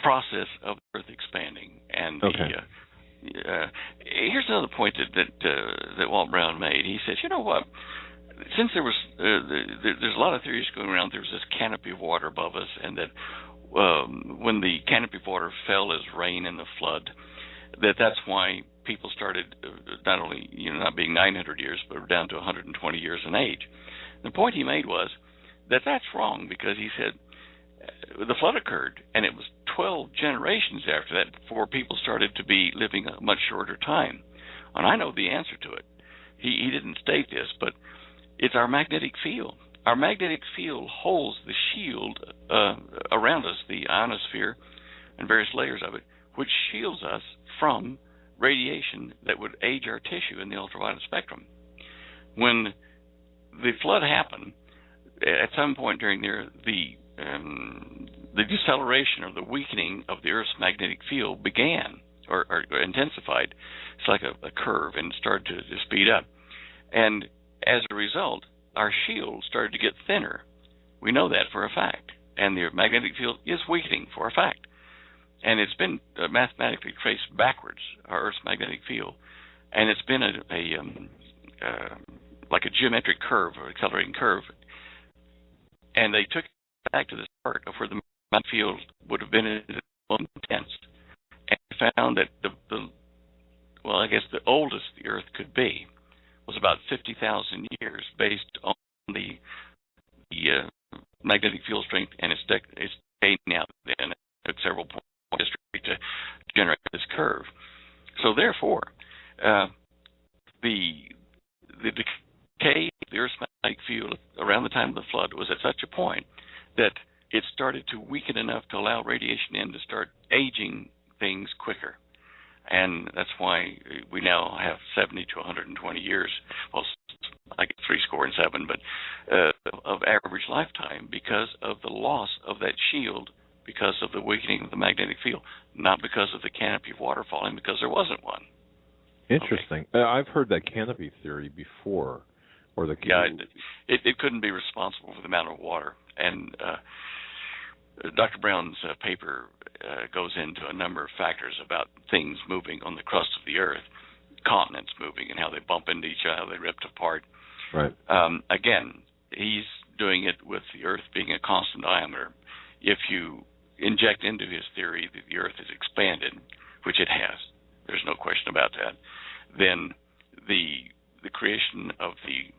process of Earth expanding, and here's another point that Walt Brown made. He says, you know what? Since there's a lot of theories going around. There was this canopy of water above us, and that when the canopy of water fell as rain in the flood, that's why people started not only not being 900 years, but down to 120 years in age. The point he made was that that's wrong, because he said the flood occurred, and it was 12 generations after that before people started to be living a much shorter time. And I know the answer to it. He didn't state this, but it's our magnetic field. Our magnetic field holds the shield around us, the ionosphere and various layers of it, which shields us from radiation that would age our tissue in the ultraviolet spectrum. When the flood happened, at some point during there, the deceleration or the weakening of the Earth's magnetic field began or intensified. It's like a curve, and started to speed up. And as a result, our shield started to get thinner. We know that for a fact. And the magnetic field is weakening for a fact. And it's been mathematically traced backwards, our Earth's magnetic field. And it's been like a geometric curve, or accelerating curve. And they took it back to the start of where the magnetic field would have been most intense. And found that the oldest the Earth could be was about 50,000 years, based on the magnetic field strength and its decaying out. Then it took several points in history to generate this curve. So therefore, the decay of the Earth's magnetic field around the time of the flood was at such a point that it started to weaken enough to allow radiation in to start aging things quicker. And that's why we now have 70 to 120 years, well, I guess 77, but of average lifetime, because of the loss of that shield, because of the weakening of the magnetic field, not because of the canopy of water falling, because there wasn't one. Interesting. Okay. I've heard that canopy theory before. It couldn't be responsible for the amount of water. And Dr. Brown's paper goes into a number of factors about things moving on the crust of the Earth, continents moving, and how they bump into each other, how they ripped apart. Right. Again, he's doing it with the Earth being a constant diameter. If you inject into his theory that the Earth is expanded, which it has, there's no question about that, then the creation of the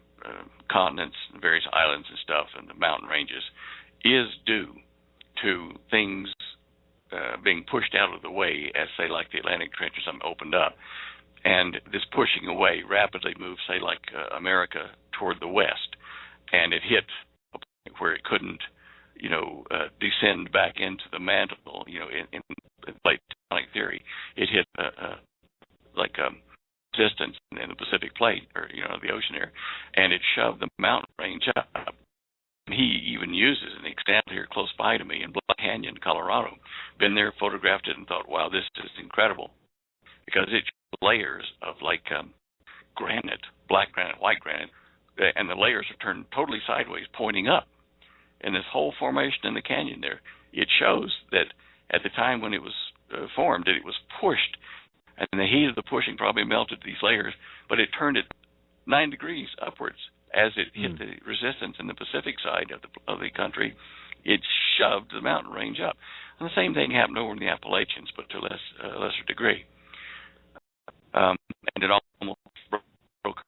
continents, various islands and stuff, and the mountain ranges is due to things being pushed out of the way, as, say, like the Atlantic Trench or something opened up. And this pushing away rapidly moved, say, like America toward the west. And it hit a point where it couldn't, descend back into the mantle, in plate tectonic theory. It hit resistance in the Pacific plate, or, the ocean there, and it shoved the mountain range up. He even uses an example here close by to me in Black Canyon, Colorado. Been there, photographed it, and thought, wow, this is incredible. Because it shows layers of granite, black granite, white granite, and the layers are turned totally sideways, pointing up. And this whole formation in the canyon there, it shows that at the time when it was formed, that it was pushed, and the heat of the pushing probably melted these layers, but it turned it 9 degrees upwards. As it hit the resistance in the Pacific side of the country, it shoved the mountain range up. And the same thing happened over in the Appalachians, but to a lesser degree. And it almost broke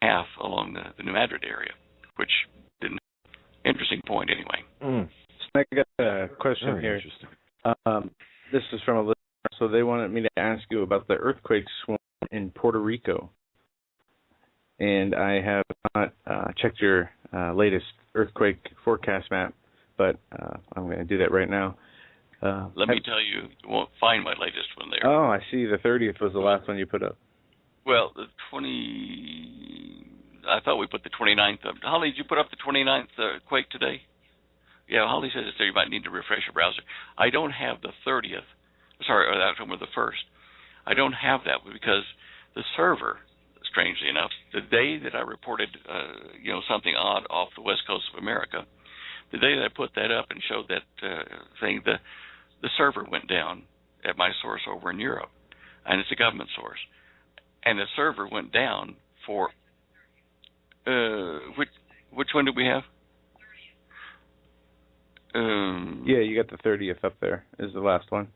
half along the New Madrid area, which is an interesting point anyway. I got a question here. Interesting. This is from a listener, so they wanted me to ask you about the earthquake swarm in Puerto Rico. And I have not checked your latest earthquake forecast map, but I'm going to do that right now. Let me tell you, you won't find my latest one there. Oh, I see. The 30th was the last one you put up. Well, the I thought we put the 29th up. Holly, did you put up the 29th quake today? Yeah, Holly says it's there. You might need to refresh your browser. I don't have the 30th. Sorry, or October the 1st. I don't have that because the server, strangely enough, the day that I reported, something odd off the west coast of America, the day that I put that up and showed that thing, the server went down at my source over in Europe, and it's a government source, and the server went down for which one did we have? Yeah, you got the 30th up there. Is the last one.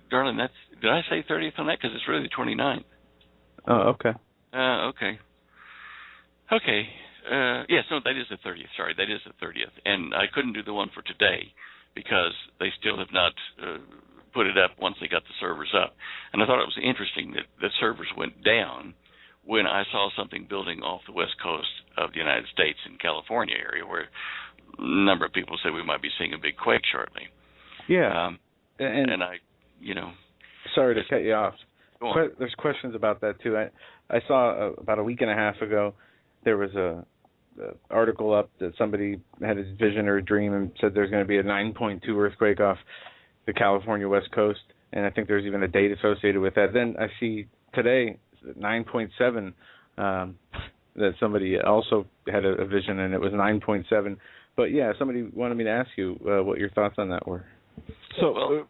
Darling, did I say 30th on that? Because it's really the 29th. Oh, okay. Okay. Okay. Yes, no, that is the 30th. Sorry, that is the 30th. And I couldn't do the one for today because they still have not put it up once they got the servers up. And I thought it was interesting that the servers went down when I saw something building off the west coast of the United States in California area where a number of people said we might be seeing a big quake shortly. Yeah. And I, Sorry to cut you off. There's questions about that, too. I saw about a week and a half ago there was a article up that somebody had a vision or a dream and said there's going to be a 9.2 earthquake off the California west coast, and I think there's even a date associated with that. Then I see today 9.7 that somebody also had a vision, and it was 9.7. But, yeah, somebody wanted me to ask you what your thoughts on that were. So,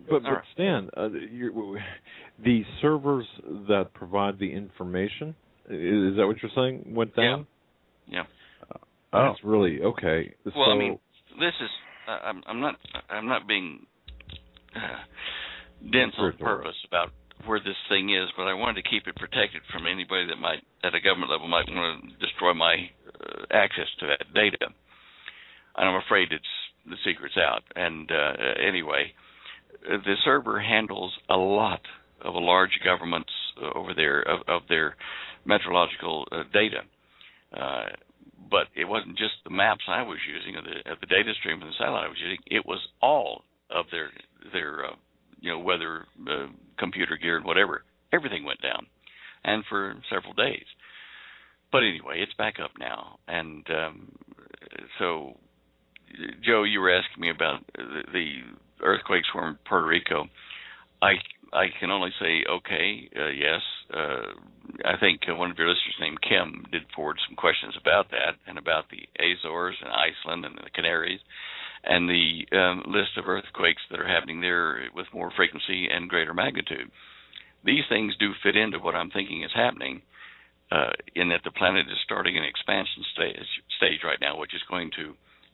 but Stan, the servers that provide the information, is that what you're saying, went down? Yeah. That's really okay. Well, I mean, this is I'm not being dense on purpose about where this thing is, but I wanted to keep it protected from anybody that might, at a government level, might want to destroy my access to that data. And I'm afraid the secret's out. And anyway, the server handles a lot of a large government's over there of their meteorological data. But it wasn't just the maps I was using of the data stream and the satellite I was using. It was all of their weather computer gear and whatever. Everything went down, and for several days. But anyway, it's back up now. And so, Joe, you were asking me about the earthquakes from Puerto Rico. I can only say, okay, yes. I think one of your listeners named Kim did forward some questions about that and about the Azores and Iceland and the Canaries and the list of earthquakes that are happening there with more frequency and greater magnitude. These things do fit into what I'm thinking is happening in that the planet is starting an expansion stage right now, which is going to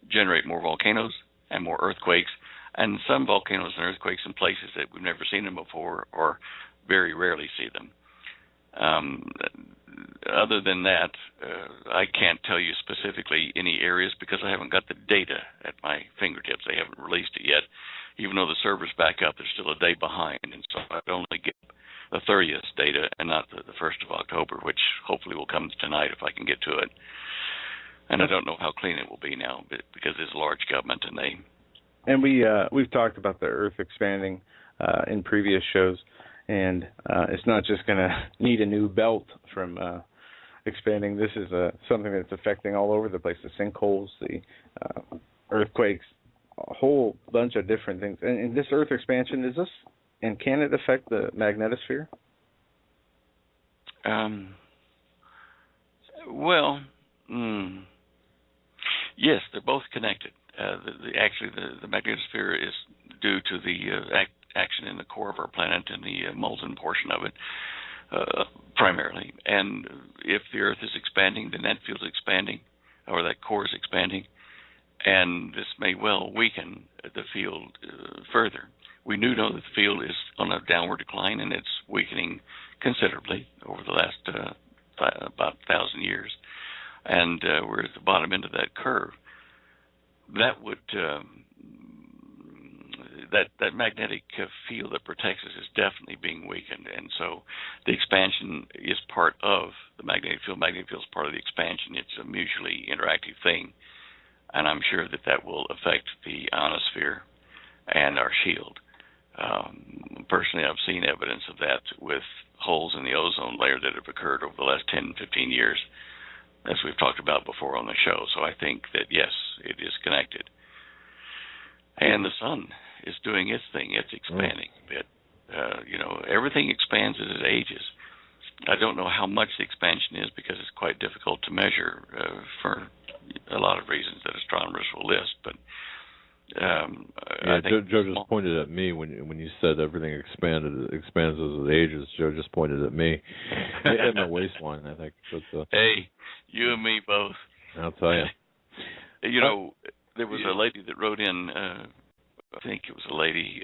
generate more volcanoes and more earthquakes, and some volcanoes and earthquakes in places that we've never seen them before or very rarely see them. Other than that, I can't tell you specifically any areas because I haven't got the data at my fingertips. They haven't released it yet. Even though the server's back up, they're still a day behind, and so I'd only get the 30th data and not the 1st of October, which hopefully will come tonight if I can get to it. And I don't know how clean it will be now because it's a large government, and we've talked about the Earth expanding in previous shows, and it's not just going to need a new belt from expanding. This is something that's affecting all over the place: the sinkholes, the earthquakes, a whole bunch of different things. And this Earth expansion and can it affect the magnetosphere? Yes, they're both connected. Actually, the magnetosphere is due to the action in the core of our planet and the molten portion of it, primarily. And if the Earth is expanding, the net field is expanding, or that core is expanding, and this may well weaken the field further. We do know that the field is on a downward decline, and it's weakening considerably over the last about 1,000 years. And we're at the bottom end of that curve. That would that magnetic field that protects us is definitely being weakened, and so the expansion is part of the magnetic field. Magnetic field is part of the expansion. It's a mutually interactive thing, and I'm sure that will affect the ionosphere and our shield. Personally, I've seen evidence of that with holes in the ozone layer that have occurred over the last 10, 15 years, as we've talked about before on the show. So I think that, yes, it is connected. And the sun is doing its thing. It's expanding a bit. Everything expands as it ages. I don't know how much the expansion is because it's quite difficult to measure for a lot of reasons that astronomers will list, but I think Joe just pointed at me when you said everything expands as it ages. Joe just pointed at me, at my waistline, I think. But, hey, you and me both. I'll tell you. There was a lady that wrote in. I think it was a lady.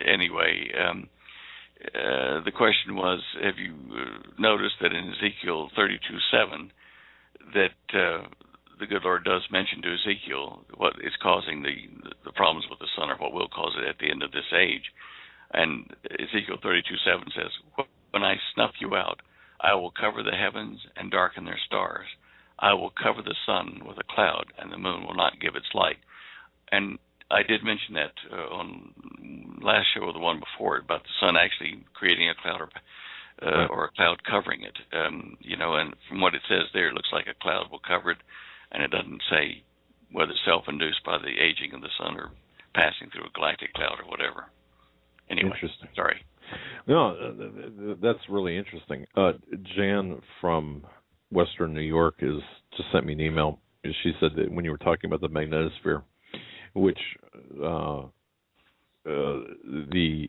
Anyway, the question was: have you noticed that in Ezekiel 32:7 that the good Lord does mention to Ezekiel what is causing the problems with the sun, or what will cause it at the end of this age? And Ezekiel 32:7 says, "When I snuff you out, I will cover the heavens and darken their stars. I will cover the sun with a cloud, and the moon will not give its light." And I did mention that on last show or the one before about the sun actually creating a cloud or a cloud covering it. And from what it says there, it looks like a cloud will cover it, and it doesn't say whether self-induced by the aging of the sun or passing through a galactic cloud or whatever. Anyway, interesting. Sorry. No, that's really interesting. Jan from Western New York just sent me an email. She said that when you were talking about the magnetosphere, which the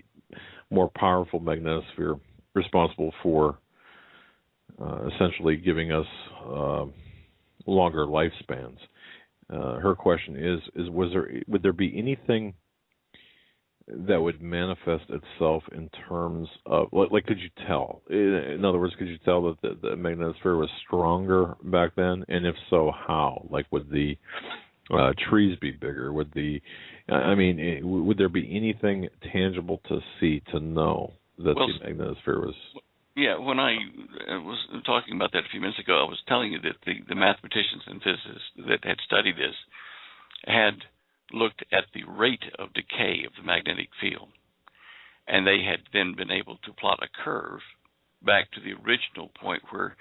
more powerful magnetosphere responsible for essentially giving us longer lifespans. Her question is would there be anything that would manifest itself in terms of, like, could you tell? In other words, could you tell that the magnetosphere was stronger back then? And if so, how? Like, would the trees be bigger? Would would there be anything tangible to see, to know that the magnetosphere was... Yeah, when I was talking about that a few minutes ago, I was telling you that the mathematicians and physicists that had studied this had looked at the rate of decay of the magnetic field, and they had then been able to plot a curve back to the original point where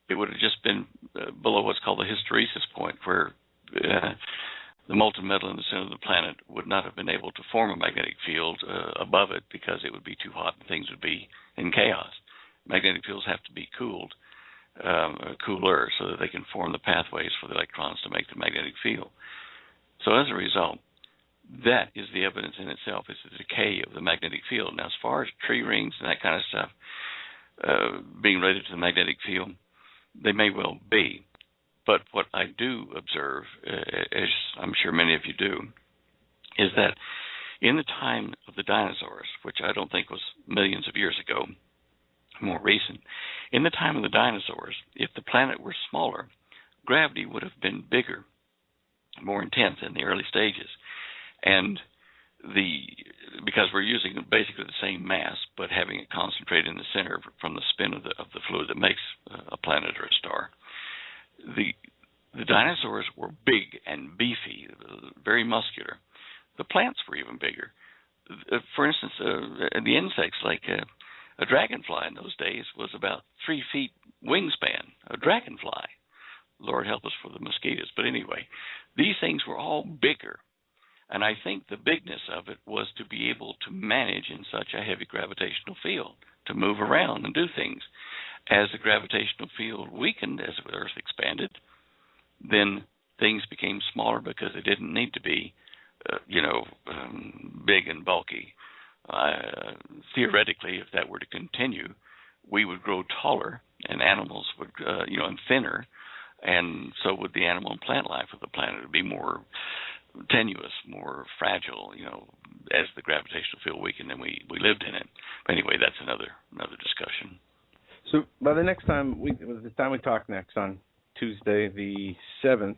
it would have just been below what's called the hysteresis point, where the molten metal in the center of the planet would not have been able to form a magnetic field above it because it would be too hot and things would be in chaos. Magnetic fields have to be cooled, cooler, so that they can form the pathways for the electrons to make the magnetic field. So as a result, that is the evidence in itself, is the decay of the magnetic field. Now, as far as tree rings and that kind of stuff being related to the magnetic field, they may well be. But what I do observe, as I'm sure many of you do, is that in the time of the dinosaurs, which I don't think was millions of years ago, more recent, in the time of the dinosaurs, if the planet were smaller, gravity would have been bigger, more intense in the early stages. And because we're using basically the same mass, but having it concentrated in the center from the spin of the fluid that makes a planet or a star, the dinosaurs were big and beefy, very muscular. The plants were even bigger. For instance, the insects, like a dragonfly in those days, was about 3 feet wingspan. A dragonfly. Lord help us for the mosquitoes. But anyway, these things were all bigger. And I think the bigness of it was to be able to manage in such a heavy gravitational field, to move around and do things. As the gravitational field weakened, as the Earth expanded, then things became smaller because they didn't need to be, big and bulky. Theoretically, if that were to continue, we would grow taller, and animals would, and thinner, and so would the animal and plant life of the planet. It would be more tenuous, more fragile, as the gravitational field weakened and we lived in it. But anyway, that's another discussion. So by the time we talk next on Tuesday the 7th,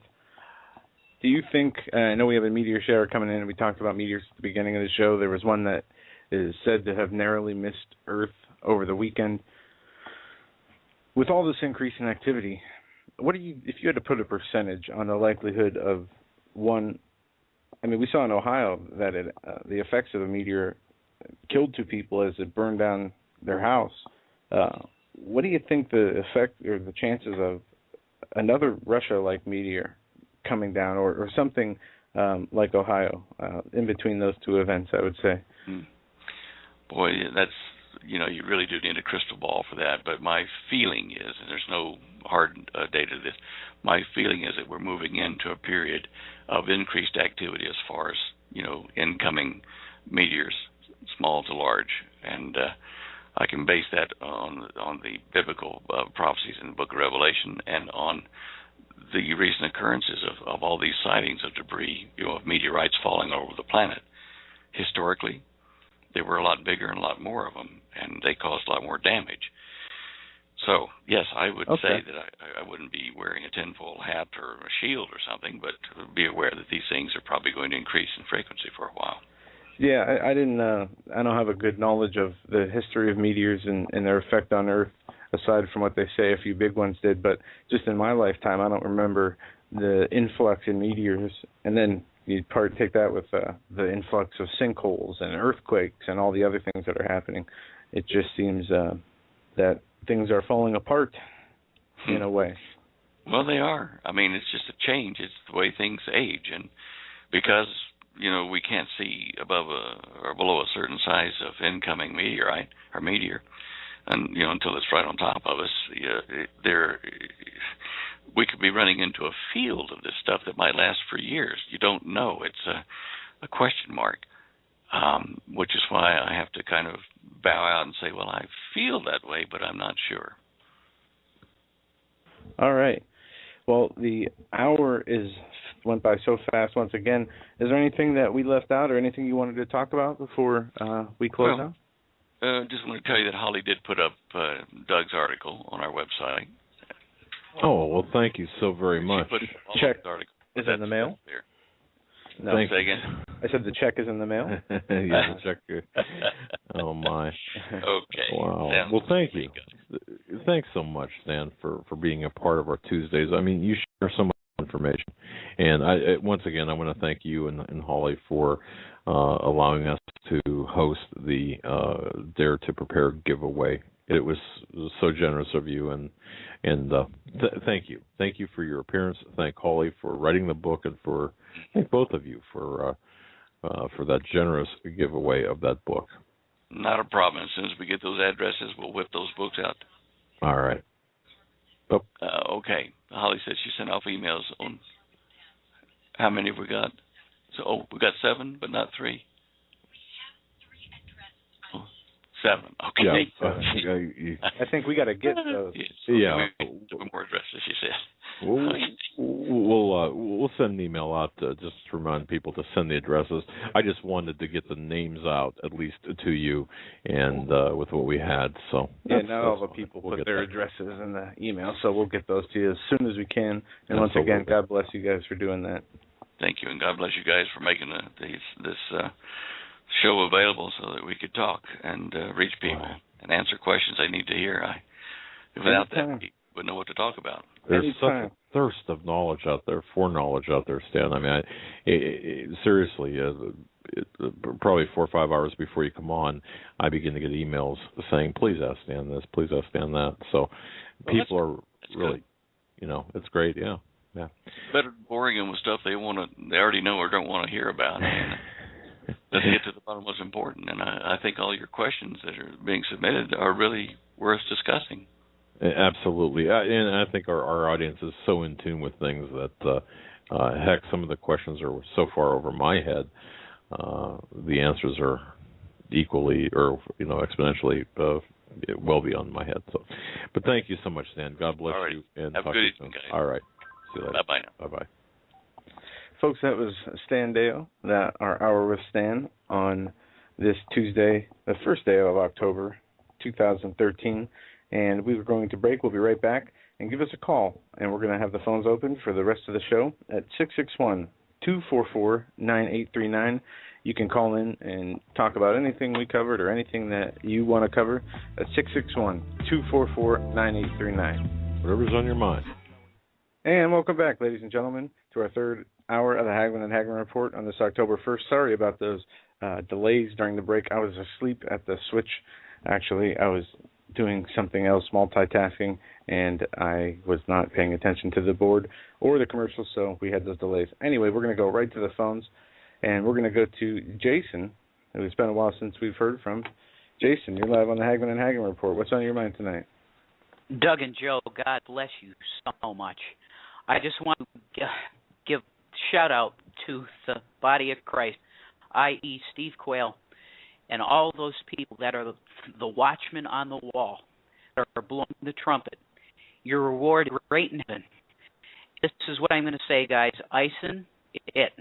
Do you think, I know we have a meteor shower coming in, and we talked about meteors at the beginning of the show. There was one that is said to have narrowly missed Earth over the weekend. With all this increase in activity, if you had to put a percentage on the likelihood of one, I mean, we saw in Ohio that the effects of a meteor killed 2 people as it burned down their house. What do you think the effect or the chances of another Russia-like meteor coming down, or something like Ohio, in between those 2 events, I would say? Boy, that's, you really do need a crystal ball for that. But my feeling is, and there's no hard data to this, my feeling is that we're moving into a period of increased activity as far as, incoming meteors, small to large. And I can base that on the biblical prophecies in the Book of Revelation and on the recent occurrences of all these sightings of debris, of meteorites falling over the planet. Historically, there were a lot bigger and a lot more of them, and they caused a lot more damage. So, yes, I would say that I wouldn't be wearing a tinfoil hat or a shield or something, but be aware that these things are probably going to increase in frequency for a while. Yeah, I don't have a good knowledge of the history of meteors and their effect on Earth, aside from what they say a few big ones did. But just in my lifetime, I don't remember the influx in meteors. And then you take that with the influx of sinkholes and earthquakes and all the other things that are happening. It just seems that things are falling apart in a way. Well, they are. I mean, it's just a change. It's the way things age. And because we can't see above or below a certain size of incoming meteorite or meteor, and until it's right on top of us, we could be running into a field of this stuff that might last for years. You don't know. It's a question mark, which is why I have to kind of bow out and say, well, I feel that way, but I'm not sure. All right. Well, the hour went by so fast once again. Is there anything that we left out or anything you wanted to talk about before we close out? Just want to tell you that Holly did put up Doug's article on our website. Oh, well, thank you so very much. Check is in the mail? There. No. Say again? I said the check is in the mail. Yeah, the check. Oh, my. Okay. Wow. Well, thank you. Thanks so much, Stan, for being a part of our Tuesdays. I mean, you share so much information. And once again, I want to thank you and Holly for allowing us to host the Dare to Prepare giveaway. It was so generous of you, and thank you. Thank you for your appearance. Thank Holly for writing the book, and thank both of you for that generous giveaway of that book. Not a problem. As soon as we get those addresses, we'll whip those books out. All right. Oh. Okay. Holly said she sent off emails on how many have we got? So, we got 7, but not 3. 7. Okay. Yeah. I think we got to get those. Yeah. More addresses, she said. We'll send an email out just to remind people to send the addresses. I just wanted to get the names out, at least to you, and with what we had. So not all the people put their addresses in the email, so we'll get those to you as soon as we can. And once again, God bless you guys for doing that. Thank you, and God bless you guys for making this show available so that we could talk and reach people and answer questions they need to hear. Without that, we wouldn't know what to talk about. There's such a thirst of knowledge out there, Stan. I mean, seriously, probably 4 or 5 hours before you come on, I begin to get emails saying, please ask Stan this, please ask Stan that. So people are really, it's great, yeah. Better than boring them with stuff they already know or don't want to hear about. Let's get to the bottom of what's important. And I think all your questions that are being submitted are really worth discussing. Absolutely. And I think our audience is so in tune with things that, heck, some of the questions are so far over my head. The answers are equally or, exponentially well beyond my head. So, but thank you so much, Stan. God bless you. And have a good evening, guys. All right. See you later. Bye-bye now. Bye-bye. Folks, that was Stan Deo, our Hour with Stan, on this Tuesday, the first day of October, 2013. And we were going to break. We'll be right back. and give us a call. And we're going to have the phones open for the rest of the show at 661-244-9839. You can call in and talk about anything we covered or anything that you want to cover at 661-244-9839. Whatever's on your mind. And welcome back, ladies and gentlemen, to our third hour of the Hagmann and Hagmann Report on this October 1st. Sorry about those delays during the break. I was asleep at the switch. Actually, I was doing something else, multitasking, and I was not paying attention to the board or the commercials, so we had those delays. Anyway, we're going to go right to the phones, and we're going to go to Jason, who it's been a while since we've heard from. Jason, you're live on the Hagmann and Hagmann Report. What's on your mind tonight? Doug and Joe, God bless you so much. I just want to give shout-out to the body of Christ, i.e. Steve Quayle, and all those people that are the watchmen on the wall, that are blowing the trumpet. Your reward is great in heaven. This is what I'm going to say, guys. Ison it.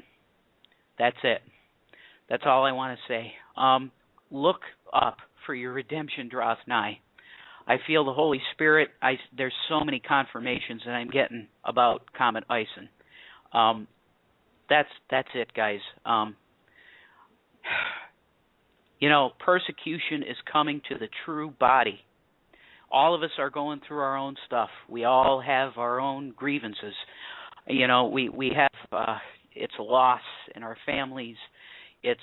That's it. That's all I want to say. Look up, for your redemption draweth nigh. I feel the Holy Spirit. There's so many confirmations that I'm getting about Comet Ison. That's it, guys. Persecution is coming to the true body. All of us are going through our own stuff. We all have our own grievances. We have it's loss in our families. It's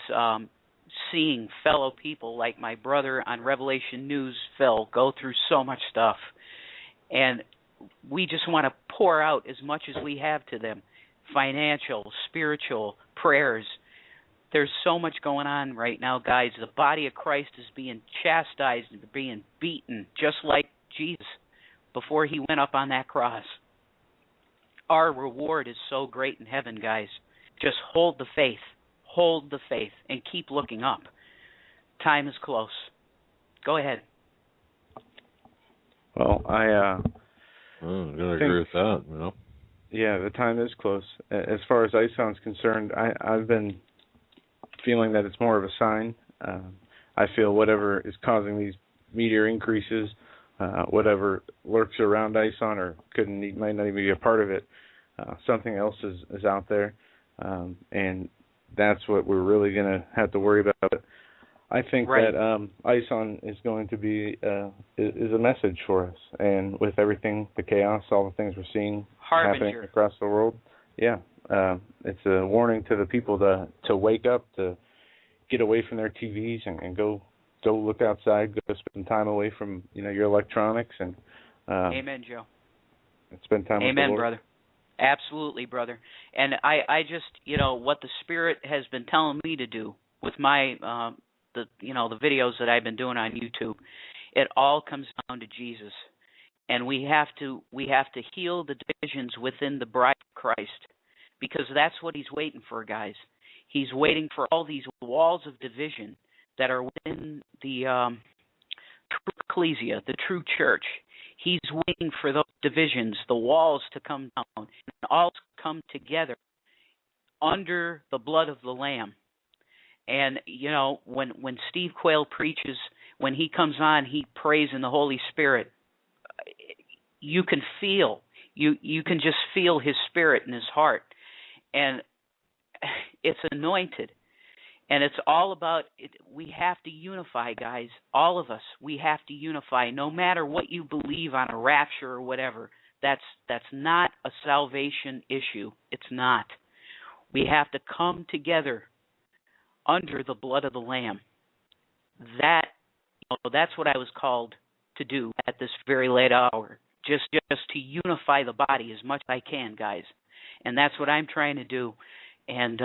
seeing fellow people like my brother on Revelation News, Phil, go through so much stuff. And we just want to pour out as much as we have to them, financial, spiritual, prayers. There's so much going on right now, guys. The body of Christ is being chastised and being beaten, just like Jesus before he went up on that cross. Our reward is so great in heaven, guys. Just hold the faith. Hold the faith and keep looking up. Time is close. Go ahead. Well, I'm going to agree with that, Yeah, the time is close. As far as Ison's concerned, I've been feeling that it's more of a sign. I feel whatever is causing these meteor increases, whatever lurks around Ison or might not even be a part of it, something else is out there. And that's what we're really going to have to worry about. I think that Ison is going to be is a message for us, and with everything, the chaos, all the things we're seeing happening across the world, it's a warning to the people to wake up, to get away from their TVs and go look outside, go spend time away from your electronics and Amen, Joe. And spend time with the Lord. Brother. Absolutely, brother. And I just, what the Spirit has been telling me to do with my, the videos that I've been doing on YouTube, it all comes down to Jesus. And we have to heal the divisions within the bride of Christ, because that's what he's waiting for, guys. He's waiting for all these walls of division that are within the true ecclesia, the true church. He's waiting for those divisions, the walls to come down, and all to come together under the blood of the Lamb. And, when Steve Quayle preaches, when he comes on, he prays in the Holy Spirit. You can feel, you can just feel his spirit in his heart. And it's anointed. And it's all about, we have to unify, guys. All of us, we have to unify. No matter what you believe on a rapture or whatever, that's not a salvation issue. It's not. We have to come together under the blood of the Lamb. That's what I was called to do at this very late hour. Just to unify the body as much as I can, guys. And that's what I'm trying to do. And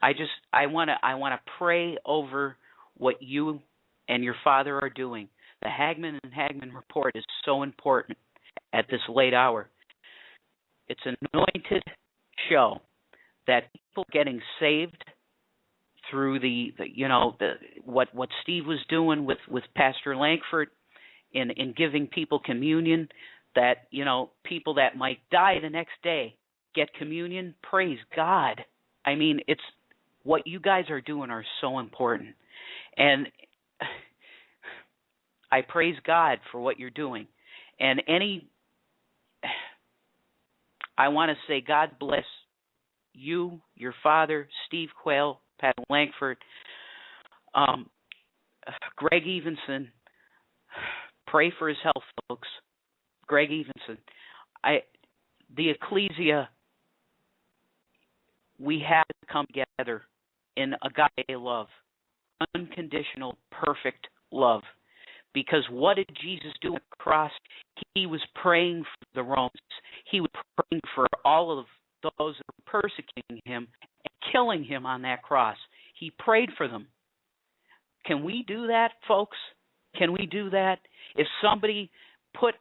I want to pray over what you and your Father are doing. The Hagmann and Hagmann Report is so important at this late hour. It's an anointed show that people getting saved through what Steve was doing with Pastor Langford in giving people communion, that people that might die the next day get communion. Praise God. I mean, it's what you guys are doing are so important. And I praise God for what you're doing. And any I want to say God bless you, your father, Steve Quayle, Pat Langford, Greg Evenson. Pray for his health, folks. Greg Evenson. The ecclesia, we have to come together in agape love, unconditional, perfect love. Because what did Jesus do on the cross? He was praying for the Romans. He was praying for all of those that were persecuting him and killing him on that cross. He prayed for them. Can we do that, folks? Can we do that? If somebody put,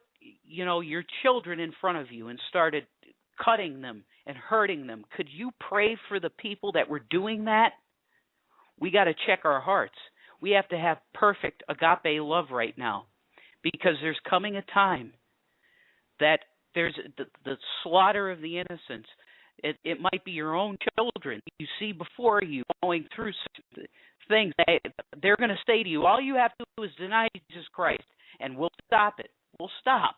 your children in front of you and started cutting them and hurting them, could you pray for the people that were doing that? We got to check our hearts. We have to have perfect agape love right now, because there's coming a time that there's the slaughter of the innocents. It might be your own children you see before you going through things. They're going to say to you, all you have to do is deny Jesus Christ, and we'll stop it. We'll stop.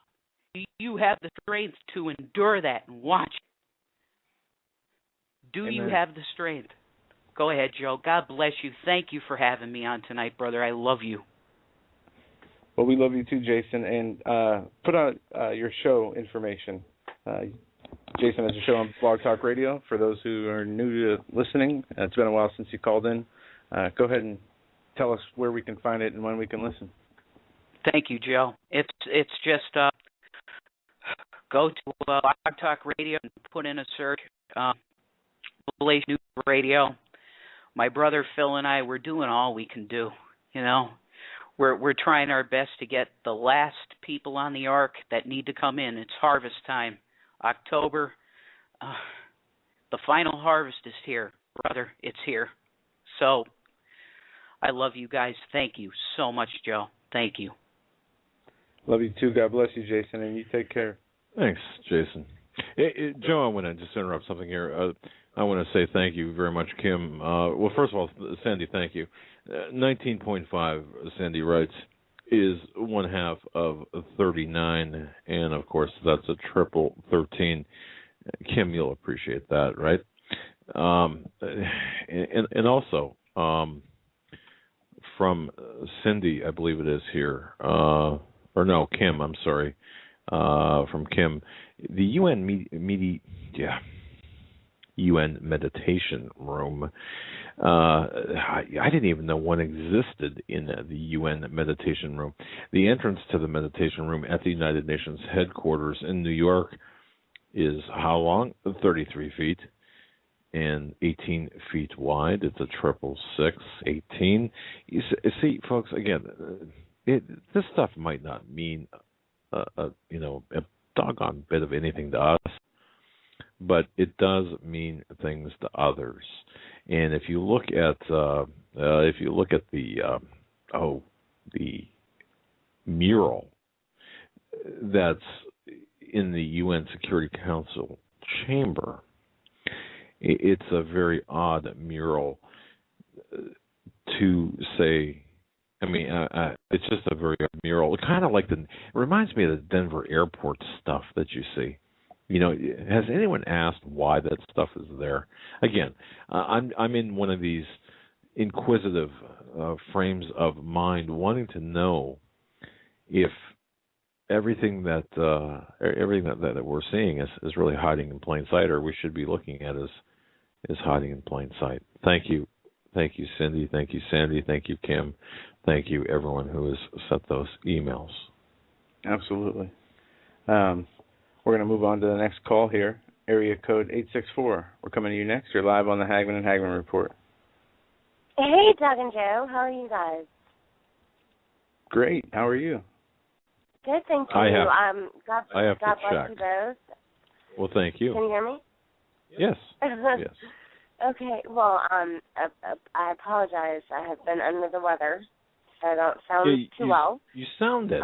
You have the strength to endure that and watch. Do Amen. You have the strength? Go ahead, Joe. God bless you. Thank you for having me on tonight, brother. I love you. Well, we love you too, Jason. And put out your show information. Jason has a show on Blog Talk Radio. For those who are new to listening, it's been a while since you called in. Go ahead and tell us where we can find it and when we can listen. Thank you, Joe. It's just go to Blog Talk Radio and put in a search, Revelation News Radio. My brother Phil and I, we're doing all we can do. We're trying our best to get the last people on the ark that need to come in. It's harvest time, October. The final harvest is here, brother. It's here. So I love you guys. Thank you so much, Joe. Thank you. Love you too. God bless you, Jason, and you take care. Thanks, Jason. Joe, I want to just interrupt something here. I want to say thank you very much, Kim. Well, first of all, Sandy, thank you. 19.5, Sandy writes, is 1/2 of 39, and of course that's a triple 13. Kim, you'll appreciate that, right? And also from Cindy, I believe it is here, or no, Kim. I'm sorry, from Kim, the UN meditation room. I didn't even know one existed in the UN meditation room. The entrance to the meditation room at the United Nations headquarters in New York is how long? 33 feet and 18 feet wide. It's a 666, 18. You see, folks, again, this stuff might not mean a doggone bit of anything to us, but it does mean things to others. And if you look at the mural that's in the UN Security Council chamber, it's a very odd mural to say. I mean, it's just a very odd mural. Kind of like it reminds me of the Denver airport stuff that you see. Has anyone asked why that stuff is there? Again, I'm in one of these inquisitive frames of mind, wanting to know if everything that we're seeing is really hiding in plain sight, or we should be looking at is hiding in plain sight. Thank you, Cindy. Thank you, Sandy. Thank you, Kim. Thank you, everyone who has sent those emails. Absolutely. We're going to move on to the next call here, area code 864. We're coming to you next. You're live on the Hagmann and Hagmann Report. Hey, Doug and Joe. How are you guys? Great. How are you? Good, thank you. God bless you both. Well, thank you. Can you hear me? Yes. Yes. Okay. Well, I apologize. I have been under the weather, so I don't sound too well. You sound it.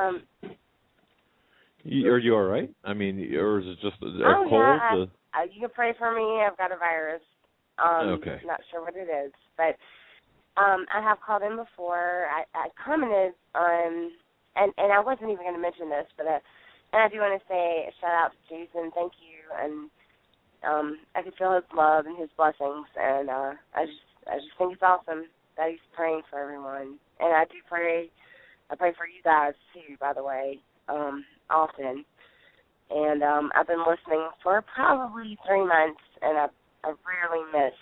Are you all right? I mean, or is it just a cold? Yeah, you can pray for me. I've got a virus. Okay. Not sure what it is, but I have called in before. I commented on, and I wasn't even going to mention this, but and I do want to say a shout out to Jason. Thank you, and I could feel his love and his blessings, and I just think it's awesome that he's praying for everyone. And I pray for you guys too, by the way, often. And I've been listening for probably 3 months, and I rarely miss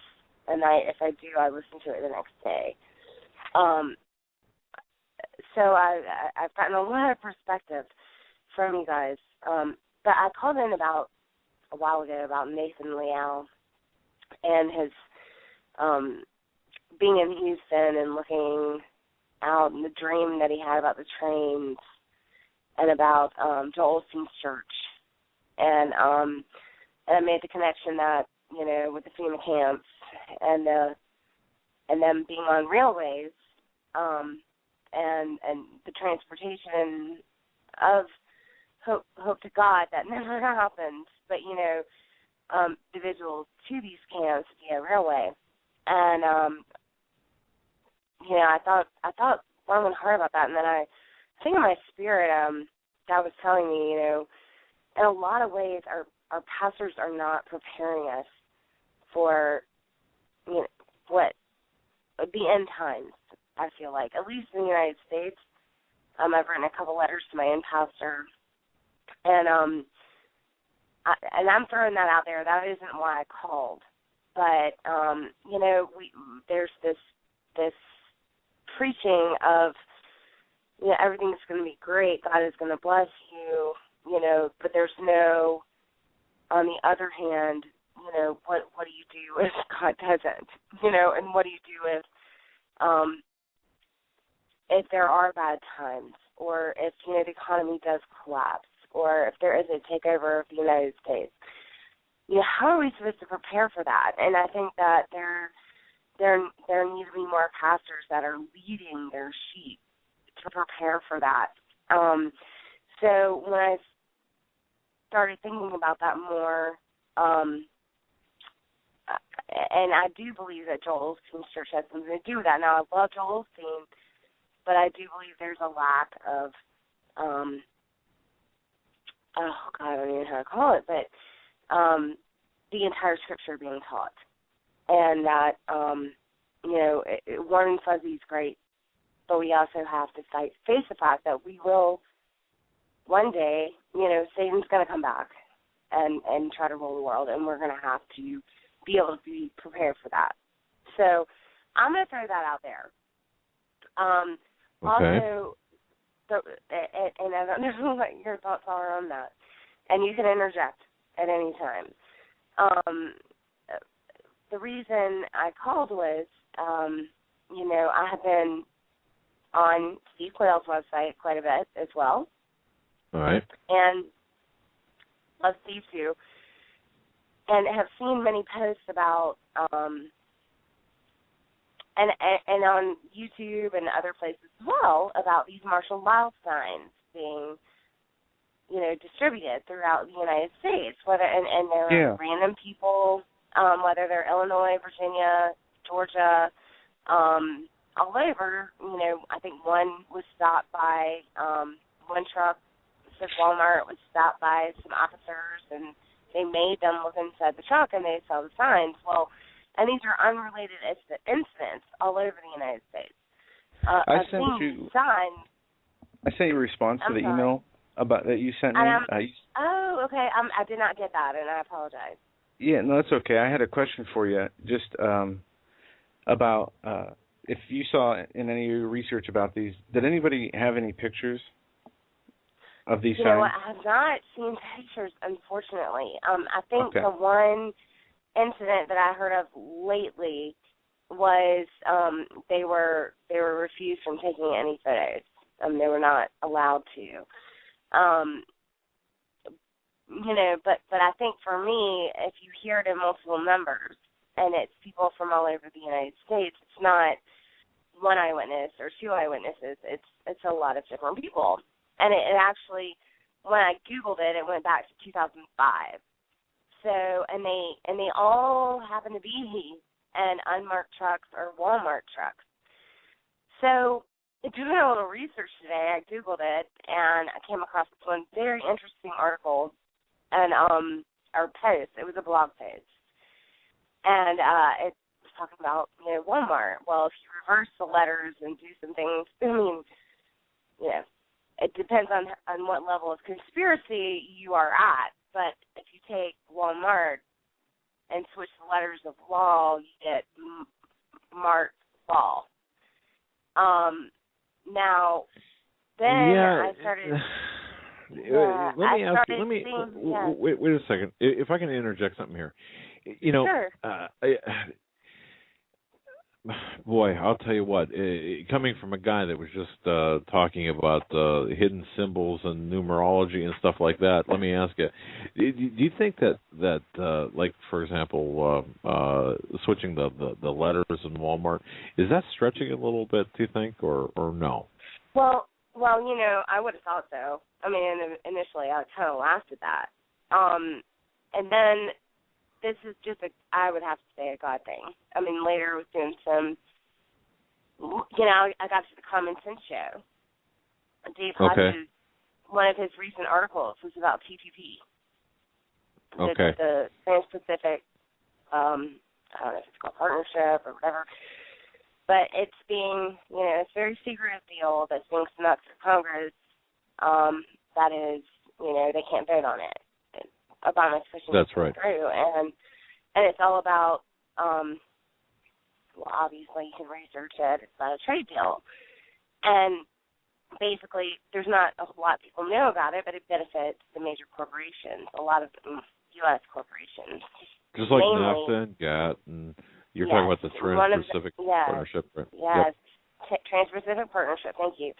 a night. If I do, I listen to it the next day. So I've gotten a lot of perspective from you guys. But I called in about a while ago about Nathan Leal and his being in Houston and looking out and the dream that he had about the trains and about Joel Osteen's church. And I made the connection that, you know, with the FEMA camps and them being on railways and the transportation of hope to God that never happened, but, you know, individuals to these camps via railway. And, you know, I thought long and hard about that, and then I think in my spirit, God was telling me, you know, in a lot of ways our pastors are not preparing us for, you know, what the end times, I feel like, at least in the United States. I've written a couple letters to my end pastor, and I'm throwing that out there. That isn't why I called, but you know, there's this preaching of, you know, everything's going to be great, God is going to bless you, you know, but there's no, on the other hand, you know, what do you do if God doesn't, you know, and what do you do if there are bad times, or if, you know, the economy does collapse, or if there is a takeover of the United States. You know, how are we supposed to prepare for that? And I think that there need to be more pastors that are leading their sheep to prepare for that. So when I started thinking about that more, and I do believe that Joel Osteen's church has something to do with that. Now, I love Joel Osteen, but I do believe there's a lack of, oh, God, I don't even know how to call it, but the entire scripture being taught. And that, you know, warm and fuzzy is great, but we also have to face the fact that we will one day, you know, Satan's going to come back and try to rule the world, and we're going to have to be able to be prepared for that. So I'm going to throw that out there. Okay. Also, and I don't know what your thoughts are on that, and you can interject at any time. The reason I called was, you know, I have been on Steve Quayle's website quite a bit as well. All right. And love Steve too. And have seen many posts about, and on YouTube and other places as well, about these martial law signs being, you know, distributed throughout the United States, and there are random people, whether they're Illinois, Virginia, Georgia, all over. You know, I think one was stopped by, one truck, said Walmart, was stopped by some officers, and they made them look inside the truck, and they saw the signs. Well, and these are unrelated incidents all over the United States. I sent you signs. I sent you a response to the email about that you sent me. Oh, okay. I did not get that, and I apologize. Yeah, no, that's okay. I had a question for you, just about if you saw in any of your research about these. Did anybody have any pictures of these signs? You know what? I have not seen pictures, unfortunately. I think the one incident that I heard of lately was they were refused from taking any photos. They were not allowed to. You know, but I think for me, if you hear it in multiple numbers and it's people from all over the United States, it's not one eyewitness or two eyewitnesses. It's a lot of different people. And it actually, when I Googled it, it went back to 2005. So, and they all happen to be in unmarked trucks or Walmart trucks. So, doing a little research today, I Googled it, and I came across this one very interesting article. And or post. It was a blog post, and it was talking about Walmart. Well, if you reverse the letters and do some things, I mean, it depends on what level of conspiracy you are at. But if you take Walmart and switch the letters of law, you get martial+law. Now, then I started. Wait a second. If I can interject something here, Sure. Boy, I'll tell you what. Coming from a guy that was just talking about hidden symbols and numerology and stuff like that, let me ask you: do you think that like, for example, switching the letters in Walmart, is that stretching it a little bit? Do you think, or no? Well, I would have thought so. I mean, initially I kind of laughed at that, and then. This is just I would have to say a God thing. I mean, later I was doing some, I got to the Common Sense show. Dave Hodges, one of his recent articles was about TPP. The Trans-Pacific, I don't know if it's called partnership or whatever, but it's being, it's a very secretive deal that's being sent up to Congress. That is, they can't vote on it. Obama's pushing it through, and it's all about, well, obviously you can research it. It's about a trade deal, and basically there's not a lot of people know about it, but it benefits the major corporations, a lot of U.S. corporations. Just like NAFTA and GATT, and you're talking about the Trans-Pacific Partnership, right? Yes, Trans-Pacific Partnership, thank you.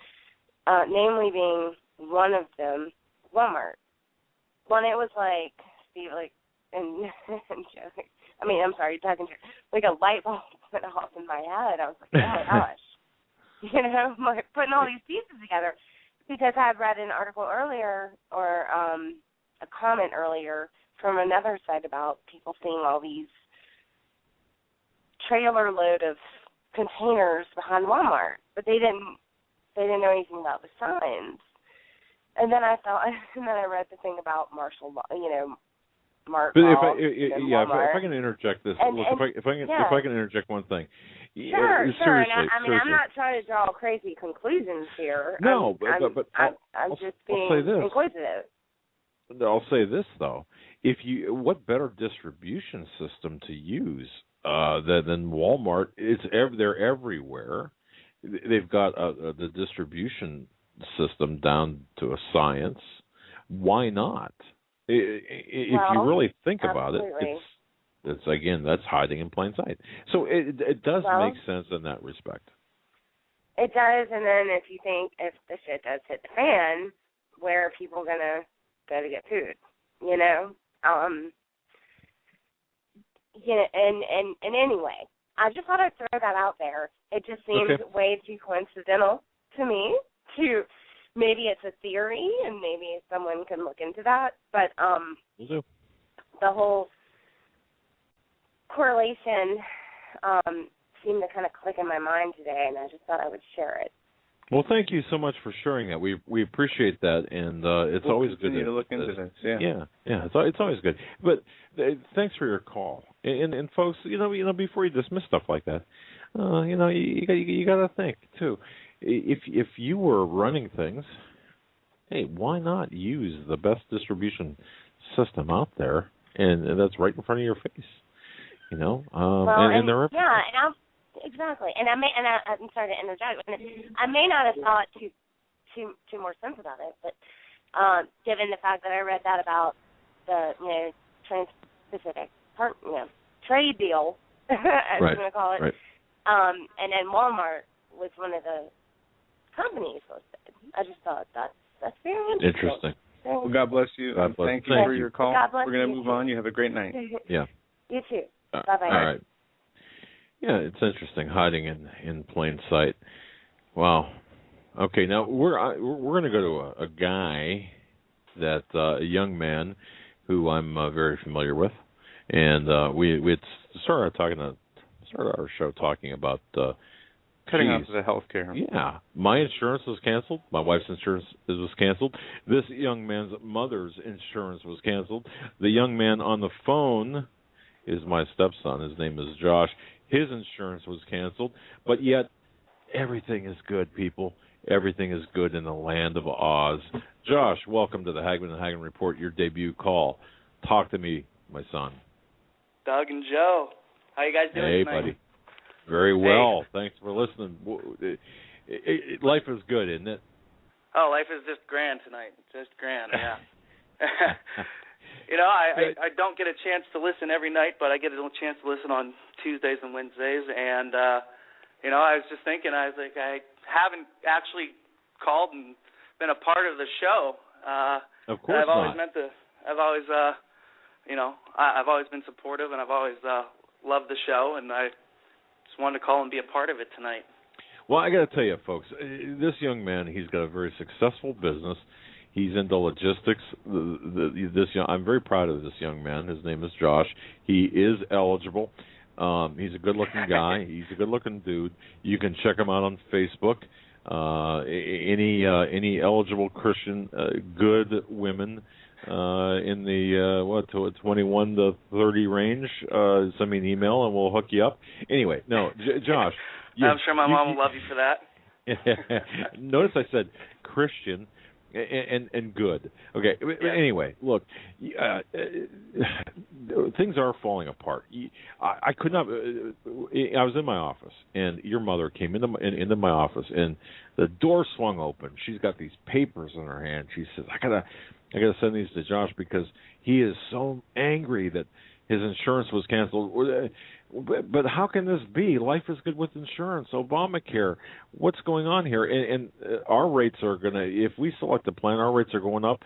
Namely being one of them, Walmart. When it was like, Steve, and joking. I mean, I'm sorry, talking to like a light bulb went off in my head. I was like, oh my gosh. Like putting all these pieces together. Because I had read an article earlier, or a comment earlier from another site about people seeing all these trailer load of containers behind Walmart. But they didn't know anything about the signs. And then I read the thing about martial law, But if I can interject this, if I can interject one thing, sure. Seriously, I mean, I'm not trying to draw crazy conclusions here. No, I'm just being inquisitive. I'll say this though: what better distribution system to use than Walmart? They're everywhere. They've got the distribution system down to a science. Why not? If you really think about it, it's again, that's hiding in plain sight. So it does make sense in that respect. It does, and then if you think if the shit does hit the fan, where are people gonna go to get food? And anyway, I just thought I'd throw that out there. It just seems way too coincidental to me. Maybe it's a theory, and maybe someone can look into that. But the whole correlation seemed to kind of click in my mind today, and I just thought I would share it. Well, thank you so much for sharing that. We appreciate that, and it's always good to look into this. It's always good. But thanks for your call, and folks, before you dismiss stuff like that, you got to think too. If you were running things, hey, why not use the best distribution system out there, and that's right in front of your face, and they're exactly. And I'm sorry to interject. I may not have thought too more sense about it, but given the fact that I read that about the Trans-Pacific trade deal, as we're going to call it, and then Walmart was one of the companies listed. I just thought that's very interesting. Well, God bless you. Thank you for your call. We're going to move on. You have a great night. Yeah. You too. Bye-bye. All right. Yeah, it's interesting, hiding in plain sight. Wow. Okay, now we're going to go to a guy a young man who I'm very familiar with, and we started our show talking about kind cutting off the health care. Yeah. My insurance was canceled. My wife's insurance was canceled. This young man's mother's insurance was canceled. The young man on the phone is my stepson. His name is Josh. His insurance was canceled. But yet, everything is good, people. Everything is good in the land of Oz. Josh, welcome to the Hagmann and Hagmann Report, your debut call. Talk to me, my son. Doug and Joe, how you guys doing tonight? Hey, buddy. Very well. Hey. Thanks for listening. Life is good, isn't it? Oh, life is just grand tonight. Just grand, yeah. You know, I don't get a chance to listen every night, but I get a chance to listen on Tuesdays and Wednesdays. And, you know, I was just thinking, I was like, I haven't actually called and been a part of the show. Of course I've always you know, I've always been supportive, and I've always loved the show, and I just wanted to call and be a part of it tonight. Well, I got to tell you, folks, this young man, he's got a very successful business. He's into logistics. I'm very proud of this young man. His name is Josh. He is eligible. He's a good-looking guy. He's a good-looking dude. You can check him out on Facebook. Any eligible Christian, good women in the 21 to 30 range, send me an email and we'll hook you up. Anyway, no, Josh. I'm sure my mom will love you for that. Notice I said Christian and good. Okay. Yeah. Anyway, look, things are falling apart. I could not. I was in my office, and your mother came into my office, and the door swung open. She's got these papers in her hand. She says, "I gotta send these to Josh because he is so angry that his insurance was canceled." But how can this be? Life is good with insurance. Obamacare. What's going on here? And our rates are going to, if we select a plan, our rates are going up.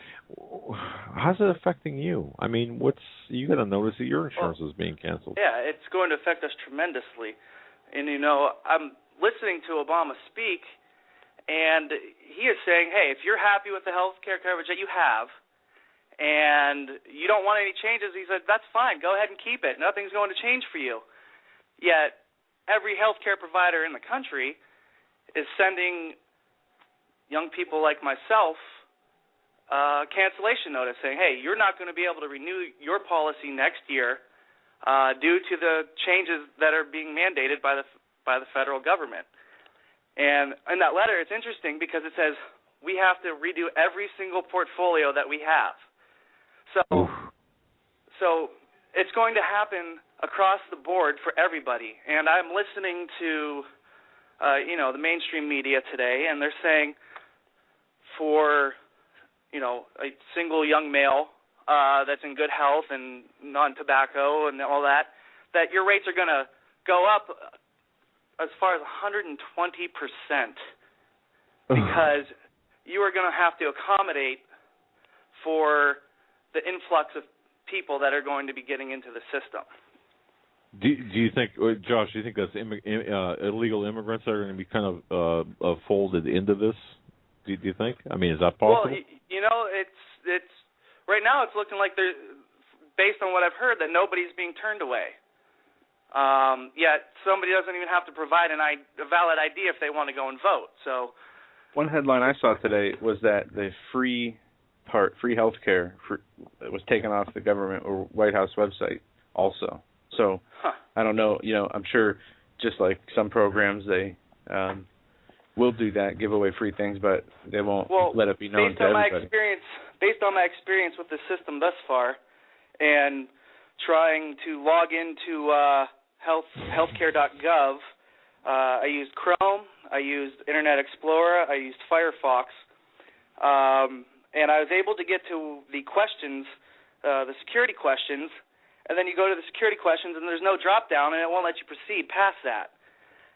How's it affecting you? I mean, you got to notice that your insurance is being canceled. Yeah, it's going to affect us tremendously. And, you know, I'm listening to Obama speak, and he is saying, hey, if you're happy with the health care coverage that you have, and you don't want any changes, he said, that's fine. Go ahead and keep it. Nothing's going to change for you. Yet every healthcare provider in the country is sending young people like myself cancellation notice saying, hey, you're not going to be able to renew your policy next year due to the changes that are being mandated by the federal government. And in that letter, it's interesting because it says we have to redo every single portfolio that we have. So it's going to happen across the board for everybody. And I'm listening to, you know, the mainstream media today, and they're saying for, you know, a single young male that's in good health and non-tobacco and all that, that your rates are going to go up as far as 120% because you are going to have to accommodate for the influx of people that are going to be getting into the system. Do you think, Josh? Do you think that's illegal immigrants that are going to be kind of folded into this? Do you think? I mean, is that possible? Well, you know, it's right now. It's looking like they're, based on what I've heard, that nobody's being turned away. Yet somebody doesn't even have to provide a valid ID if they want to go and vote. So, one headline I saw today was that the free health care was taken off the government or White House website also. So I don't know, you know, I'm sure just like some programs, they will do that, give away free things, but they won't let it be known to everybody. Based on my experience with the system thus far and trying to log into healthcare.gov, I used Chrome, I used Internet Explorer, I used Firefox, and I was able to get to the questions, the security questions, and then you go to the security questions, and there's no drop-down, and it won't let you proceed past that.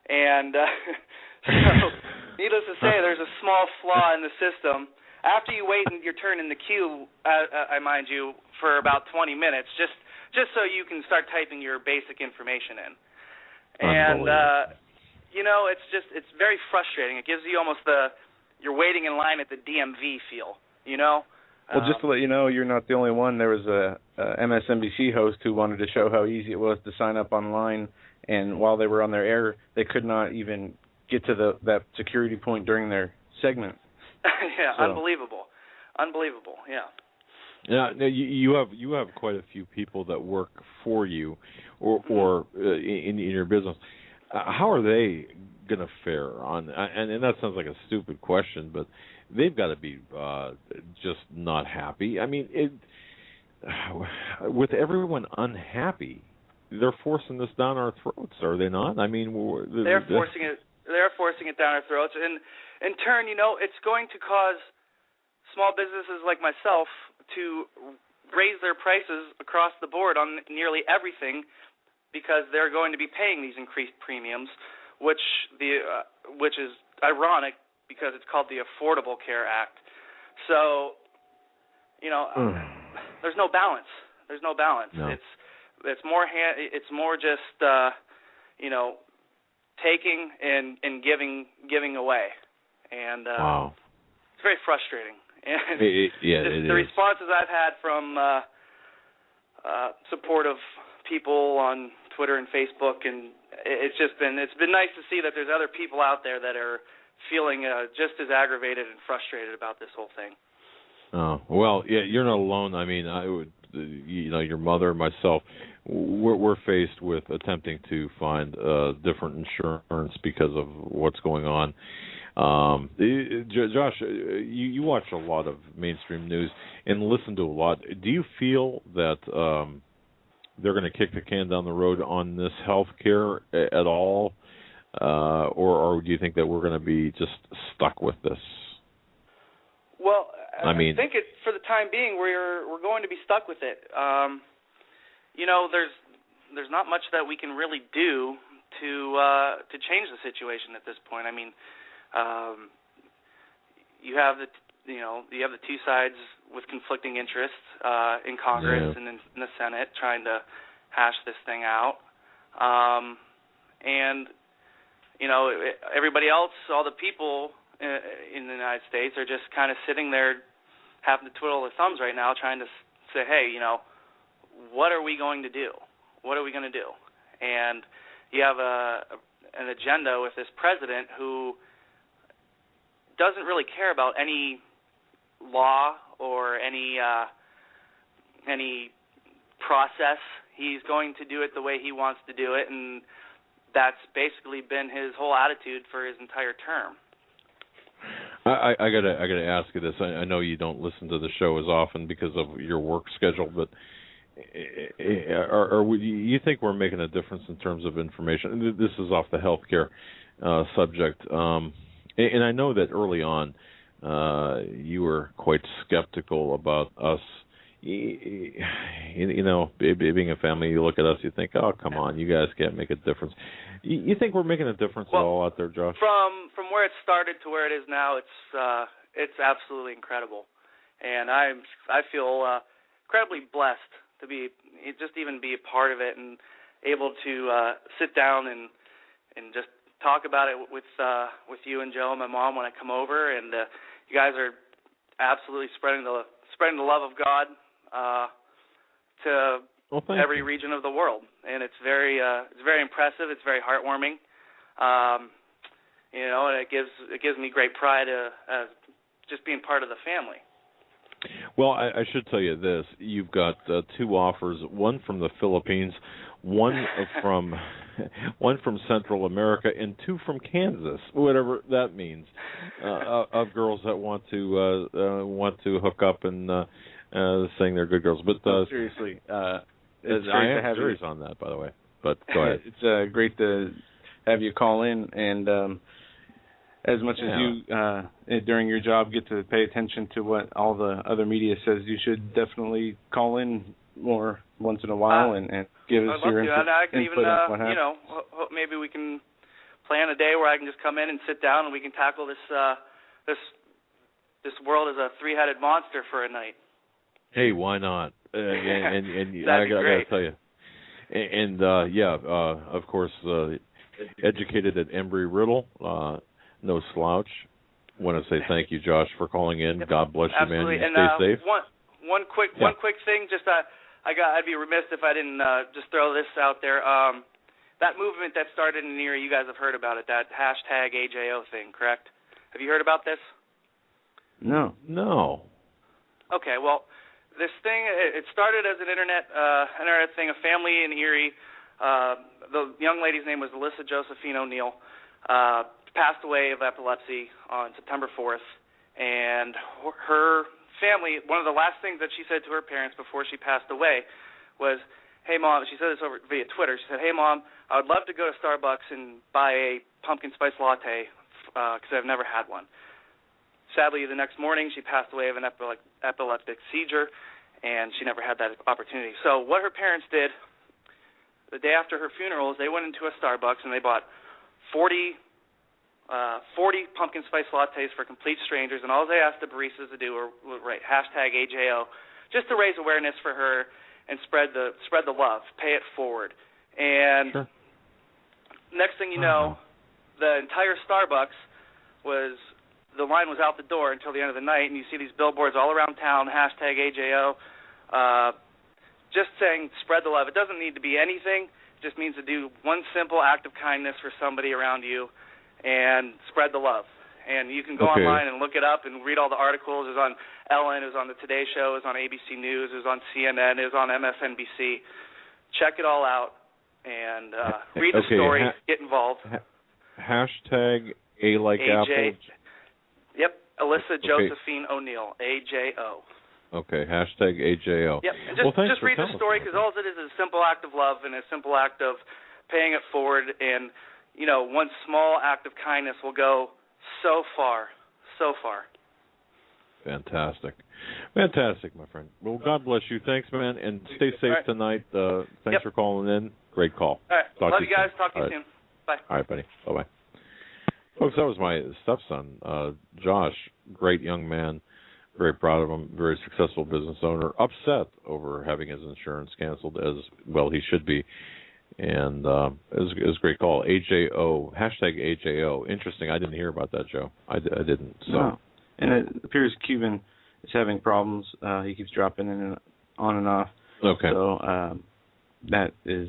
And so, needless to say, there's a small flaw in the system. After you wait your turn in the queue, I mind you, for about 20 minutes, just so you can start typing your basic information in. And, you know, it's very frustrating. It gives you almost you're waiting in line at the DMV feel, you know? Well, just to let you know, you're not the only one. There was a MSNBC host who wanted to show how easy it was to sign up online, and while they were on their air, they could not even get to that security point during their segment. Yeah, so. Unbelievable. Yeah. Now you have quite a few people that work for you, or in your business. How are they going to fare on? And that sounds like a stupid question, but they've got to be just not happy. I mean, with everyone unhappy, they're forcing this down our throats, are they not? I mean, they're forcing it. They're forcing it down our throats, and in turn, it's going to cause small businesses like myself to raise their prices across the board on nearly everything, because they're going to be paying these increased premiums, which is ironic because it's called the Affordable Care Act. So, there's no balance. There's no balance. No. It's more just taking and giving away, and wow. It's very frustrating. And it is. The responses I've had from supportive people on Twitter and Facebook, and it's been nice to see that there's other people out there that are feeling just as aggravated and frustrated about this whole thing. Oh, well, yeah, you're not alone. I mean, I would, your mother, myself, we're faced with attempting to find different insurance because of what's going on. Josh, you watch a lot of mainstream news and listen to a lot. Do you feel that they're going to kick the can down the road on this health care at all, or do you think that we're going to be just stuck with this? Well, I think for the time being we're going to be stuck with it. There's not much that we can really do to change the situation at this point. I mean, you have the two sides with conflicting interests in Congress and in the Senate trying to hash this thing out, and everybody else, all the people in the United States are just kind of sitting there having to twiddle their thumbs right now, trying to say, hey, what are we going to do? What are we going to do? And you have an agenda with this president who doesn't really care about any law or any process. He's going to do it the way he wants to do it, and that's basically been his whole attitude for his entire term. I gotta ask you this. I know you don't listen to the show as often because of your work schedule, but you think we're making a difference in terms of information? This is off the healthcare subject, and I know that early on you were quite skeptical about us. Being a family, you look at us, you think, oh, come on, you guys can't make a difference. You think we're making a difference at all out there, Josh? From where it started to where it is now, it's absolutely incredible, and I feel incredibly blessed to be a part of it and able to sit down and just talk about it with you and Joe and my mom when I come over, and you guys are absolutely spreading the love of God to every region of the world, and it's very impressive. It's very heartwarming, and it gives me great pride just being part of the family. Well, I should tell you this: you've got two offers, one from the Philippines, one from Central America, and two from Kansas, whatever that means, of girls that want to hook up and saying they're good girls. But seriously, it's great to have you on that, by the way. But go ahead. It's great to have you call in, and as much as you during your job get to pay attention to what all the other media says, you should definitely call in more once in a while and give us your input. I can even, maybe we can plan a day where I can just come in and sit down and we can tackle this world as a three-headed monster for a night. Hey, why not? And I gotta tell you, and of course, educated at Embry-Riddle, no slouch. Want to say thank you, Josh, for calling in. God bless you, Absolutely. man. And, stay safe. One quick thing. Just I'd be remiss if I didn't just throw this out there. that movement that started in Erie, you guys have heard about it, that hashtag AJO thing, correct? Have you heard about this? No. Okay, well, this thing, it started as an internet thing. A family in Erie, the young lady's name was Alyssa Josephine O'Neill, passed away of epilepsy on September 4th, and her family, one of the last things that she said to her parents before she passed away was, "Hey, Mom," she said this over via Twitter, she said, "Hey, Mom, I would love to go to Starbucks and buy a pumpkin spice latte because I've never had one." Sadly, the next morning, she passed away of an epileptic seizure, and she never had that opportunity. So what her parents did, the day after her funeral, is they went into a Starbucks and they bought 40 pumpkin spice lattes for complete strangers, and all they asked the baristas to do were write hashtag AJO, just to raise awareness for her and spread the love, pay it forward. And sure. Next thing you know, the entire Starbucks the line was out the door until the end of the night, and you see these billboards all around town, hashtag AJO, just saying spread the love. It doesn't need to be anything. It just means to do one simple act of kindness for somebody around you and spread the love. And you can go online and look it up and read all the articles. It was on Ellen, it was on the Today Show, it was on ABC News, it was on CNN, it was on MSNBC. Check it all out and read the story, get involved. Hashtag A like Apple. Yep, Alyssa Josephine O'Neill, AJO. Okay, hashtag AJO. Yep, and just read the story, because all it is a simple act of love and a simple act of paying it forward, and, one small act of kindness will go so far, so far. Fantastic, my friend. Well, God bless you. Thanks, man, and stay safe tonight. Thanks for calling in. Great call. All right, love you guys. Talk to you soon. Bye. All right, buddy. Bye-bye. Folks, that was my stepson, Josh, great young man, very proud of him, very successful business owner, upset over having his insurance canceled, as well he should be. And it was a great call. AJO, hashtag AJO. Interesting. I didn't hear about that, Joe. I didn't. So. No. And it appears Cuban is having problems. He keeps dropping in and on and off. Okay. So that has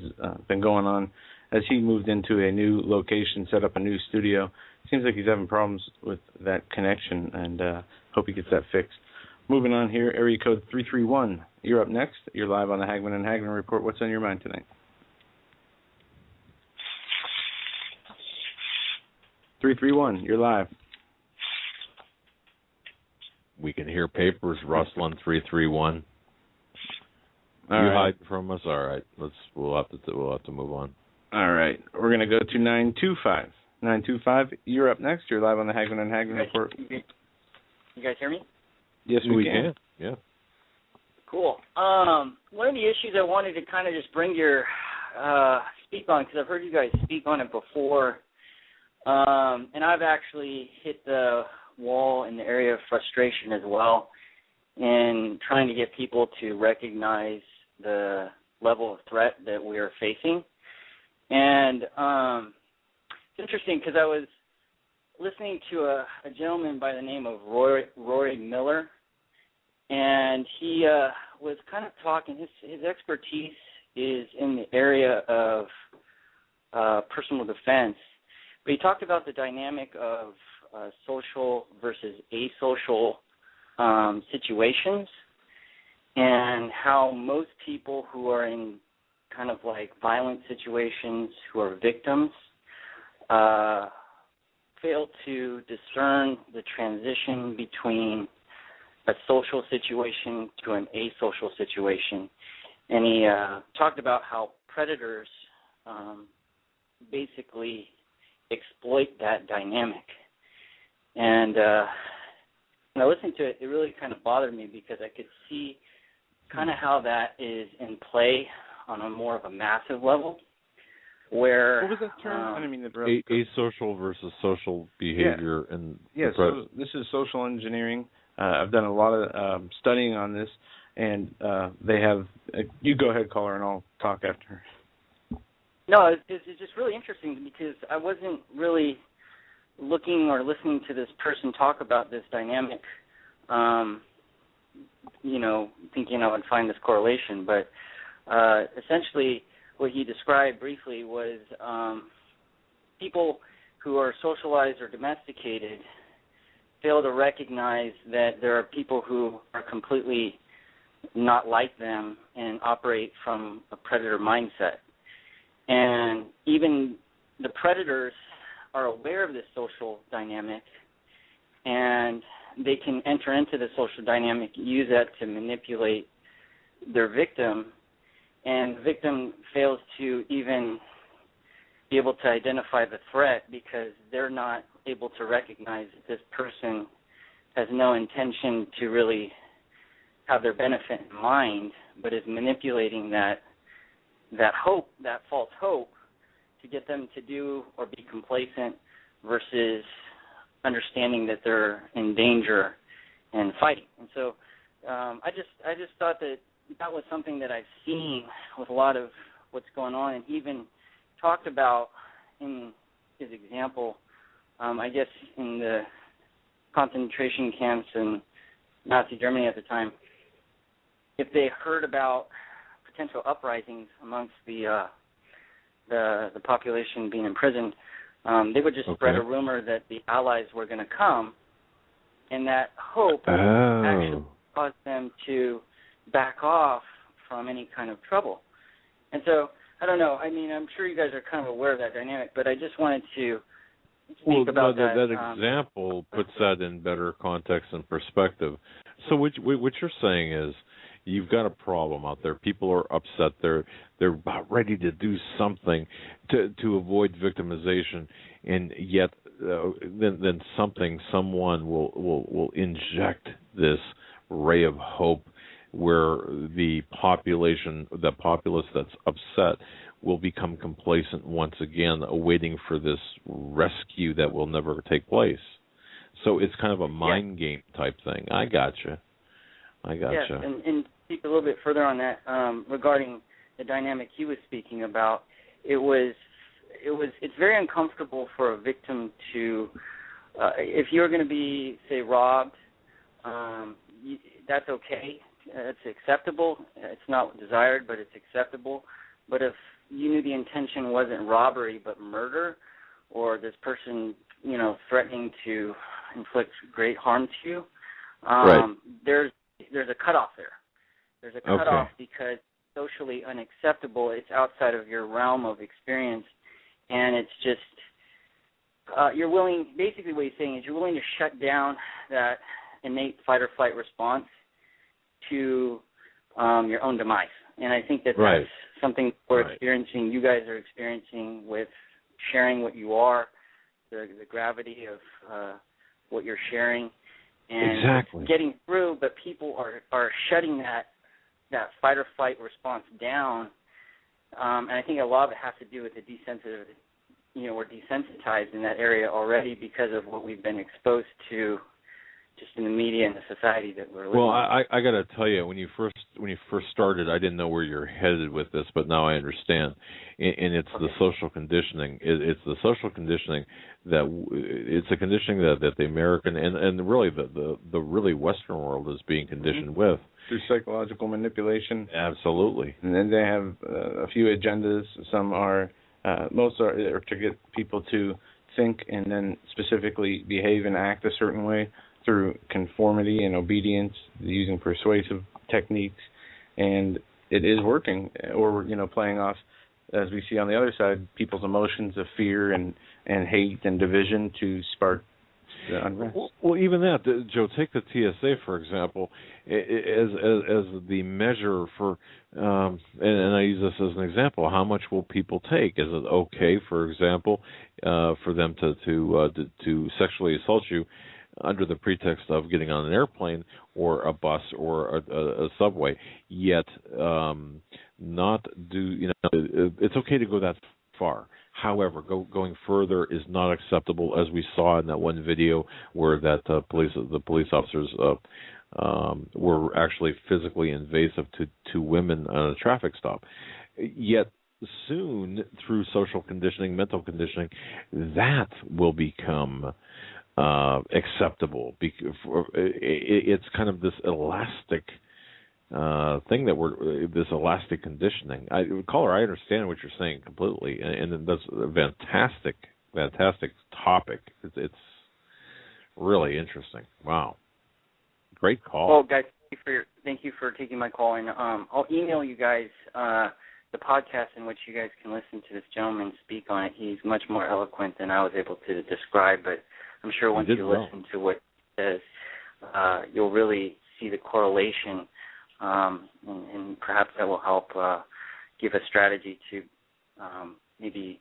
been going on as he moved into a new location, set up a new studio. Seems like he's having problems with that connection, and hope he gets that fixed. Moving on here, area code 331. You're up next. You're live on the Hagmann and Hagmann Report. What's on your mind tonight? 331. You're live. We can hear papers rustling. 331. You hide from us. All right. We'll have to move on. All right. We're going to go to 925. 925, you're up next. You're live on the Hagmann and Hagmann Report. You guys hear me? Yes, we can. Yeah. Cool. One of the issues I wanted to kind of just bring your speak on, because I've heard you guys speak on it before, and I've actually hit the wall in the area of frustration as well, in trying to get people to recognize the level of threat that we are facing. And it's interesting because I was listening to a gentleman by the name of Roy Miller, and he was kind of talking, his expertise is in the area of personal defense, but he talked about the dynamic of social versus asocial situations, and how most people who are in kind of like violent situations, who are victims, fail to discern the transition between a social situation to an asocial situation. And he talked about how predators basically exploit that dynamic. And when I listened to it, it really kind of bothered me, because I could see kind of how that is in play on a more of a massive level. Where, what was that term? I didn't mean to interrupt. Asocial versus social behavior. Yeah. And so this is social engineering. I've done a lot of studying on this, and they have. You go ahead, caller, and I'll talk after her. No, it's just really interesting, because I wasn't really looking or listening to this person talk about this dynamic, thinking I would find this correlation. But essentially, what he described briefly was people who are socialized or domesticated fail to recognize that there are people who are completely not like them and operate from a predator mindset. And even the predators are aware of this social dynamic, and they can enter into the social dynamic, use that to manipulate their victim, and the victim fails to even be able to identify the threat because they're not able to recognize that this person has no intention to really have their benefit in mind, but is manipulating that hope, that false hope, to get them to do or be complacent versus understanding that they're in danger and fighting. And so I just thought that was something that I've seen with a lot of what's going on, and he even talked about in his example, I guess in the concentration camps in Nazi Germany at the time, if they heard about potential uprisings amongst the population being imprisoned, they would just spread a rumor that the Allies were going to come, and that hope actually caused them to back off from any kind of trouble. And so, I don't know, I mean, I'm sure you guys are kind of aware of that dynamic, but I just wanted to speak about that. That example puts that in better context and perspective. So what you're saying is, you've got a problem out there. People are upset. They're about ready to do something to avoid victimization, and yet then someone will inject this ray of hope, where the populace that's upset will become complacent once again, awaiting for this rescue that will never take place. So it's kind of a mind game type thing. I gotcha. Yes, and speak a little bit further on that regarding the dynamic he was speaking about. It's very uncomfortable for a victim to, if you're going to be, say, robbed, that's okay. It's acceptable. It's not desired, but it's acceptable. But if you knew the intention wasn't robbery but murder, or this person, threatening to inflict great harm to you, there's a cutoff there. There's a cutoff because it's socially unacceptable. It's outside of your realm of experience, and it's just you're willing. Basically, what he's saying is you're willing to shut down that innate fight or flight response to your own demise. And I think that's something we're experiencing. You guys are experiencing with sharing what you are, the gravity of what you're sharing, and getting through. But people are shutting that fight or flight response down, and I think a lot of it has to do with the desensitivity. We're desensitized in that area already because of what we've been exposed to, just in the media and the society that we're living. Well, I got to tell you, when you first started, I didn't know where you're headed with this, but now I understand. And it's the social conditioning. It's the social conditioning it's a conditioning that the American and really the really Western world is being conditioned with. Through psychological manipulation. Absolutely. And then they have a few agendas. Some are, most are to get people to think and then specifically behave and act a certain way through conformity and obedience, using persuasive techniques, and it is working. Or playing off, as we see on the other side, people's emotions of fear and hate and division to spark the unrest. Well, even that, Joe. Take the TSA for example, as the measure for, and I use this as an example. How much will people take? Is it okay, for example, for them to sexually assault you under the pretext of getting on an airplane or a bus or a subway, yet not do, it's okay to go that far. However, going further is not acceptable, as we saw in that one video where the police officers were actually physically invasive to women on a traffic stop. Yet soon, through social conditioning, mental conditioning, that will become acceptable. It's kind of this elastic thing that we're this elastic conditioning. Caller, I understand what you're saying completely, and that's a fantastic topic. It's really interesting. Wow, great call. Well, guys, thank you for taking my call, and I'll email you guys the podcast in which you guys can listen to this gentleman speak on it. He's much more eloquent than I was able to describe, but I'm sure once you listen to what he says, you'll really see the correlation, and perhaps that will help give a strategy to maybe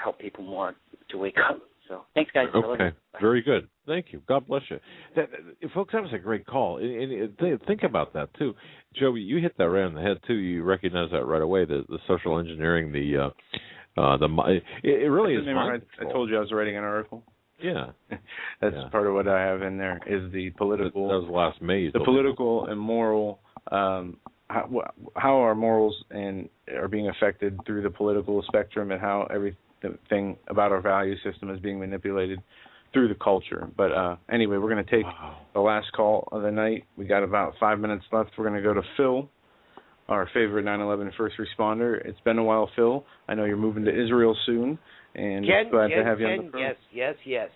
help people more to wake up. So thanks, guys. Okay, very good. Thank you. God bless you. Folks, that was a great call. And think about that, too. Joey, you hit that right on the head, too. You recognize that right away, the social engineering, it really is mind control. I told you I was writing an article. Yeah. That's part of what I have in there is the political. That was last May. The political and moral, how our morals are being affected through the political spectrum, and how everything about our value system is being manipulated through the culture. But anyway, we're going to take the last call of the night. We got about 5 minutes left. We're going to go to Phil, our favorite 9/11 first responder. It's been a while, Phil. I know you're moving to Israel soon, and glad to have you on the program. Yes.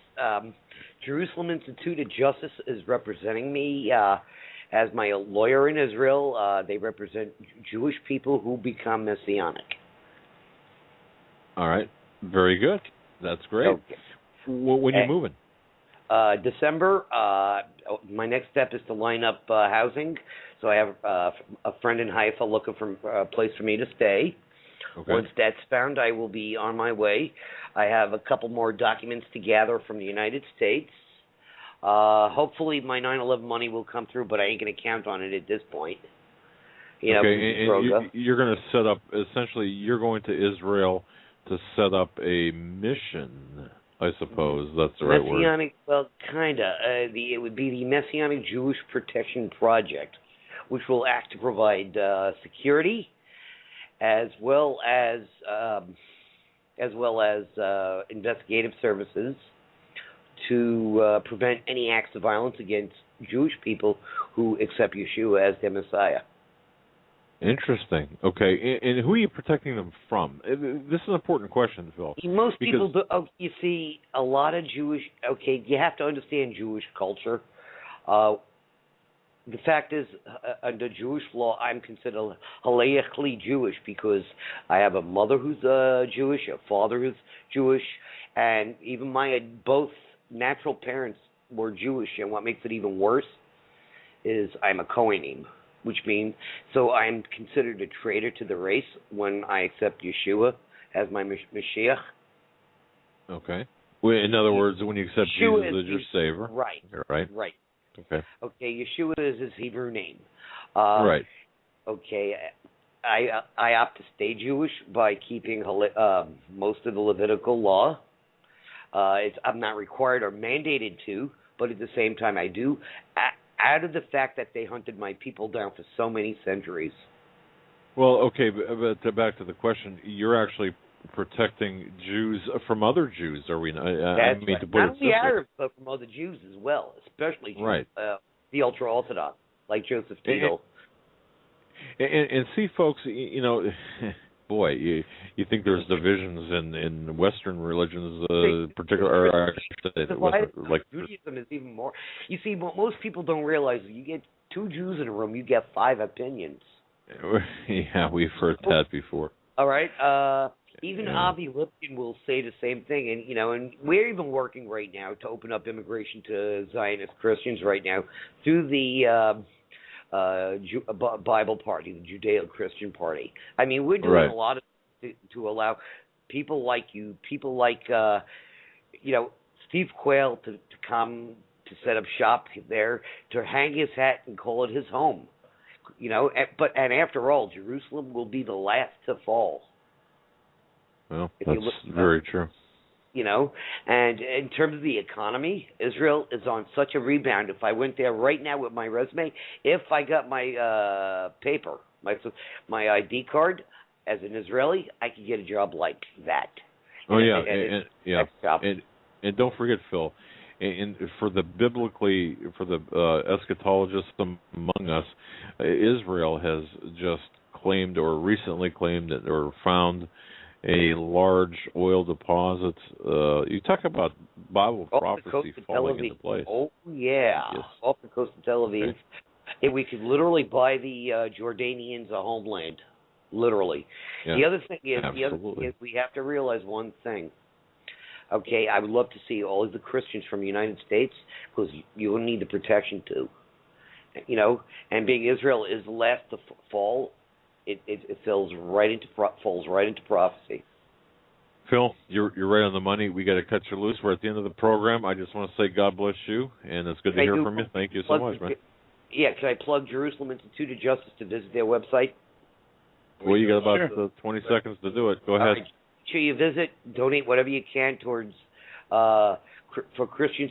Jerusalem Institute of Justice is representing me as my lawyer in Israel. They represent Jewish people who become Messianic. All right. Very good. That's great. Okay. When are you moving? December. My next step is to line up housing. So I have a friend in Haifa looking for a place for me to stay. Okay. Once that's found, I will be on my way. I have a couple more documents to gather from the United States. Hopefully my 9/11 money will come through, but I ain't going to count on it at this point. Okay, and you're going to set up, essentially, you're going to Israel to set up a mission, I suppose. That's the right word. Messianic, well, kind of. It would be the Messianic Jewish Protection Project, which will act to provide security as well as investigative services to prevent any acts of violence against Jewish people who accept Yeshua as their Messiah. Interesting. Okay, and who are you protecting them from? This is an important question, Phil. Most people do. You see, a lot of Jewish. Okay, you have to understand Jewish culture. The fact is, under Jewish law, I'm considered halakhically Jewish because I have a mother who's Jewish, a father who's Jewish, and even my both natural parents were Jewish. And what makes it even worse is I'm a Kohanim, which means so I'm considered a traitor to the race when I accept Yeshua as my Mashiach. Okay. Well, in other words, when you accept Yeshua Jesus as your Savior. Right. Right. Okay. Okay, Yeshua is his Hebrew name. Right. Okay, I opt to stay Jewish by keeping most of the Levitical law. I'm not required or mandated to, but at the same time I do, out of the fact that they hunted my people down for so many centuries. Well, okay, but back to the question, you're actually protecting Jews from other Jews, are we not? That's right. Not only Arabs, but from other Jews as well, especially Jews, the ultra-Orthodox, like Joseph Tito. And see, folks, you know, boy, you think there's divisions in Western religions, particular, like Judaism is even more. You see, what most people don't realize is you get two Jews in a room, you get 5 opinions. Yeah, we've heard that before. All right. Even Avi Lipkin will say the same thing, and we're even working right now to open up immigration to Zionist Christians right now through the Bible Party, the Judeo-Christian Party. I mean, we're doing a lot to allow people like you, people like Steve Quayle to come to set up shop there, to hang his hat and call it his home. And after all, Jerusalem will be the last to fall. Well, that's very true. And in terms of the economy, Israel is on such a rebound. If I went there right now with my resume, if I got my paper, my ID card as an Israeli, I could get a job like that. And don't forget, Phil, and for the eschatologists among us, Israel has just claimed or recently claimed that, or found a large oil deposit. You talk about Bible prophecy falling into place. Oh, yeah. Yes. Off the coast of Tel Aviv. Okay. And we could literally buy the Jordanians a homeland. Literally. Yeah. The other thing is, we have to realize one thing. Okay, I would love to see all of the Christians from the United States, because you need the protection too. You know, and being Israel is the last to fall, it falls right into prophecy. Phil, you're right on the money. We got to cut you loose. We're at the end of the program. I just want to say God bless you, and it's good to hear from you. Thank you so much, man. Yeah, can I plug Jerusalem Institute of Justice to visit their website? Well, you got about 20 seconds to do it. Go ahead. Right. Sure, you visit, donate whatever you can towards for Christian